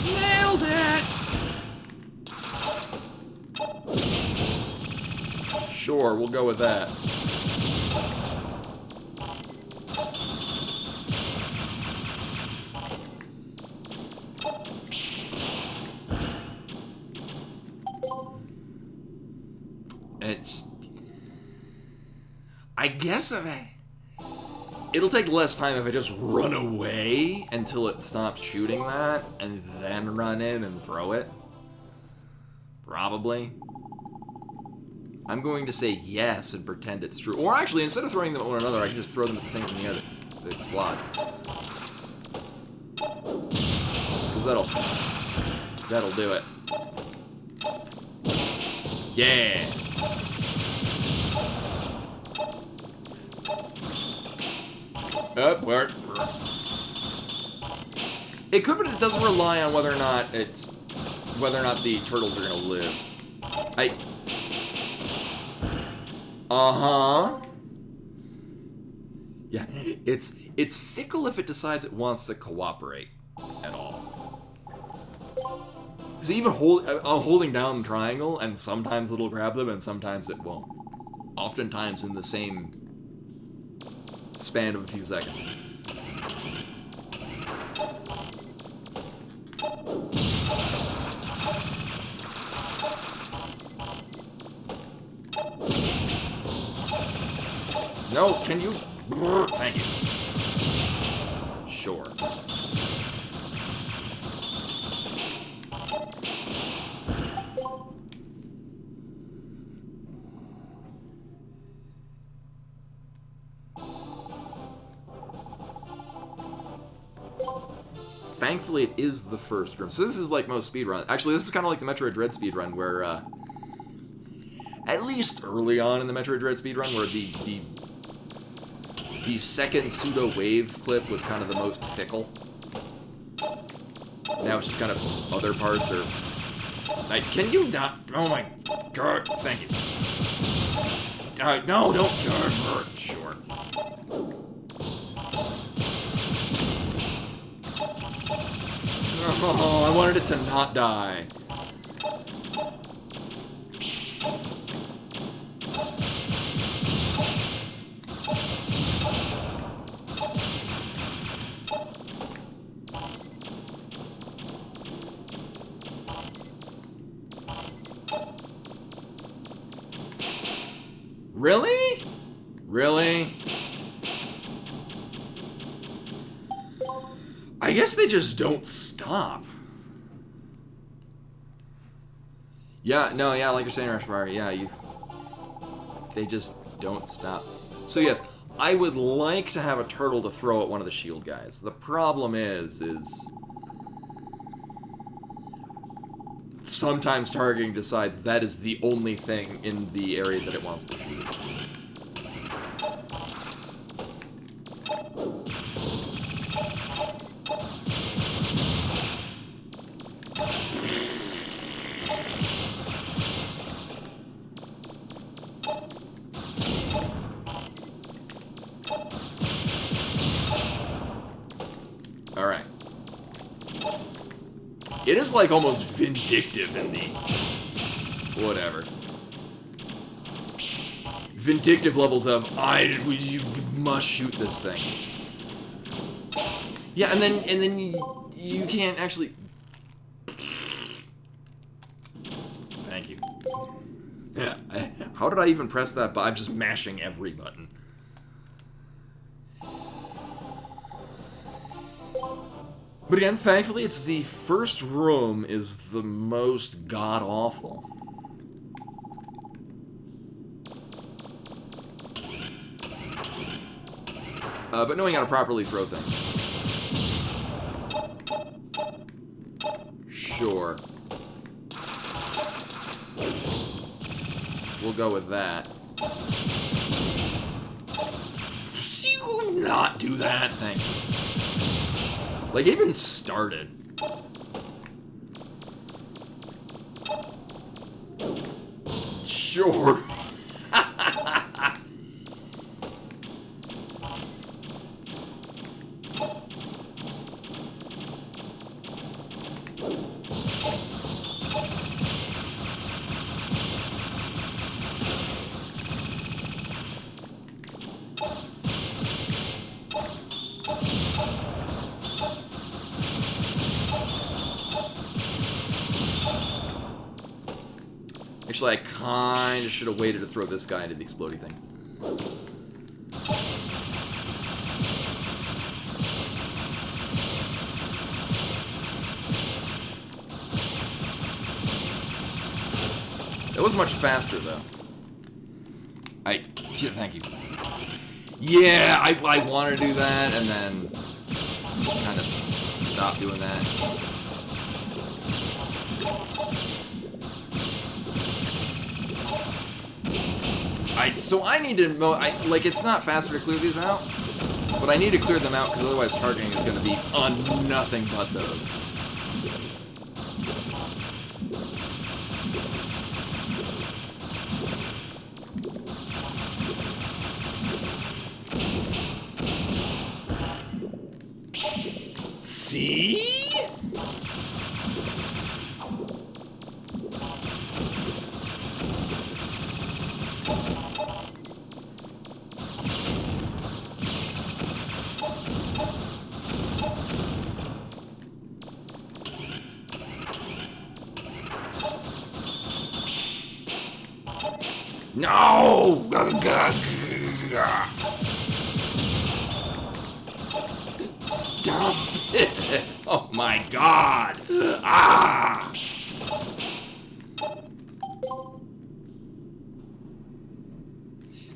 Nailed it! Sure, we'll go with that. I guess it'll take less time if I just run away until it stops shooting that, and then run in and throw it. Probably. I'm going to say yes and pretend it's true. Or actually, instead of throwing them at one another, I can just throw them at the things in the other to explode. Because that'll do it. Yeah! Where? It could, but it doesn't rely on whether or not the turtles are gonna live. Yeah, it's fickle if it decides it wants to cooperate at all. So even holding down the triangle, and sometimes it'll grab them, and sometimes it won't. Oftentimes in the same span of a few seconds. No, can you? Thank you. Sure. thankfully it is the first room. So this is like most speedruns. Actually, this is kind of like the Metroid Dread speedrun, where at least early on in the Metroid Dread speedrun, where the second pseudo wave clip was kind of the most fickle. Now it's just kind of other parts are. Like, can you not? Oh my god! Thank you. No, don't. Sure. Oh, I wanted it to not die. Really? Really? I guess they just don't stop. Yeah, no, yeah, like you're saying, Rashbar, yeah, they just don't stop. So yes, I would like to have a turtle to throw at one of the shield guys. The problem is sometimes targeting decides that is the only thing in the area that it wants to shoot. Alright. It is like almost vindictive in the... whatever. Vindictive levels of, you must shoot this thing. Yeah, and then you can't actually... Thank you. Yeah, how did I even press that button? I'm just mashing every button. But again, thankfully, it's the first room is the most god-awful. But knowing how to properly throw things. Sure. We'll go with that. Did you not do that? Thank you. Like, it even started. Sure. Actually, I kind of should have waited to throw this guy into the exploding thing. It was much faster, though. Thank you. Yeah, I wanted to do that, and then kind of stopped doing that. So I need to like, it's not faster to clear these out, but I need to clear them out because otherwise targeting is going to be on nothing but those. See? No! Stop it! Oh my god! Ah!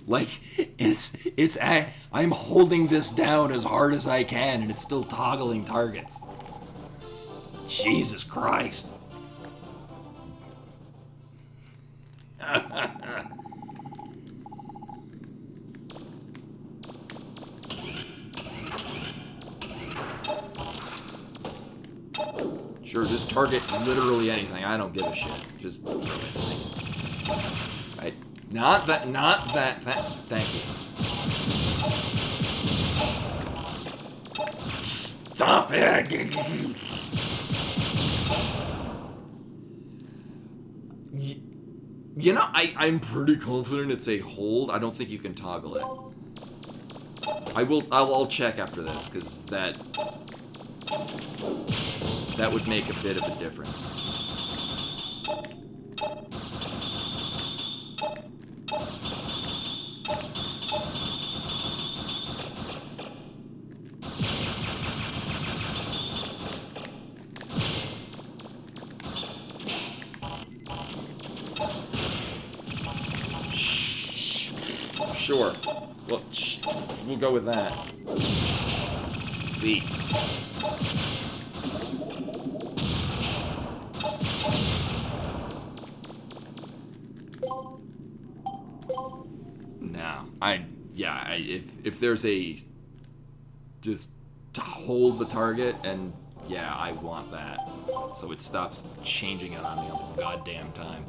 Like, I'm holding this down as hard as I can, and it's still toggling targets. Jesus Christ. Sure, just target literally anything. I don't give a shit. Just throw anything. Right. Not that, thank you. Stop it! You know, I'm pretty confident it's a hold. I don't think you can toggle it. I'll check after this, because that would make a bit of a difference. Sure. Well, we'll go with that. Sweet. No, if there's a just to hold the target, and yeah, I want that, so it stops changing it on me all the goddamn time.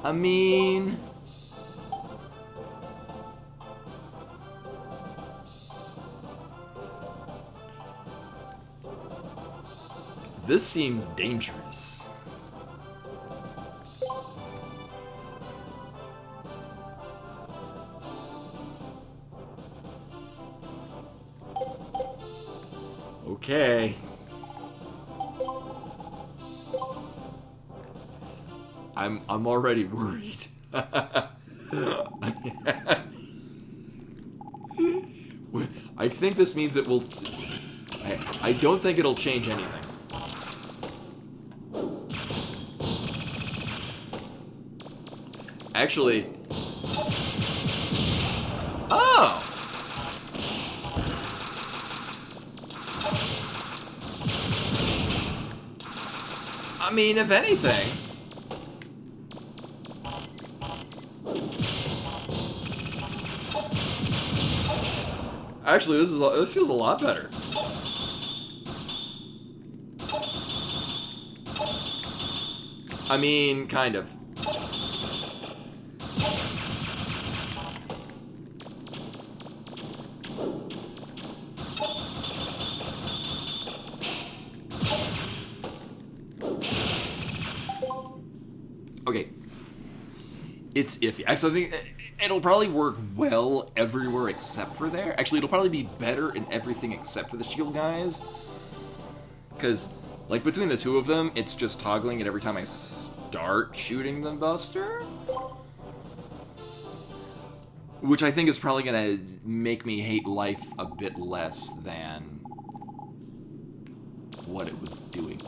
I mean, this seems dangerous. Okay. I'm already worried. I think this means it will. I don't think it'll change anything. Actually. Oh! I mean, if anything. Actually, this feels a lot better. I mean, kind of. Okay. It's iffy. Actually, I think it'll probably work well everywhere except for there. Actually, it'll probably be better in everything except for the shield guys. Because, like, between the two of them, it's just toggling it every time I start shooting the buster. Which I think is probably going to make me hate life a bit less than what it was doing.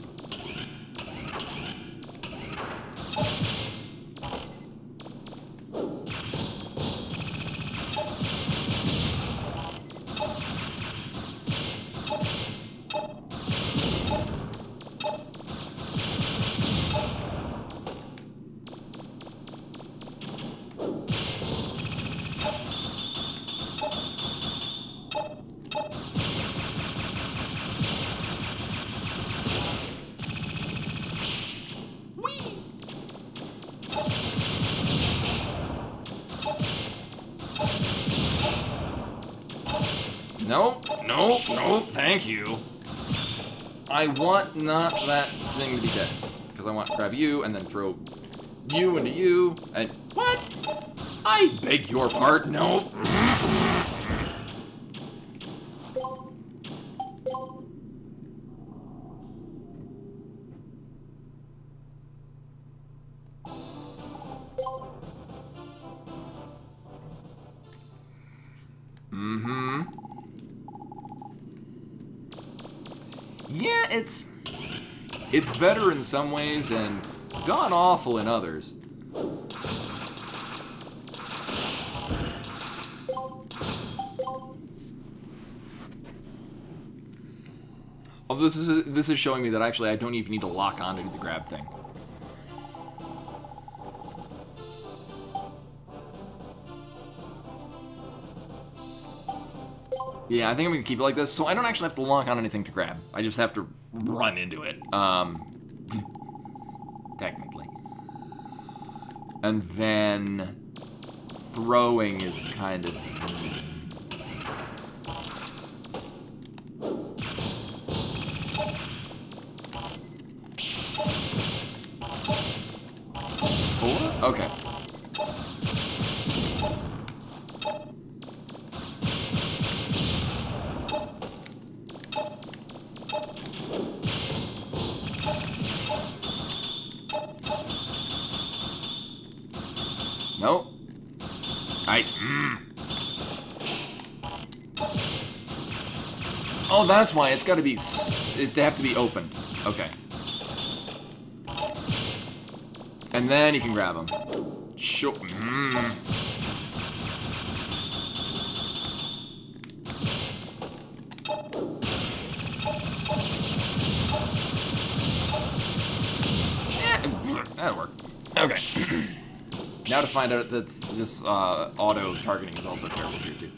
Nope, thank you. I want not that thing to be dead. Because I want to grab you and then throw you into you. And what? I beg your pardon. No. Yeah, it's better in some ways and god awful in others. Although this is showing me that actually I don't even need to lock on to do the grab thing. Yeah, I think I'm gonna keep it like this, so I don't actually have to lock on anything to grab. I just have to run into it. Technically. And then throwing is kind of... Four? Okay. Nope. Oh, that's why it's got to be. They have to be opened. Okay. And then you can grab them. Sure. That'll work. Okay. Now to find out that this auto targeting is also terrible here too.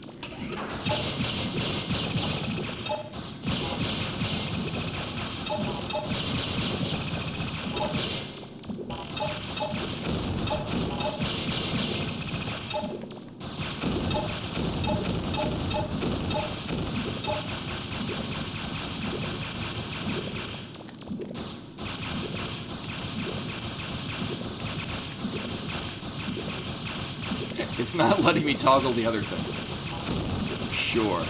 It's not letting me toggle the other things. Sure.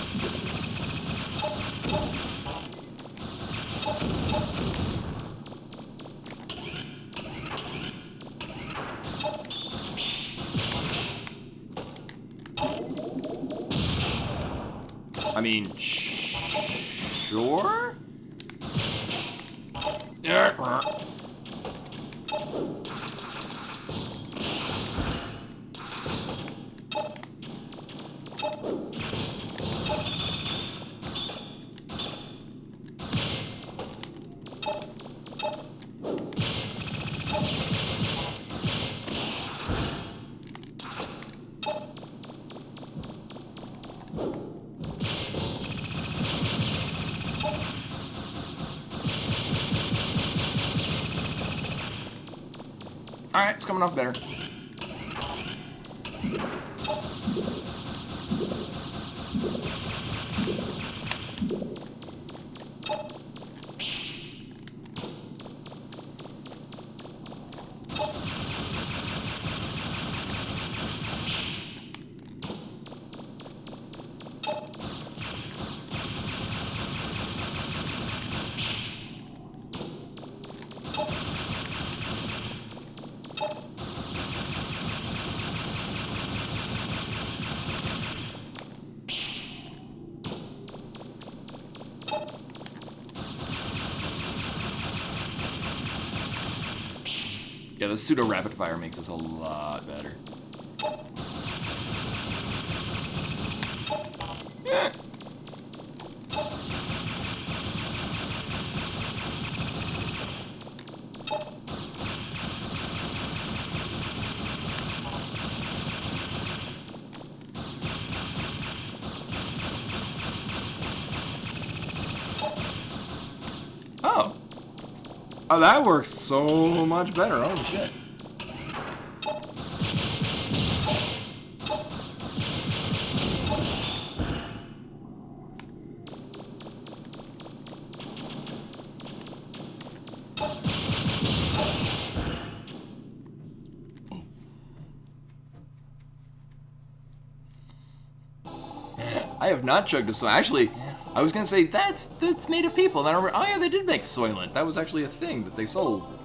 I mean, sure? Alright, it's coming off better. Yeah, the pseudo rapid fire makes this a lot better. Yeah. Oh, that works so much better. Holy shit. I have not chugged a soy. Actually, I was gonna say that's made of people. And I remember, oh yeah, they did make Soylent. That was actually a thing that they sold.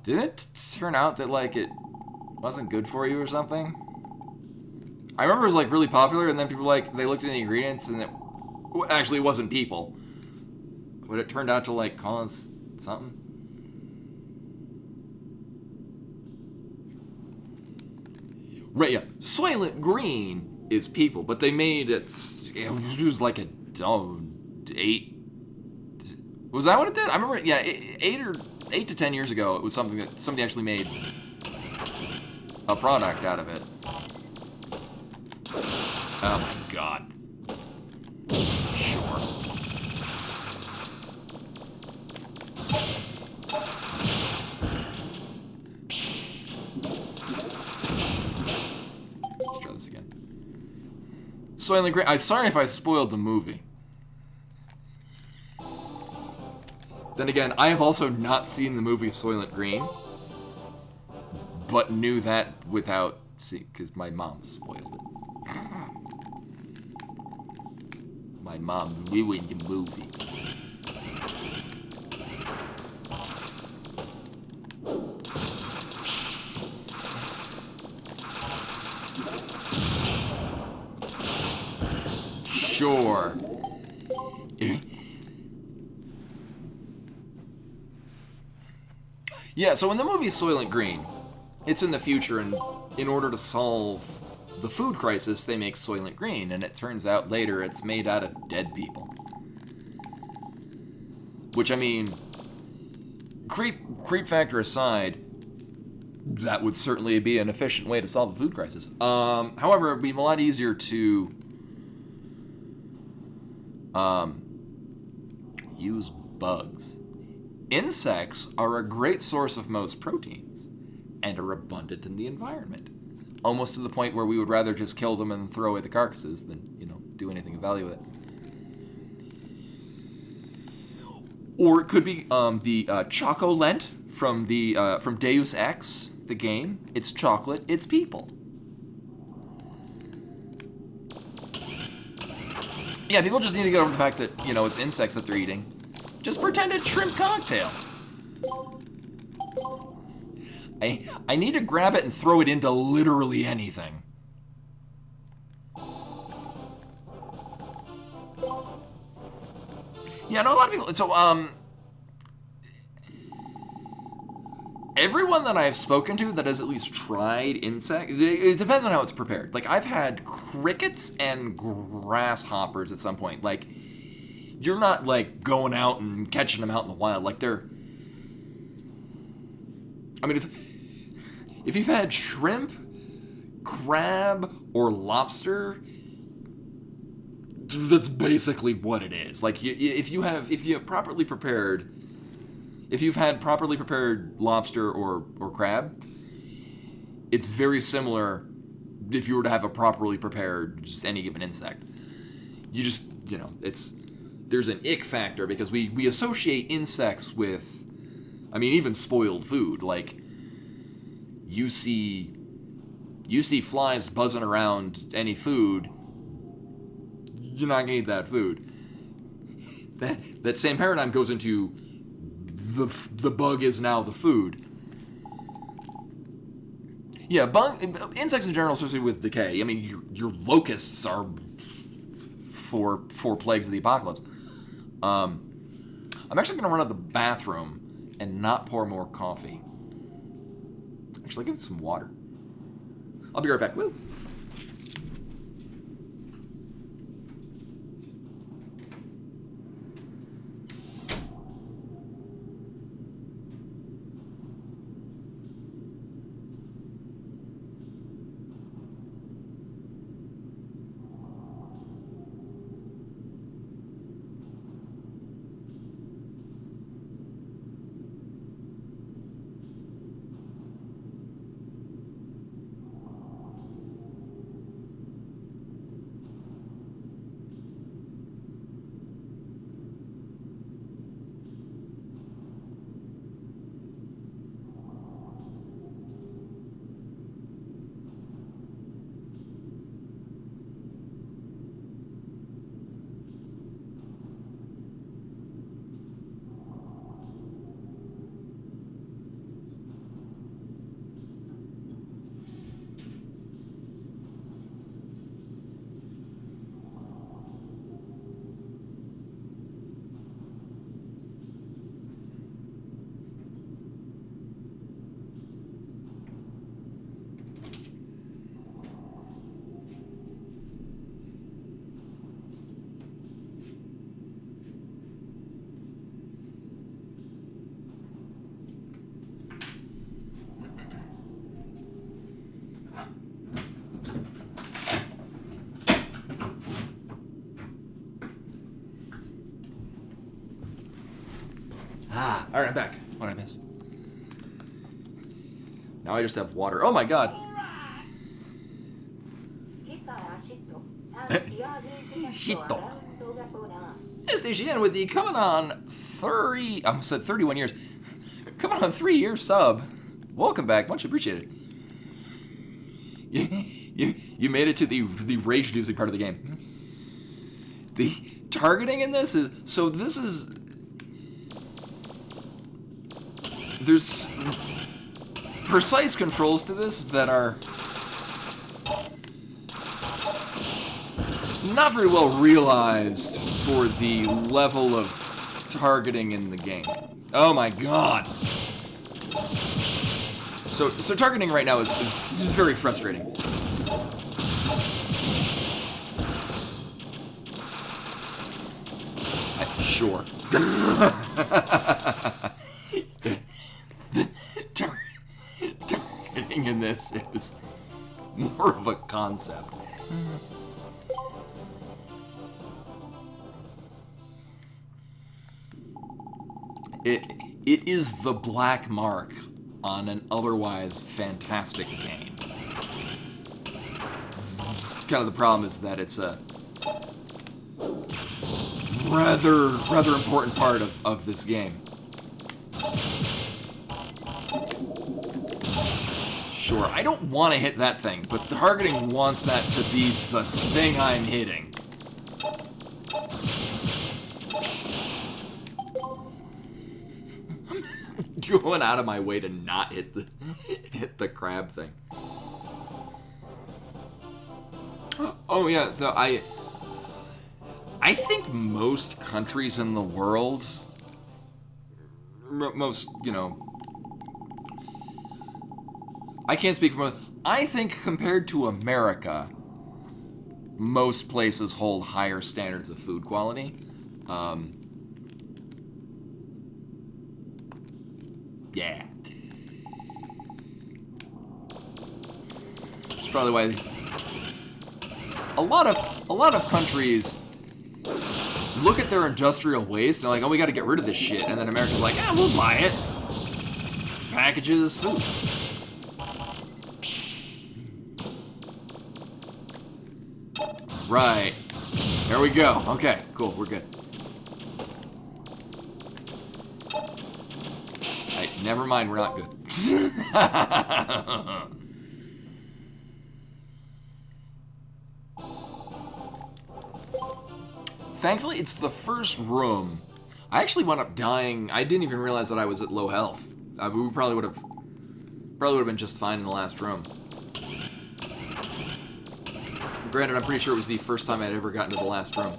Didn't it turn out that like it wasn't good for you or something? I remember it was like really popular, and then people like they looked at the ingredients, and it actually wasn't people, but it turned out to like cause something. Right, yeah. Soylent Green is people, but they made it was like a oh, 8. Was that what it did? I remember, yeah, 8 to 10 years ago, it was something that somebody actually made a product out of it. Oh my god. Sure. Let's try this again. Soylent Green. I'm sorry if I spoiled the movie. Then again, I have also not seen the movie Soylent Green, but knew that without seeing, because my mom spoiled it. My mom ruined the movie. Sure. Yeah, so in the movie Soylent Green, it's in the future, and in order to solve the food crisis, they make Soylent Green, and it turns out later it's made out of dead people. Which, I mean, creep factor aside, that would certainly be an efficient way to solve a food crisis. However, it would be a lot easier to use bugs. Insects are a great source of most proteins and are abundant in the environment. Almost to the point where we would rather just kill them and throw away the carcasses than, do anything of value with it. Or it could be the Chocolent from Deus Ex, the game. It's chocolate, it's people. Yeah, people just need to get over the fact that, it's insects that they're eating. Just pretend it's shrimp cocktail. I need to grab it and throw it into literally anything. Yeah, I know a lot of people. So, everyone that I've spoken to that has at least tried insect, it depends on how it's prepared. Like, I've had crickets and grasshoppers at some point. Like, you're not, like, going out and catching them out in the wild. Like, if you've had shrimp, crab, or lobster, that's basically what it is. Like, if you've had properly prepared lobster or crab, it's very similar if you were to have a properly prepared just any given insect. You just, there's an ick factor because we associate insects with, even spoiled food. Like, you see flies buzzing around any food, you're not gonna eat that food. That same paradigm goes into the bug is now the food. Yeah, insects in general, especially with decay. Your locusts are four plagues of the apocalypse. I'm actually gonna run out of the bathroom and not pour more coffee. Actually, get some water. I'll be right back. Woo! Ah, all right, I'm back. What did I miss? Now I just have water. Oh my god. Shito. SDGN with the coming on 30. I almost said 31 years. Coming on 3-year sub. Welcome back. Much appreciated. You made it to the rage-inducing part of the game. The targeting in this is there's precise controls to this that are not very well realized for the level of targeting in the game. Oh my god. So targeting right now is just very frustrating. Sure. Targeting in this is more of a concept. It is the black mark on an otherwise fantastic game. Kind of the problem is that it's a rather important part of this game. Sure, I don't want to hit that thing, but targeting wants that to be the thing I'm hitting. Going out of my way to not hit the crab thing. Oh yeah, so I think most countries in the world, most, you know, I can't speak for most, I think compared to America, most places hold higher standards of food quality. Yeah. That's probably why a lot of countries look at their industrial waste and they're like, oh, we got to get rid of this shit, and then America's like, yeah, we'll buy it. Packages food. Right. There we go. Okay, cool. We're good. Never mind, we're not good. Thankfully, it's the first room. I actually wound up dying. I didn't even realize that I was at low health. We probably would have been just fine in the last room. Granted, I'm pretty sure it was the first time I'd ever gotten to the last room.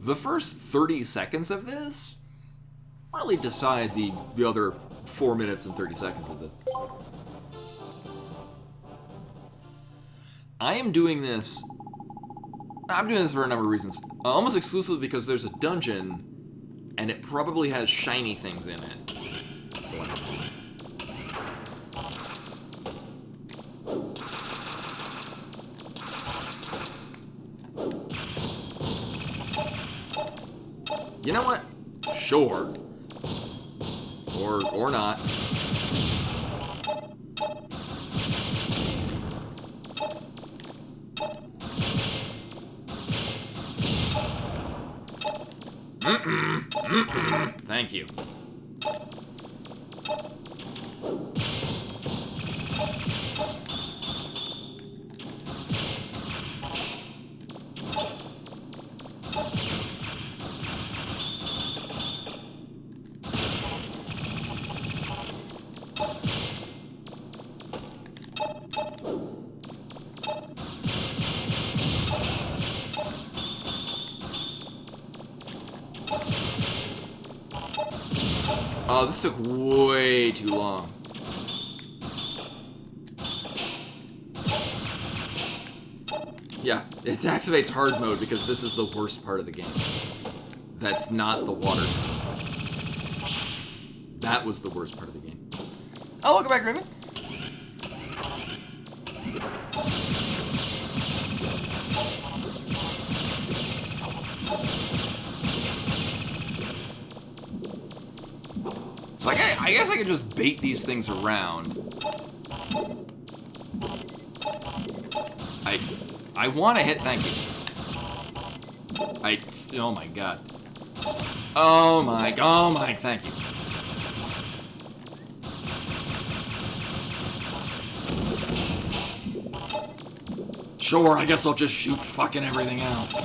The first 30 seconds of this really decide the other 4 minutes and 30 seconds of this. I'm doing this for a number of reasons. Almost exclusively because there's a dungeon, and it probably has shiny things in it. So you know what? Sure. Or not. Thank you. Oh, this took way too long. Yeah, it activates hard mode because this is the worst part of the game. That's not the water. That was the worst part of the game. Oh, welcome back, Raymond. So I guess I could just bait these things around. I want to hit. Thank you. Oh my god. Oh my. Thank you. Sure, I guess I'll just shoot fucking everything else.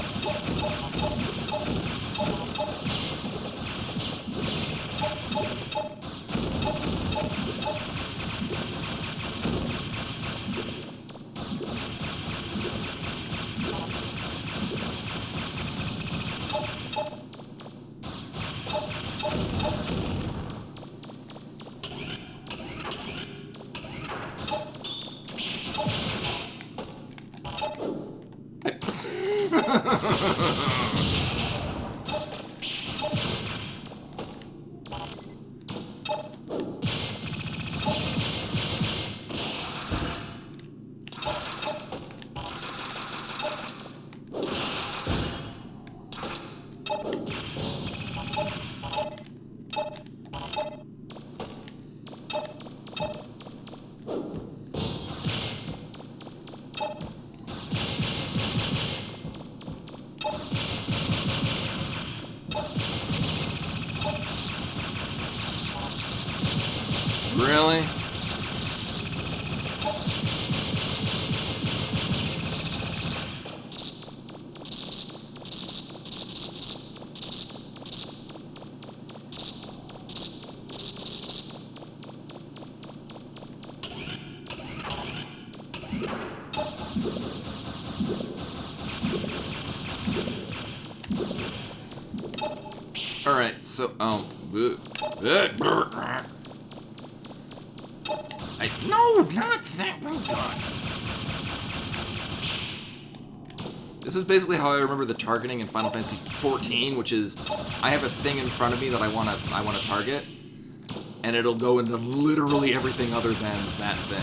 Really? Alright, so, no, not that, oh god. This is basically how I remember the targeting in Final Fantasy XIV, which is, I have a thing in front of me that I wanna target, and it'll go into literally everything other than that thing.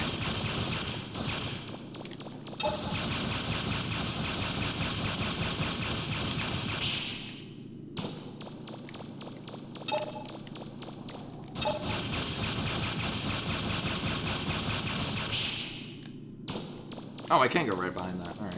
Oh, I can go right behind that. All right.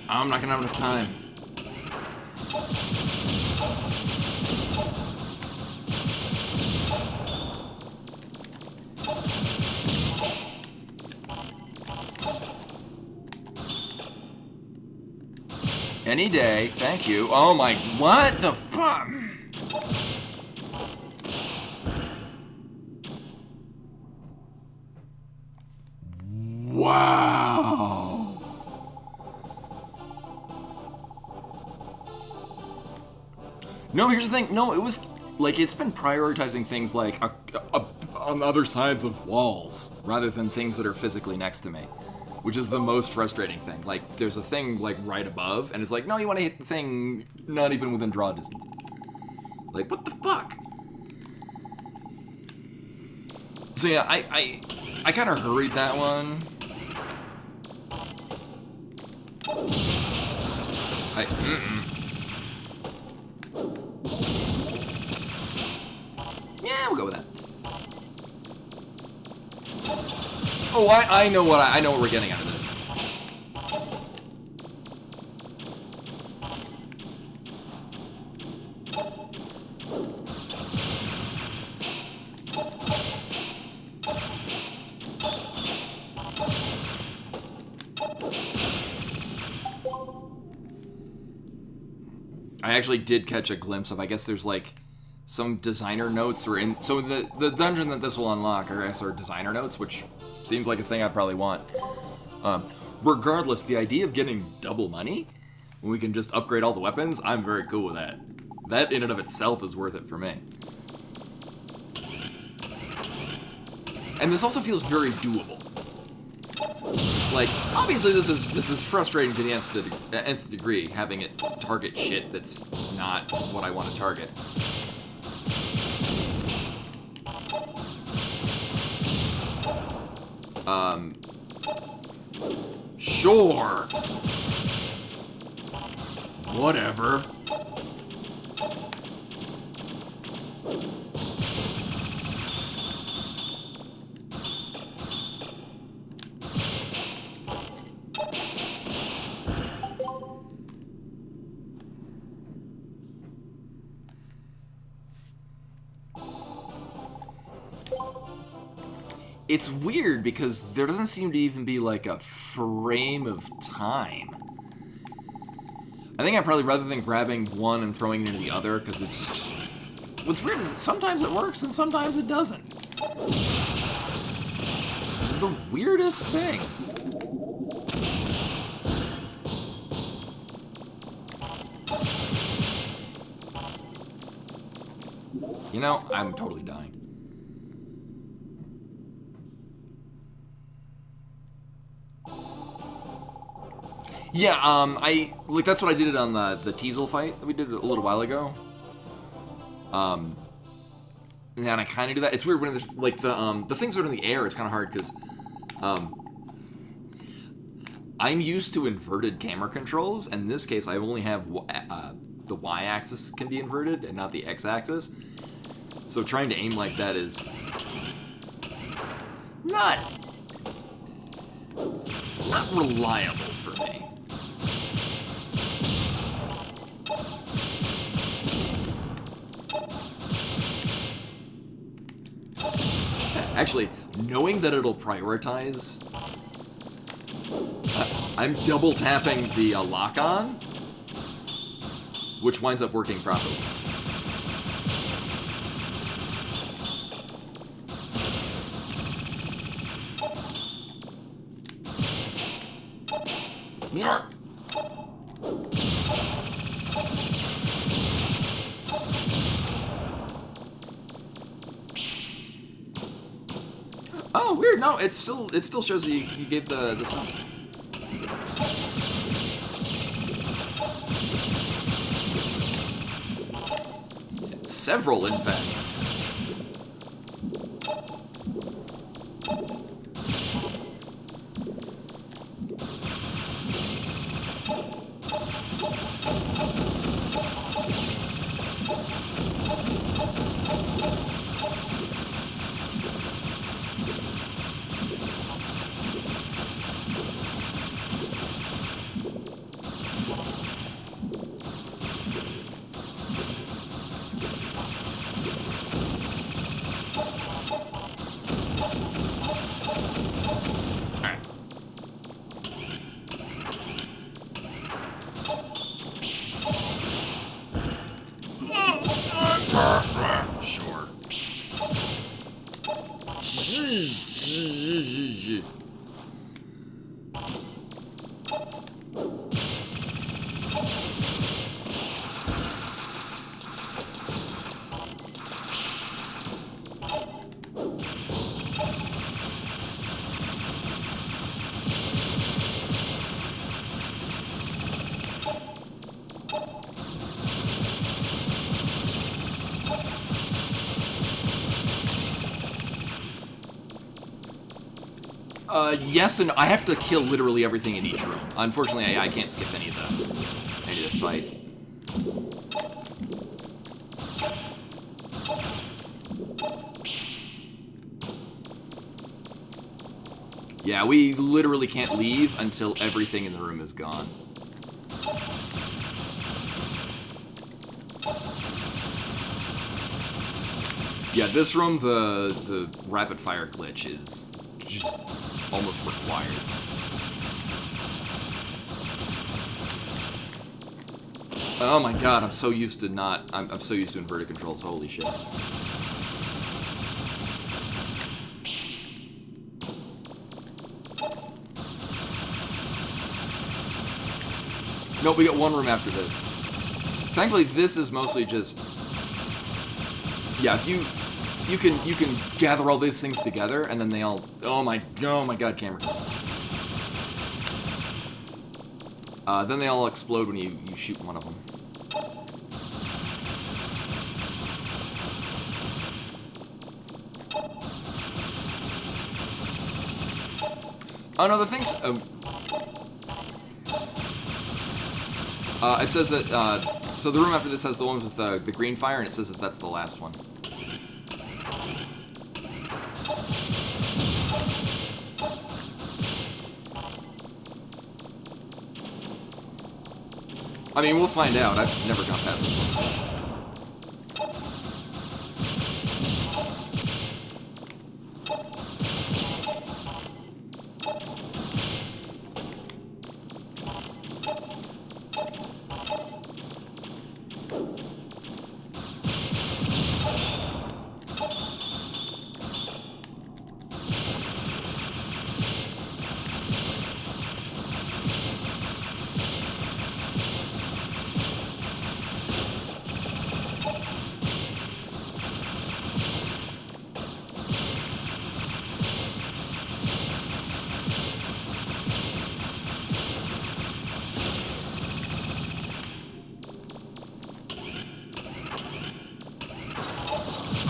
I'm not gonna have enough time. Any day, thank you. Oh my, what the fuck? Wow. No, here's the thing. No, it was like it's been prioritizing things like on the other sides of walls rather than things that are physically next to me. Which is the most frustrating thing. Like, there's a thing, like, right above, and it's like, no, you want to hit the thing not even within draw distance. Like, what the fuck? So yeah, I kind of hurried that one. Yeah, we'll go with that. Oh, I know what we're getting out of this. I actually did catch a glimpse of, I guess there's like some designer notes or in, so the dungeon that this will unlock, I guess, are designer notes, which seems like a thing I'd probably want. Regardless, the idea of getting double money when we can just upgrade all the weapons, I'm very cool with that. That in and of itself is worth it for me. And this also feels very doable. Like, obviously this is frustrating to the nth degree, having it target shit that's not what I want to target. Sure. Whatever. It's weird because there doesn't seem to even be like a frame of time. I think I'd probably, rather than grabbing one and throwing it into the other, because it's... What's weird is that sometimes it works and sometimes it doesn't. It's the weirdest thing. You know, I'm totally dying. Yeah, that's what I did on the Teasel fight that we did a little while ago. And I kind of do that. It's weird when there's, like, the things that are in the air, it's kind of hard, because, I'm used to inverted camera controls, and in this case, I only have, the Y-axis can be inverted, and not the X-axis. So trying to aim like that is not reliable for me. Actually, knowing that it'll prioritize, I'm double tapping the lock-on, which winds up working properly. Yeah. Oh, weird. No, it still shows that you gave the subs. Several, in fact. Sure. Yes, and I have to kill literally everything in each room. Unfortunately, I can't skip any of the fights. Yeah, we literally can't leave until everything in the room is gone. Yeah, this room, the rapid fire glitch is just almost required. Oh my god, I'm so used to I'm so used to inverted controls, holy shit. Nope, we got one room after this. Thankfully, this is mostly just... Yeah, if you can gather all these things together, and then they all... Oh my god, camera. Then they all explode when you shoot one of them. Oh no, the thing's... it says that, so the room after this has the one with the green fire, and it says that that's the last one. I mean, we'll find out. I've never gone past this one.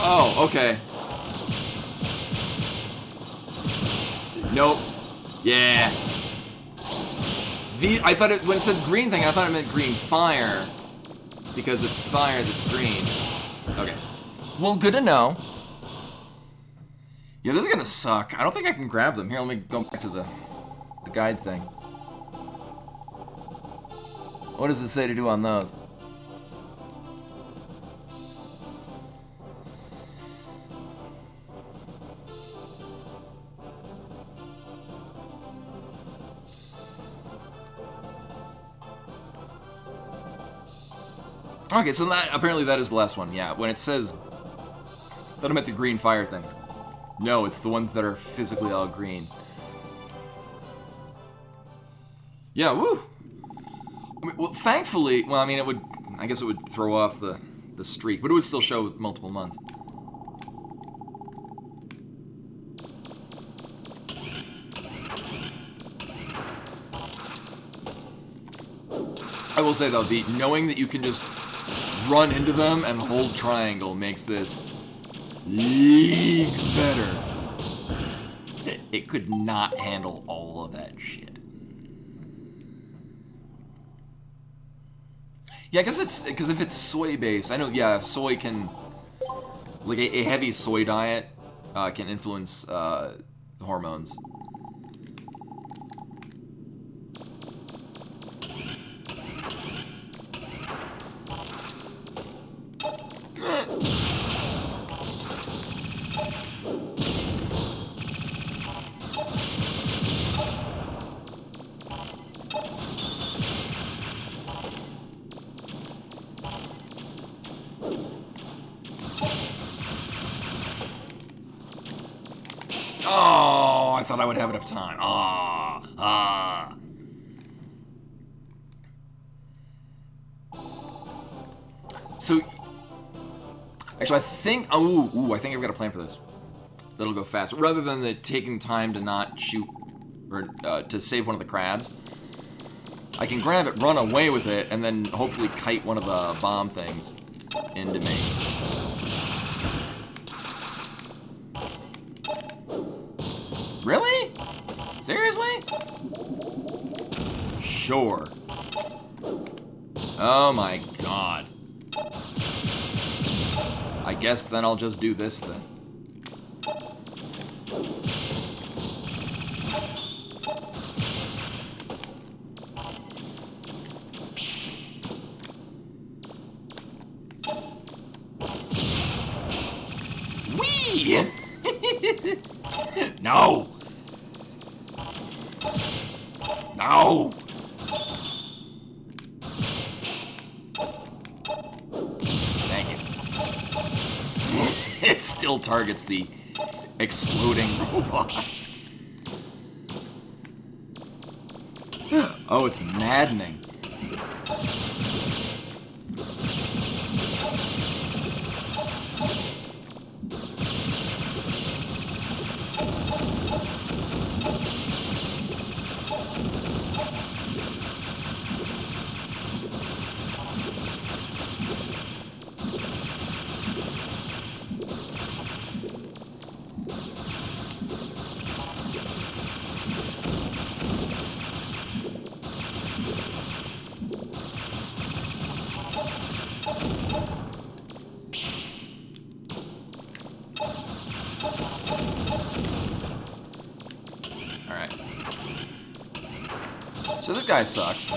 Oh, okay. Nope. Yeah. I thought it, when it said green thing, I thought it meant green fire. Because it's fire that's green. Okay. Well, good to know. Yeah, this is gonna suck. I don't think I can grab them. Here, let me go back to the guide thing. What does it say to do on those? Okay, so that, apparently that is the last one, yeah. When it says that I meant the green fire thing. No, it's the ones that are physically all green. Yeah, woo! I mean, well, thankfully, well, I mean, it would, I guess it would throw off the streak, but it would still show multiple months. I will say, though, knowing that you can just run into them and hold triangle makes this leagues better. It could not handle all of that shit. Yeah, I guess it's because if it's soy based, I know. Yeah, soy can, like a heavy soy diet can influence hormones. Oh, I thought I would have enough time. So, actually, I think. I think I've got a plan for this. That'll go fast. Rather than taking time to not shoot or to save one of the crabs, I can grab it, run away with it, and then hopefully kite one of the bomb things into me. Really? Seriously? Sure. Oh my god. I guess then I'll just do this then. Whee! No! No! Thank you. It still targets the exploding robot. Oh, it's maddening. Alright. So this guy sucks.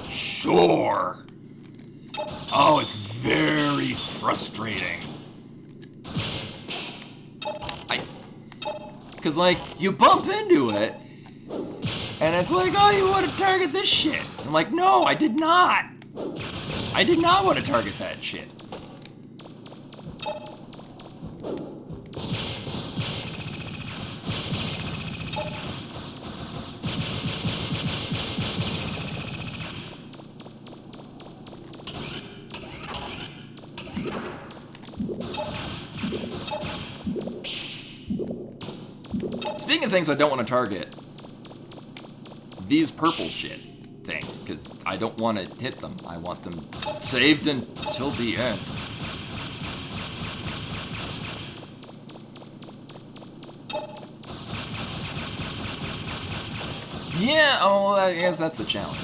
Sure. Oh, it's very frustrating. Because, like, you bump into it, and it's like, oh, you want to target this shit. I'm like, no, I did not. I did not want to target that shit. Speaking of things I don't want to target, these purple shit things, because I don't want to hit them. I want them saved until the end. Yeah, oh, I guess that's the challenge.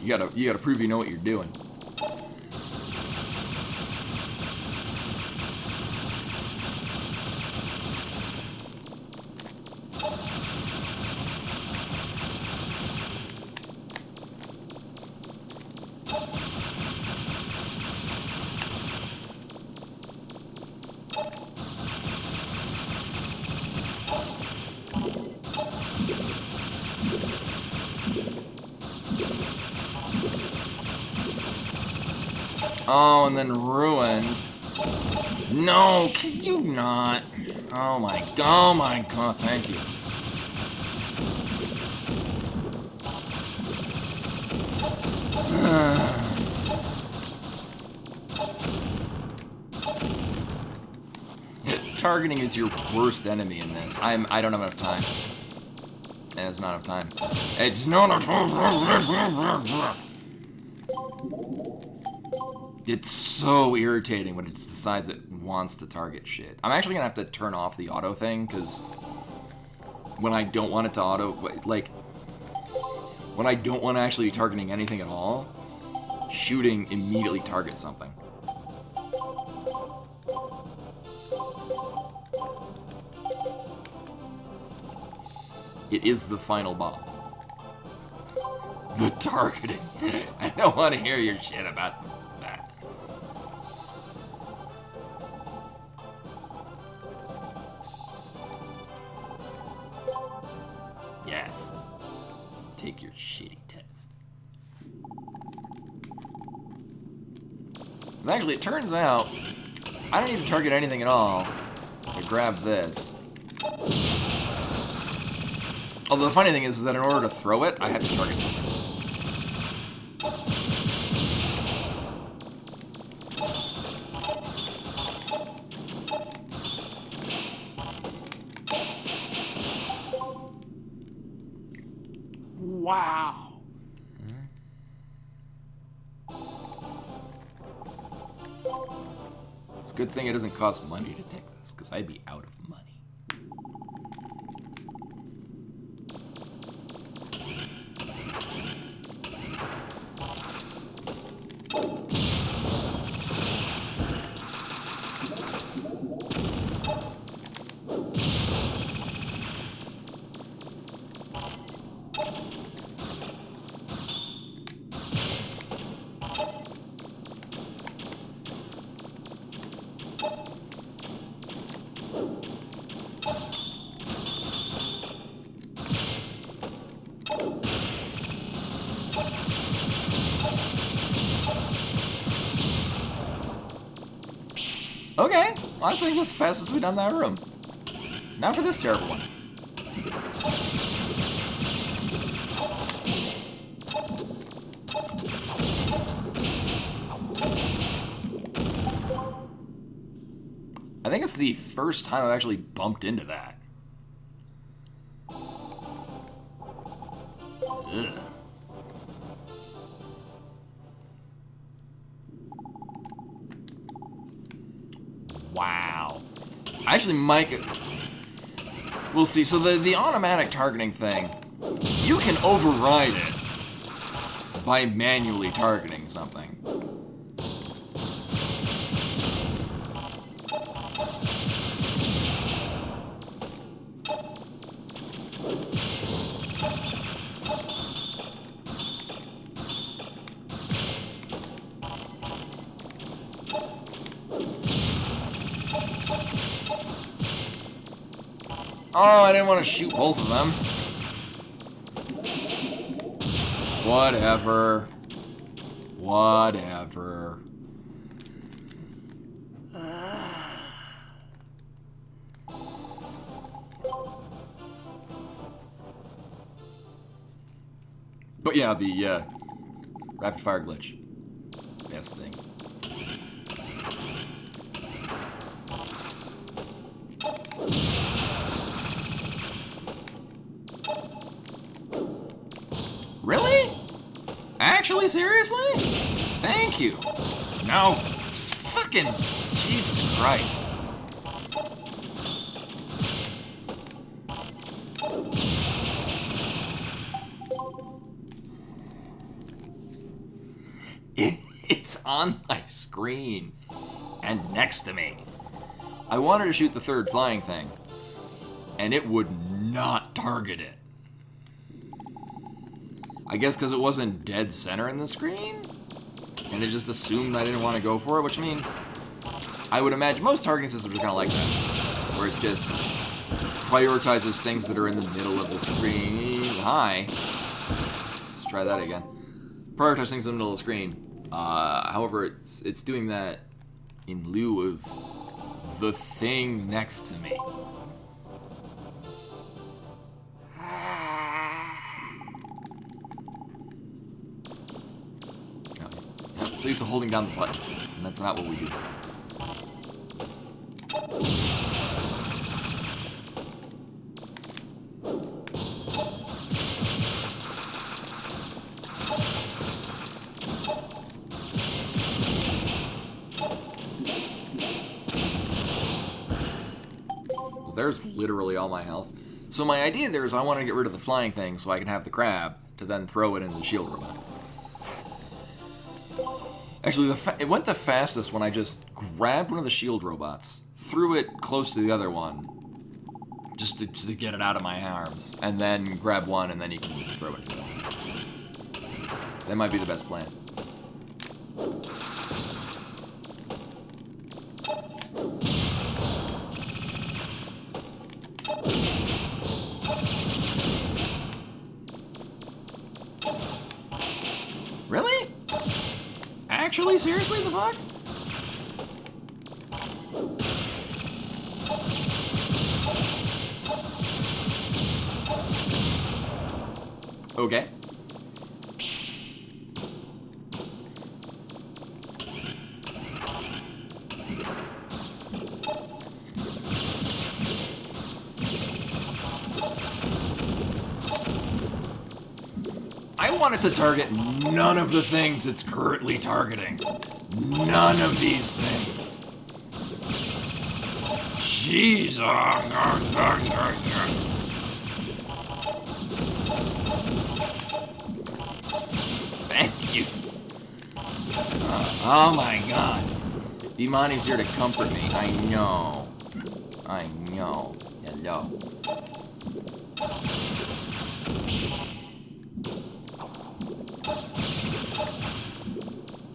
You gotta prove you know what you're doing. Oh, and then ruin. No, can you not? Oh my god, thank you. Targeting is your worst enemy in this. I don't have enough time. And it's not enough time. It's not enough time. It's so irritating when it decides it wants to target shit. I'm actually gonna have to turn off the auto thing, because when I don't want it to auto, like, when I don't want to actually be targeting anything at all, shooting immediately targets something. It is the final boss. The targeting. I don't want to hear your shit about that. Yes. Take your shitty test. And actually, it turns out I don't need to target anything at all to grab this. Although the funny thing is that in order to throw it, I have to target something. Wow. It's a good thing it doesn't cost money to take this, because I'd be out of money. Okay, well, I think that's the fastest we've done that room. Now for this terrible one. I think it's the first time I've actually bumped into that. Ugh. Wow. I actually might... We'll see. So the automatic targeting thing, you can override it by manually targeting something. Oh, I didn't want to shoot both of them. Whatever. Whatever. But yeah, the rapid fire glitch. Best thing. Really? Actually, seriously? Thank you. No. Just fucking Jesus Christ. It's on my screen and next to me. I wanted to shoot the third flying thing, and it would not target it. I guess because it wasn't dead center in the screen, and it just assumed I didn't want to go for it, which I mean, I would imagine most targeting systems are kind of like that, where it's just prioritizes things that are in the middle of the screen. Hi. Let's try that again. Prioritize things in the middle of the screen. However, it's doing that in lieu of the thing next to me. So used to holding down the button, and that's not what we do. Well, there's literally all my health. So my idea there is I want to get rid of the flying thing so I can have the crab to then throw it into the shield robot. Actually, it went the fastest when I just grabbed one of the shield robots, threw it close to the other one, just to get it out of my arms, and then grab one, and then you can throw it to the other. That might be the best plan. Really? Actually, seriously, the fuck? Okay. I want it to target none of the things it's currently targeting. None of these things. Jeez. Thank you. Oh my god. Imani's here to comfort me. I know. I know. Hello.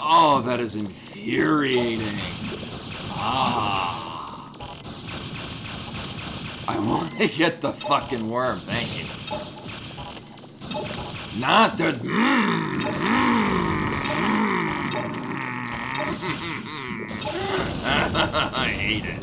Oh, that is infuriating. Ah. I want to get the fucking worm, thank you. Not the... I hate it.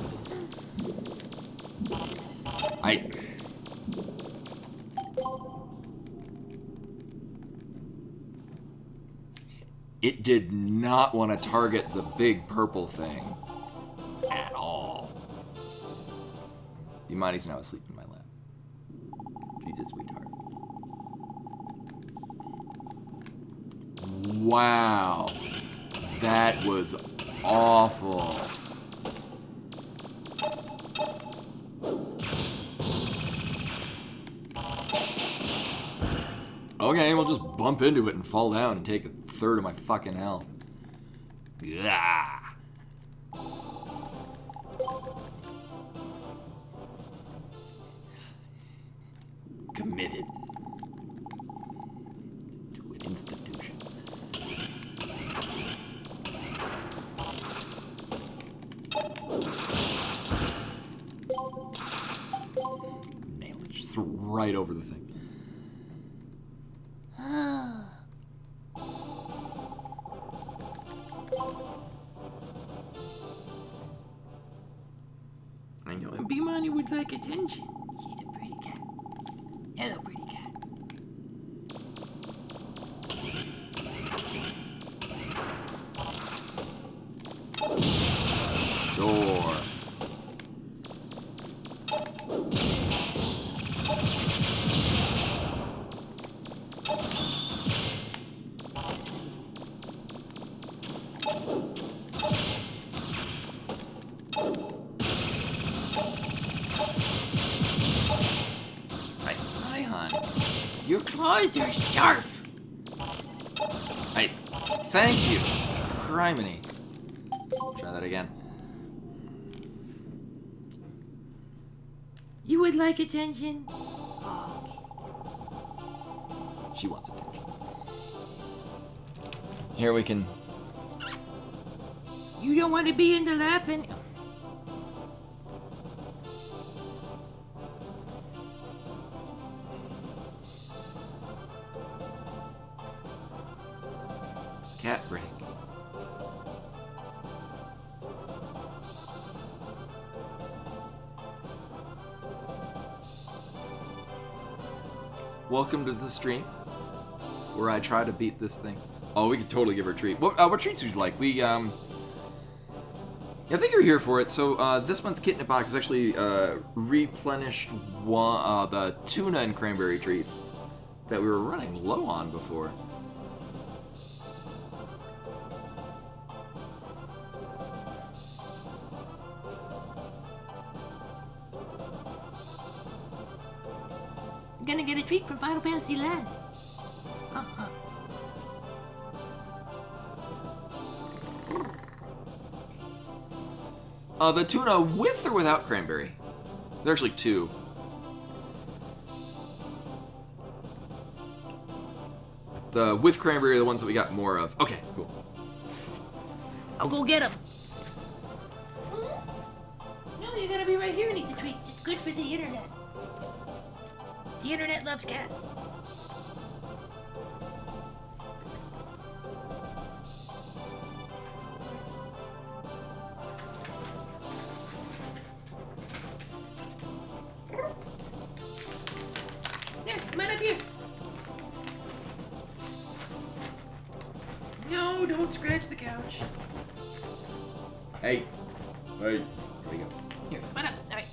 It did not want to target the big purple thing at all. Imani's now asleep in my lap. She's a sweetheart. Wow. That was awful. Okay, we'll just bump into it and fall down and take a third of my fucking health. Yeah. Committed to an institution. right over the thing. I know. And Bimani would like attention. She's a pretty cat. Hello, pretty cat. Sure. Hi, hon. Your claws are sharp. Hey, thank you. Criminy. Try that again. You would like attention? She wants attention. Here we can. You don't want to be in the lap and... Cat break. Welcome to the stream, where I try to beat this thing. Oh, we could totally give her a treat. What treats would you like? Yeah, I think you're here for it. So this month's Kitten Box is actually replenished the tuna and cranberry treats that we were running low on before. I'm gonna get a treat from Final Fantasy Land. Uh-huh. The tuna with or without cranberry? There are actually two. The with cranberry are the ones that we got more of. Okay, cool. I'll go get him. No, you gotta be right here and eat the treats. It's good for the internet. The internet loves cats. There, come on up here. No, don't scratch the couch. Hey. Hey. Here we go. Here, come on up. All right.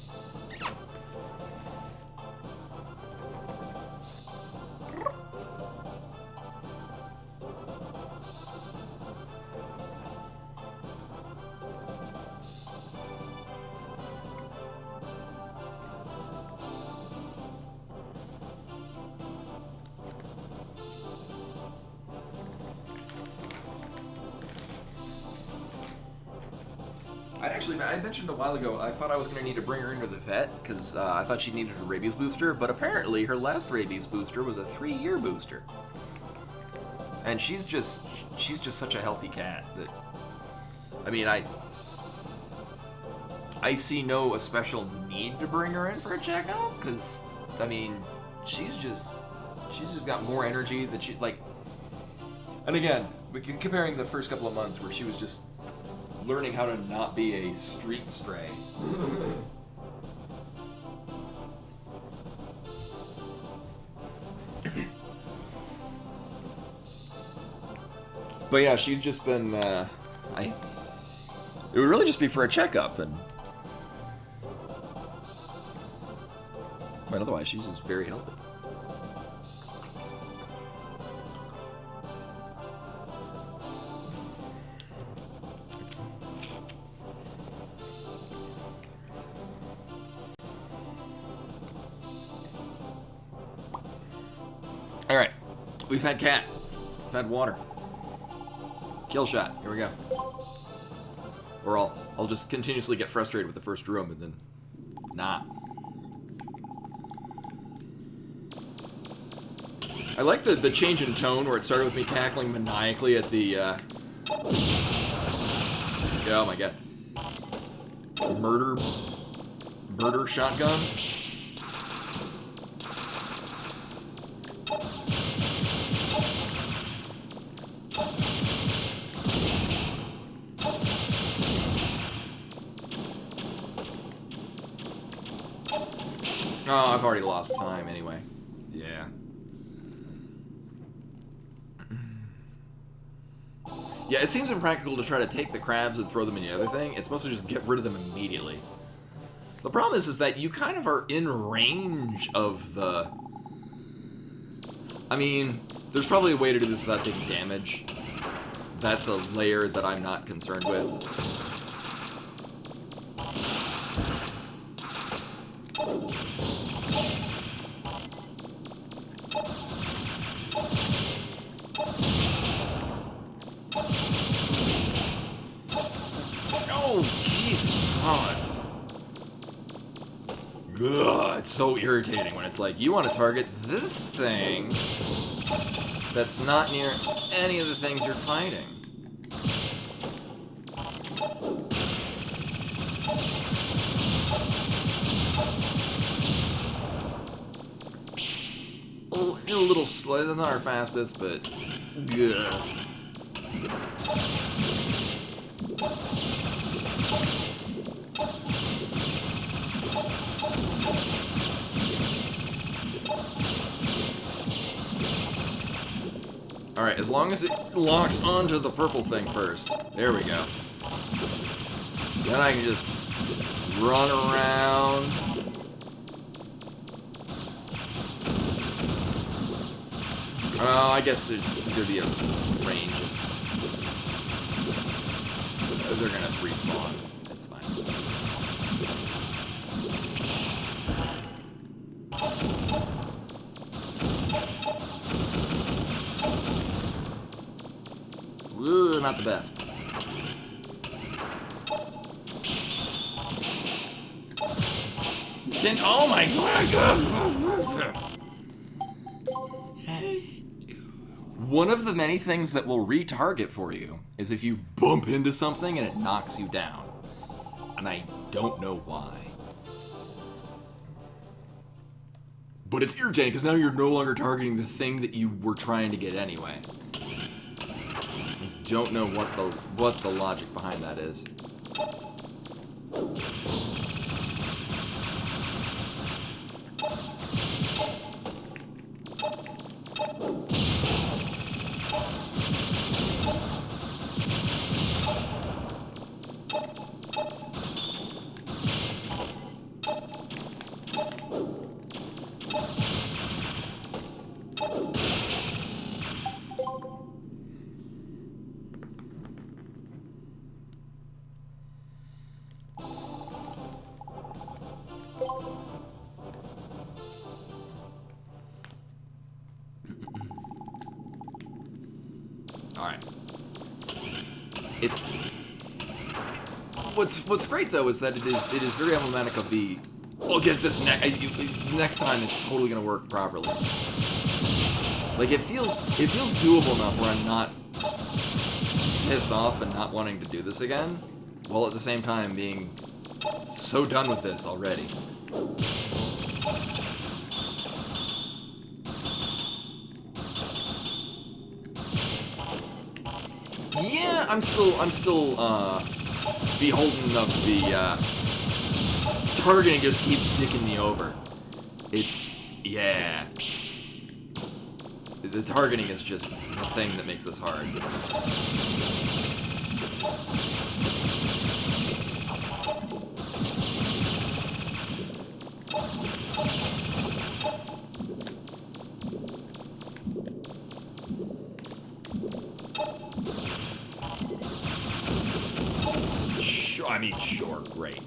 I mentioned a while ago, I thought I was going to need to bring her into the vet, because I thought she needed a rabies booster, but apparently her last rabies booster was a 3-year booster. And she's just such a healthy cat that, I mean, I see no special need to bring her in for a checkup, because, I mean, she's just got more energy that she, like, and again, comparing the first couple of months where she was just learning how to not be a street stray. But yeah, she's just been, it would really just be for a checkup, and but otherwise she's just very healthy. Alright, we've had cat, we've had water. Kill shot, here we go. Or I'll just continuously get frustrated with the first room and then not. I like the change in tone where it started with me cackling maniacally at the oh my god. Murder shotgun. Oh, I've already lost time anyway. Yeah. Yeah, it seems impractical to try to take the crabs and throw them in the other thing. It's supposed to just get rid of them immediately. The problem is that you kind of are in range of the... I mean, there's probably a way to do this without taking damage. That's a layer that I'm not concerned with. Oh, Jesus God. Ugh, it's so irritating when it's like, you want to target this thing that's not near any of the things you're fighting. A little slow. That's not our fastest, but... Ugh. Alright, as long as it locks onto the purple thing first. There we go. Then I can just run around. Oh, I guess there's gonna be a range of... They're gonna respawn. That's fine. Ugh, not the best. Oh my God! One of the many things that will retarget for you is if you bump into something and it knocks you down. And I don't know why. But it's irritating because now you're no longer targeting the thing that you were trying to get anyway. I don't know what the logic behind that is. Alright. It's... What's great though is that it is very emblematic of the... I'll get this next time it's totally gonna work properly. Like it feels doable enough where I'm not pissed off and not wanting to do this again, while at the same time being so done with this already. Yeah, I'm still beholden of the targeting just keeps dicking me over. It's yeah. The targeting is just the thing that makes this hard. I mean, sure, great.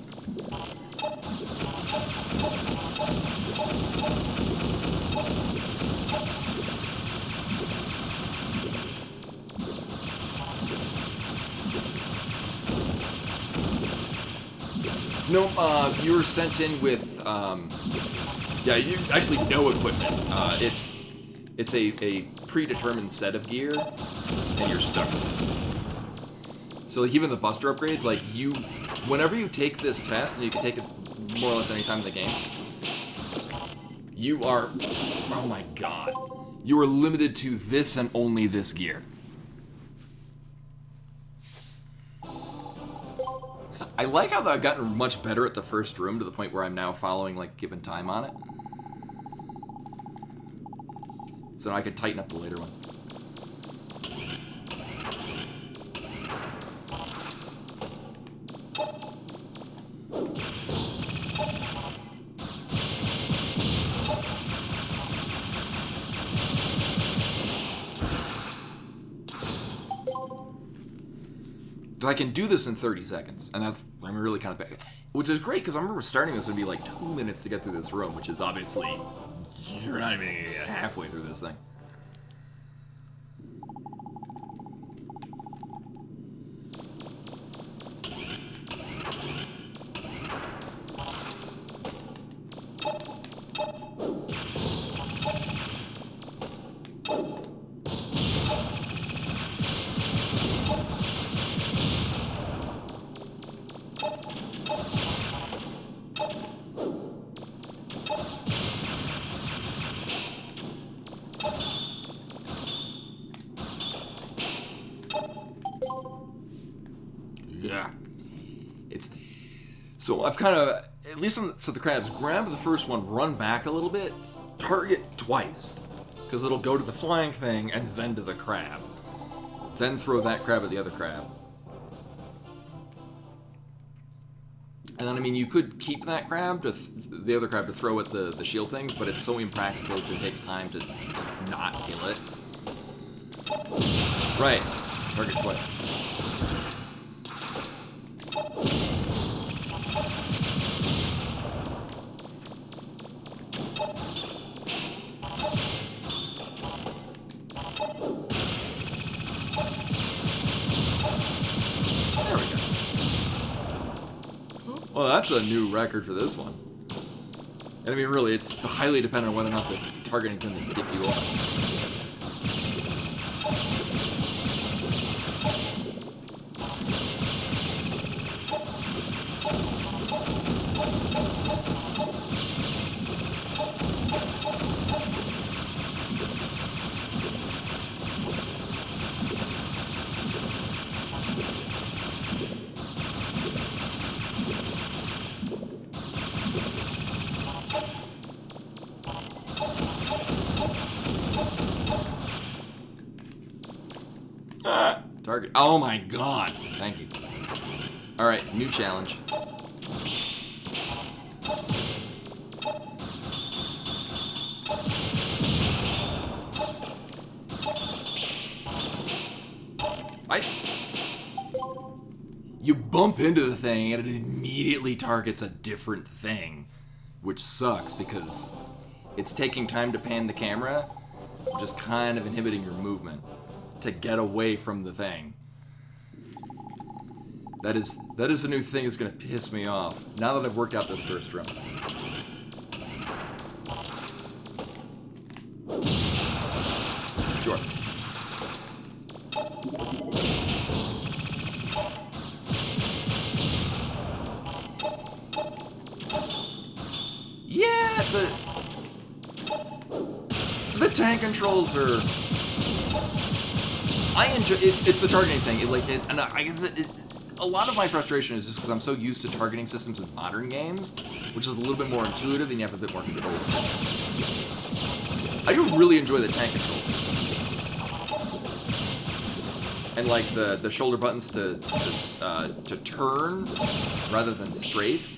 Nope, you were sent in with, yeah, you actually no equipment. It's a predetermined set of gear, and you're stuck with it. So like, even the Buster upgrades, like whenever you take this test, and you can take it more or less any time in the game, you are, oh my god, you are limited to this and only this gear. I like how I've gotten much better at the first room to the point where I'm now following like given time on it. so I could tighten up the later ones. I can do this in 30 seconds, and that's, I'm really kind of bad. Which is great, because I remember starting this would be like 2 minutes to get through this room, which is obviously, you're not even gonna get halfway through this thing. Yeah. So I've kind of, at least on the crabs, grab the first one, run back a little bit, target twice, because it'll go to the flying thing and then to the crab. Then throw that crab at the other crab. And then, I mean, you could keep that crab, the other crab, to throw at the shield things, but it's so impractical it takes time to not kill it. Right. Target twice. There we go. Well, that's a new record for this one. And I mean, really, it's highly dependent on whether or not the targeting can get you off. Target. Oh my god. Thank you. Alright, new challenge. You bump into the thing and it immediately targets a different thing, which sucks because it's taking time to pan the camera, just kind of inhibiting your movement to get away from the thing. That is the new thing that's gonna piss me off now that I've worked out this first run. Sure. Yeah, the tank controls are. I enjoy it's the targeting thing. I guess a lot of my frustration is just because I'm so used to targeting systems in modern games, which is a little bit more intuitive and you have a bit more control. I do really enjoy the tank controls, and like the shoulder buttons to turn rather than strafe.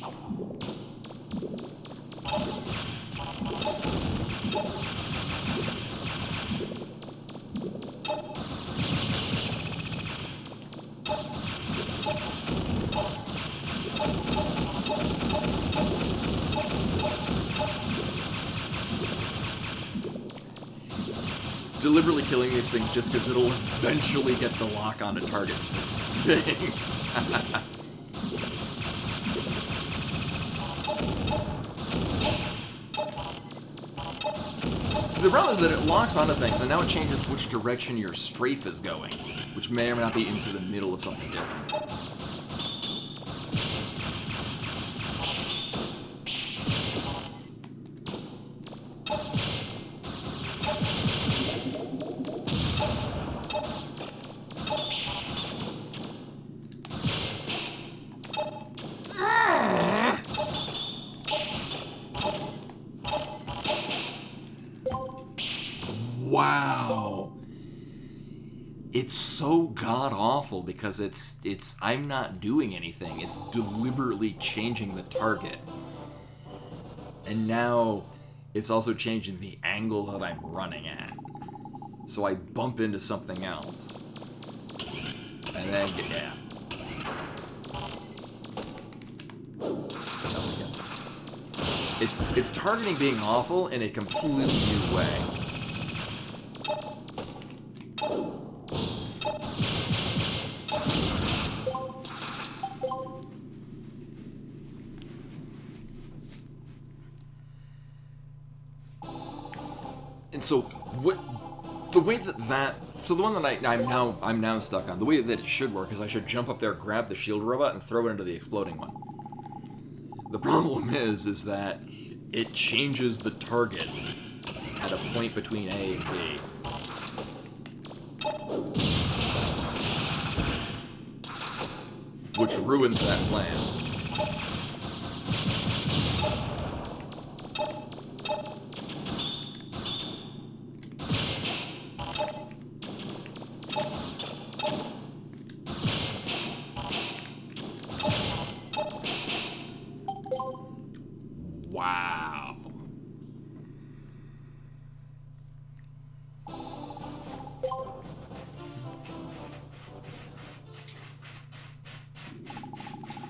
Deliberately killing these things just because it'll eventually get the lock on to target this thing. So the problem is that it locks onto things, and now it changes which direction your strafe is going, which may or may not be into the middle of something different. Wow. It's so god-awful because it's I'm not doing anything. It's deliberately changing the target. And now it's also changing the angle that I'm running at. So I bump into something else. And then, yeah. It's targeting being awful in a completely new way. And so what the way so the one that I'm now stuck on, the way that it should work is I should jump up there, grab the shield robot, and throw it into the exploding one. The problem is that it changes the target at a point between A and B. Which ruins that plan. Wow.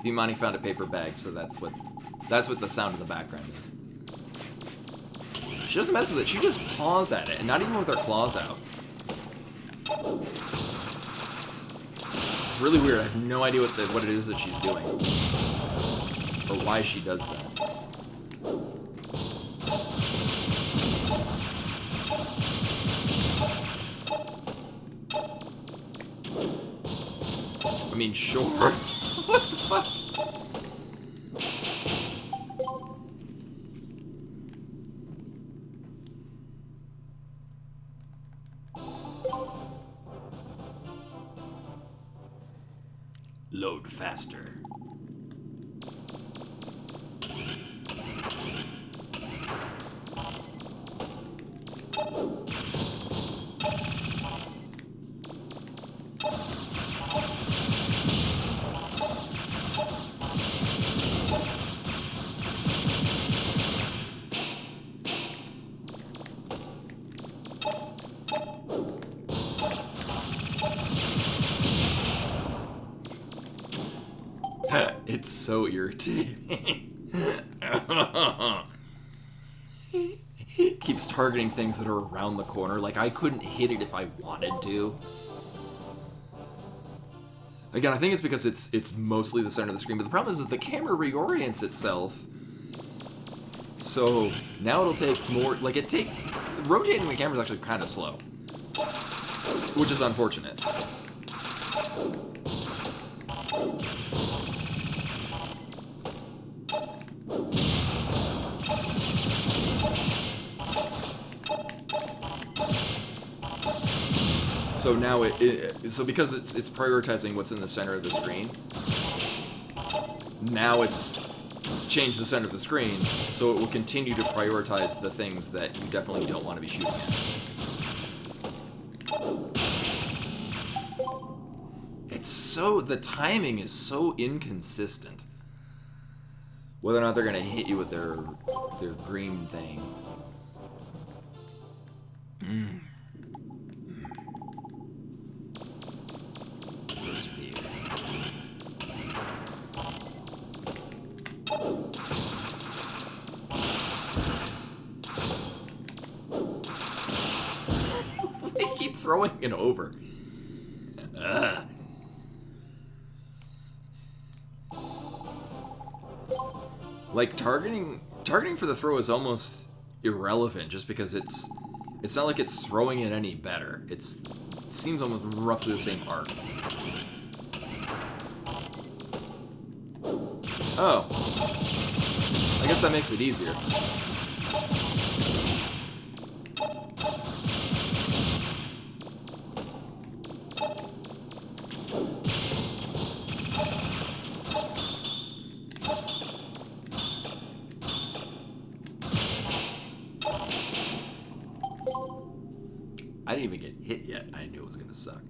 Imani found a paper bag, so that's what the sound in the background is. She doesn't mess with it, she just paws at it, and not even with her claws out. It's really weird, I have no idea what it is that she's doing. Or why she does that. I mean, sure. What the fuck? Load faster. It's so irritating. Keeps targeting things that are around the corner. Like, I couldn't hit it if I wanted to. Again, I think it's because it's mostly the center of the screen, but the problem is that the camera reorients itself. So now it'll take more, rotating the camera is actually kind of slow. Which is unfortunate. So now so because it's prioritizing what's in the center of the screen, now it's changed the center of the screen, so it will continue to prioritize the things that you definitely don't want to be shooting at. The timing is so inconsistent. Whether or not they're gonna hit you with their green thing. Persevere. They keep throwing it over. Ugh. Like, targeting for the throw is almost irrelevant, just because it's not like it's throwing it any better. It seems almost roughly the same arc. Oh. I guess that makes it easier. I didn't even get hit yet. I knew it was gonna suck.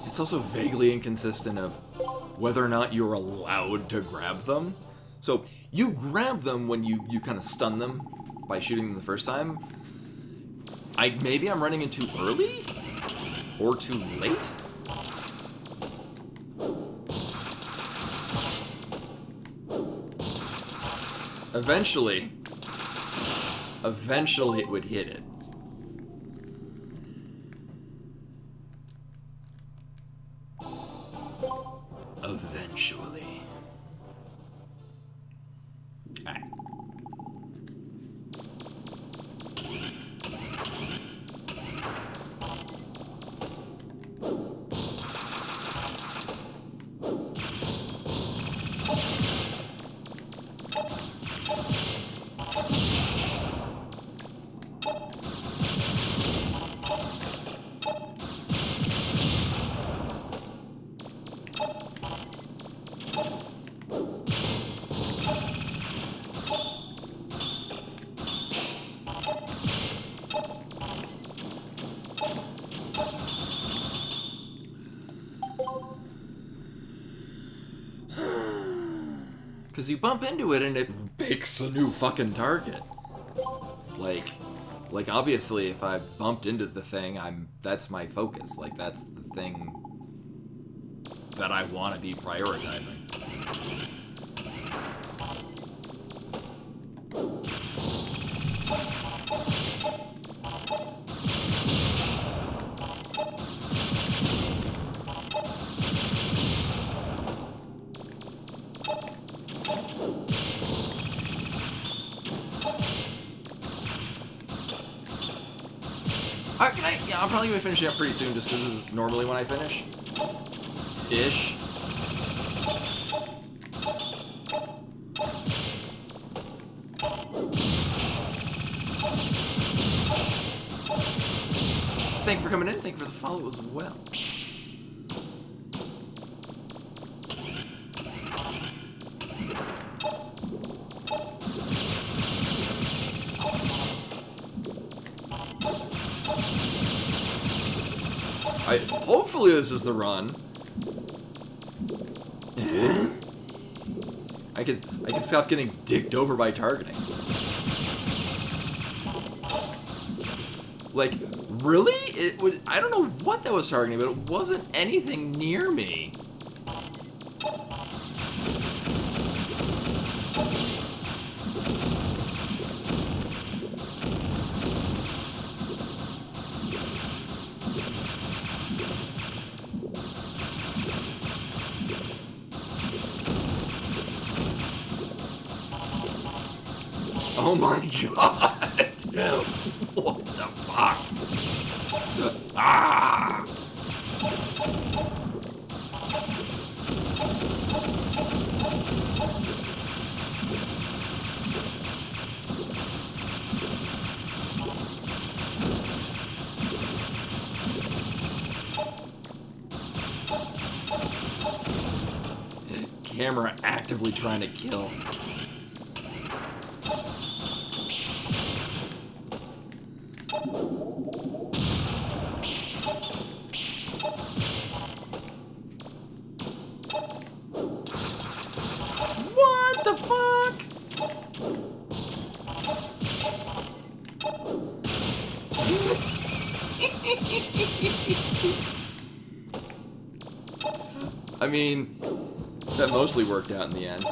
It's also vaguely inconsistent of whether or not you're allowed to grab them. So you grab them when you kind of stun them by shooting them the first time. Maybe I'm running in too early? Or too late? Eventually it would hit it. Eventually. Alright. Because you bump into it and it picks a new fucking target. Like obviously if I bumped into the thing, that's my focus. Like that's the thing that I want to be prioritizing. Yeah, I'm probably gonna finish it up pretty soon, just because this is normally when I finish. Ish. Thank you for coming in. Thank you for the follow as well. Hopefully this is the run. I can stop getting dicked over by targeting. Like, really? I don't know what that was targeting, but it wasn't anything near me. Oh my god! What the fuck? Ah! Camera actively trying to kill. What the fuck? I mean, that mostly worked out in the end.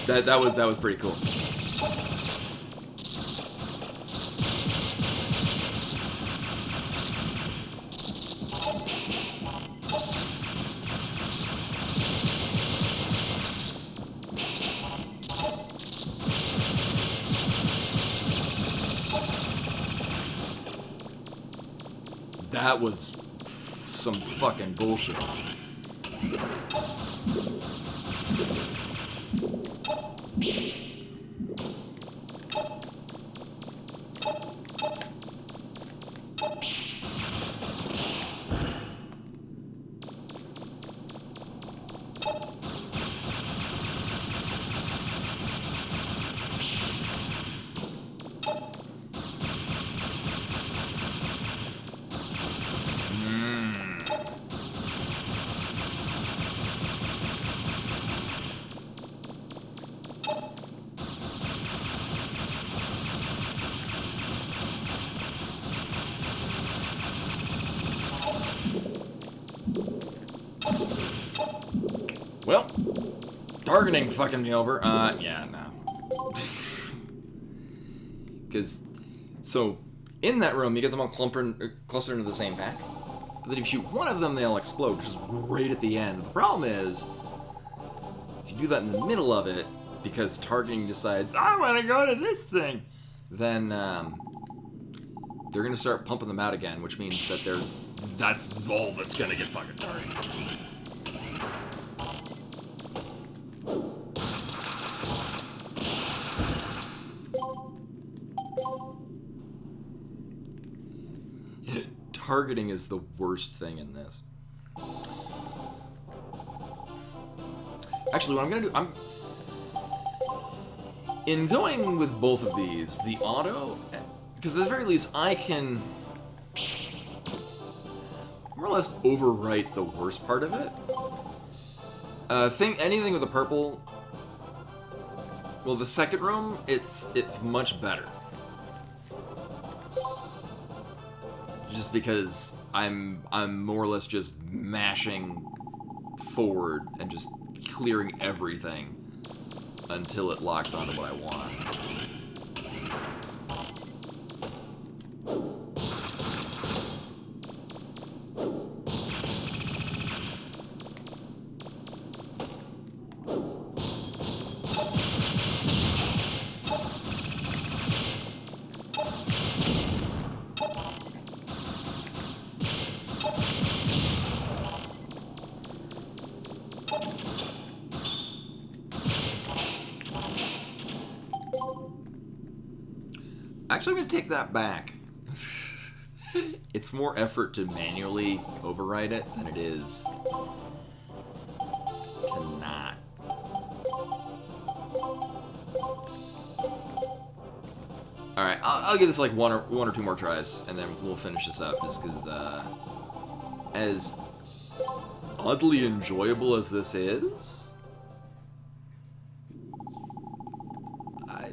That was pretty cool. That was some fucking bullshit. Well, targeting fucking me over. Yeah, no. Because, so, in that room, you get them all clustered into the same pack. But then if you shoot one of them, they'll explode, which is great at the end. The problem is, if you do that in the middle of it, because targeting decides, I want to go to this thing, then, they're going to start pumping them out again, which means that that's all that's going to get fucking targeted. Targeting is the worst thing in this. Actually, what I'm gonna do, in going with both of these, the auto, because at the very least I can more or less overwrite the worst part of it. Anything with the purple, well, the second room, it's much better. Just because I'm more or less just mashing forward and just clearing everything until it locks onto what I want. Actually, I'm going to take that back. It's more effort to manually override it than it is to not. Alright, I'll give this like one or two more tries, and then we'll finish this up, just because, as oddly enjoyable as this is,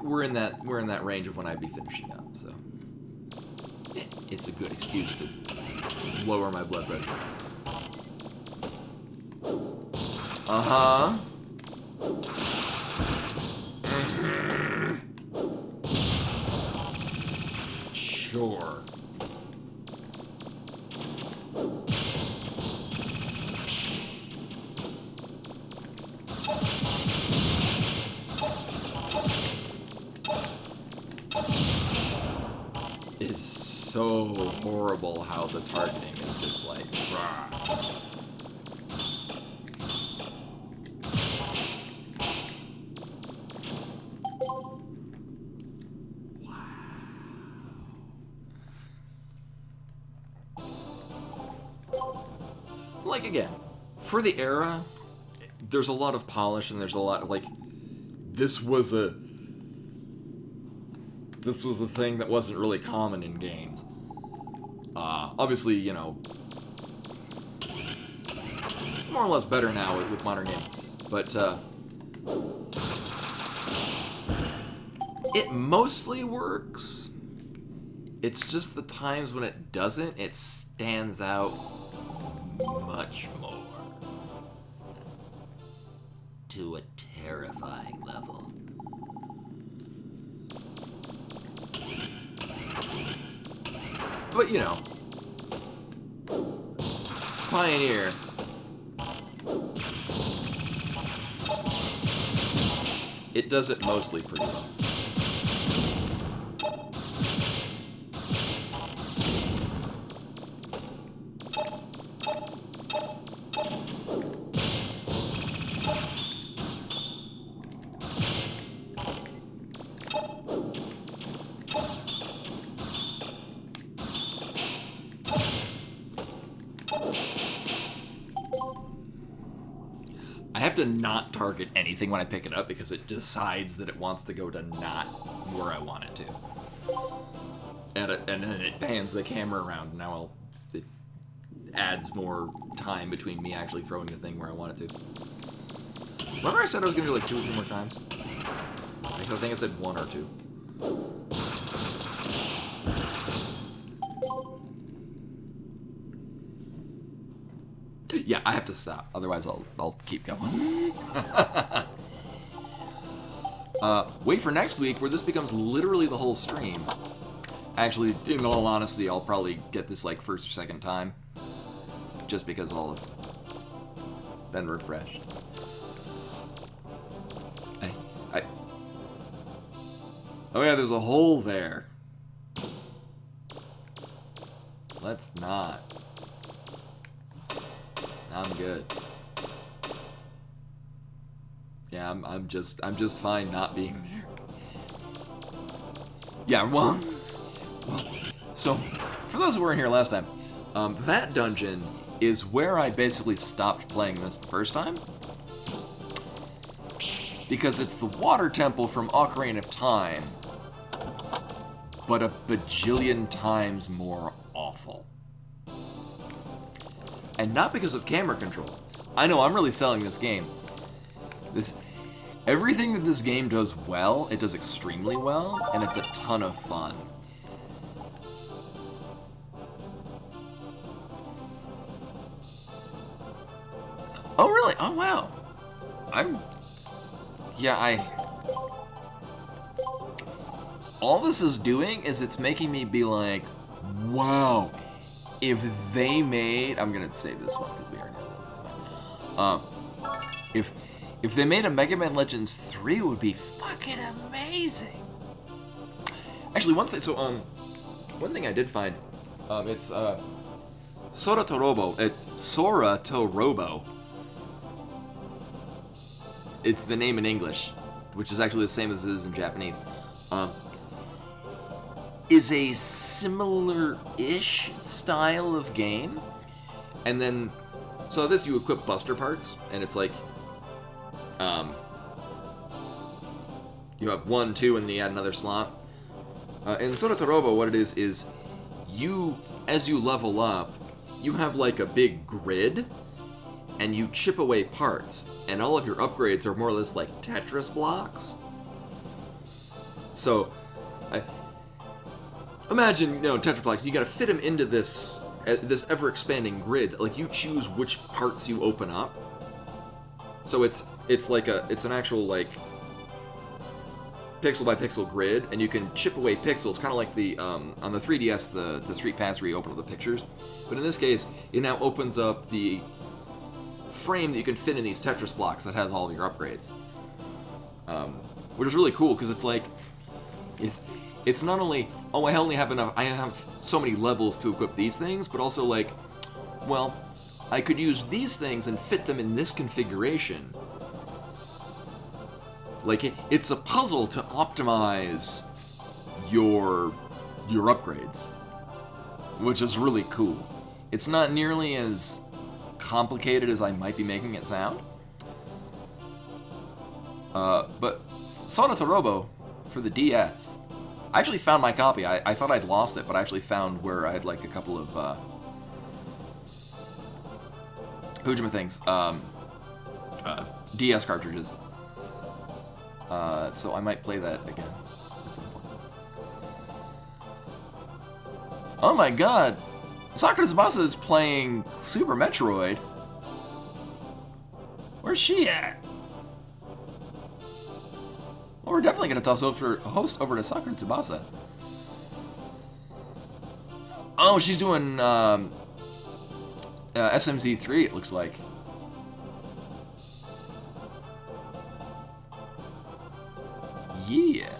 we're in that range of when I'd be finishing up, so it's a good excuse to lower my blood pressure. Uh-huh. Sure. It's so horrible how the targeting is just like, rah. Like, again, for the era, there's a lot of polish and there's a lot of, like, this was a thing that wasn't really common in games. Obviously, you know, more or less better now with modern games, but it mostly works. It's just the times when it doesn't, it stands out much more. To a terrifying level. But, you know, Pioneer, it does it mostly pretty well. I have to not target anything when I pick it up because it decides that it wants to go to not where I want it to. And then it pans the camera around, and now it adds more time between me actually throwing the thing where I want it to. Remember I said I was going to do like 2 or 3 more times? I think I said 1 or 2. Yeah, I have to stop. Otherwise, I'll keep going. Wait for next week where this becomes literally the whole stream. Actually, in all honesty, I'll probably get this like first or second time. Just because I'll have been refreshed. Oh yeah, there's a hole there. Let's not. I'm good. Yeah, I'm just fine not being there. Yeah, well, so for those who weren't here last time, that dungeon is where I basically stopped playing this the first time. Because it's the water temple from Ocarina of Time, but a bajillion times more awful. And not because of camera controls. I know, I'm really selling this game. Everything that this game does well, it does extremely well, and it's a ton of fun. Oh, really? Oh, wow. All this is doing is it's making me be like, wow, if they made... I'm going to save this one because we already know this one. If they made a Mega Man Legends 3, it would be fucking amazing. Actually, one thing I did find, it's Sora Torobo. Sora Torobo. It's the name in English, which is actually the same as it is in Japanese. Is a similar-ish style of game. And then, so this you equip Buster parts, and it's like, you have 1, 2, and then you add another slot. In Sora Torobo, what it is you, as you level up, you have like a big grid, and you chip away parts, and all of your upgrades are more or less like Tetris blocks. So, imagine, Tetris blocks, you gotta fit them into this ever-expanding grid. Like, you choose which parts you open up. So it's an actual, like, pixel-by-pixel grid, and you can chip away pixels, kind of like the, on the 3DS, the Street Pass where you open up the pictures. But in this case, it now opens up the frame that you can fit in these Tetris blocks that has all of your upgrades. Which is really cool, because it's like, it's not only, oh, I only have enough, I have so many levels to equip these things, but also like, well, I could use these things and fit them in this configuration. Like, it's a puzzle to optimize your upgrades, which is really cool. It's not nearly as complicated as I might be making it sound. But Sora Torobo for the DS. I actually found my copy. I thought I'd lost it, but I actually found where I had like a couple of Hujima things, DS cartridges. So I might play that again at some point. Oh my god! Sakura Tsubasa is playing Super Metroid. Where's she at? Well, we're definitely going to toss host over to Sakura Tsubasa. Oh, she's doing SMZ3, it looks like. Yeah.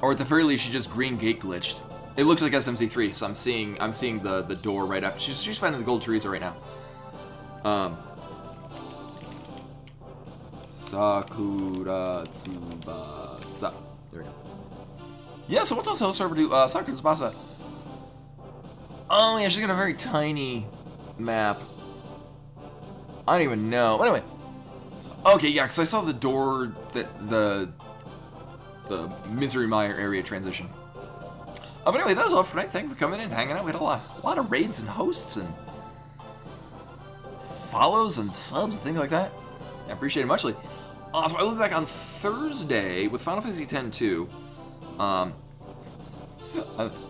Or at the very least, she just green gate glitched. It looks like SMZ3, so I'm seeing the door right after. She's finding the gold Teresa right now. Sakura Tsubasa. There we go. Yeah, so what's also host over to Sakura Tsubasa? Oh yeah, she's got a very tiny map. I don't even know. But anyway. Okay, yeah, because I saw the door that the Misery Mire area transition. But anyway, that was all for tonight. Thank you for coming in and hanging out. We had a lot of raids and hosts and follows and subs and things like that. I appreciate it muchly. So I will be back on Thursday with Final Fantasy X-2.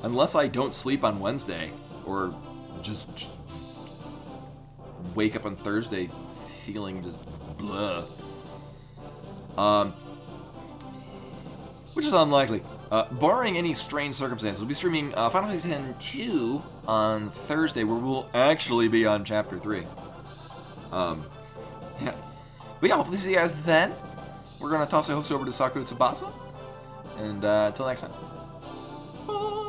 Unless I don't sleep on Wednesday, or just wake up on Thursday feeling just blah. Which is unlikely. Barring any strange circumstances, we'll be streaming Final Fantasy X-2 on Thursday, where we'll actually be on Chapter 3. Yeah. But yeah, hopefully see you guys then. We're gonna toss the host over to Sakura Tsubasa. And until next time. Bye.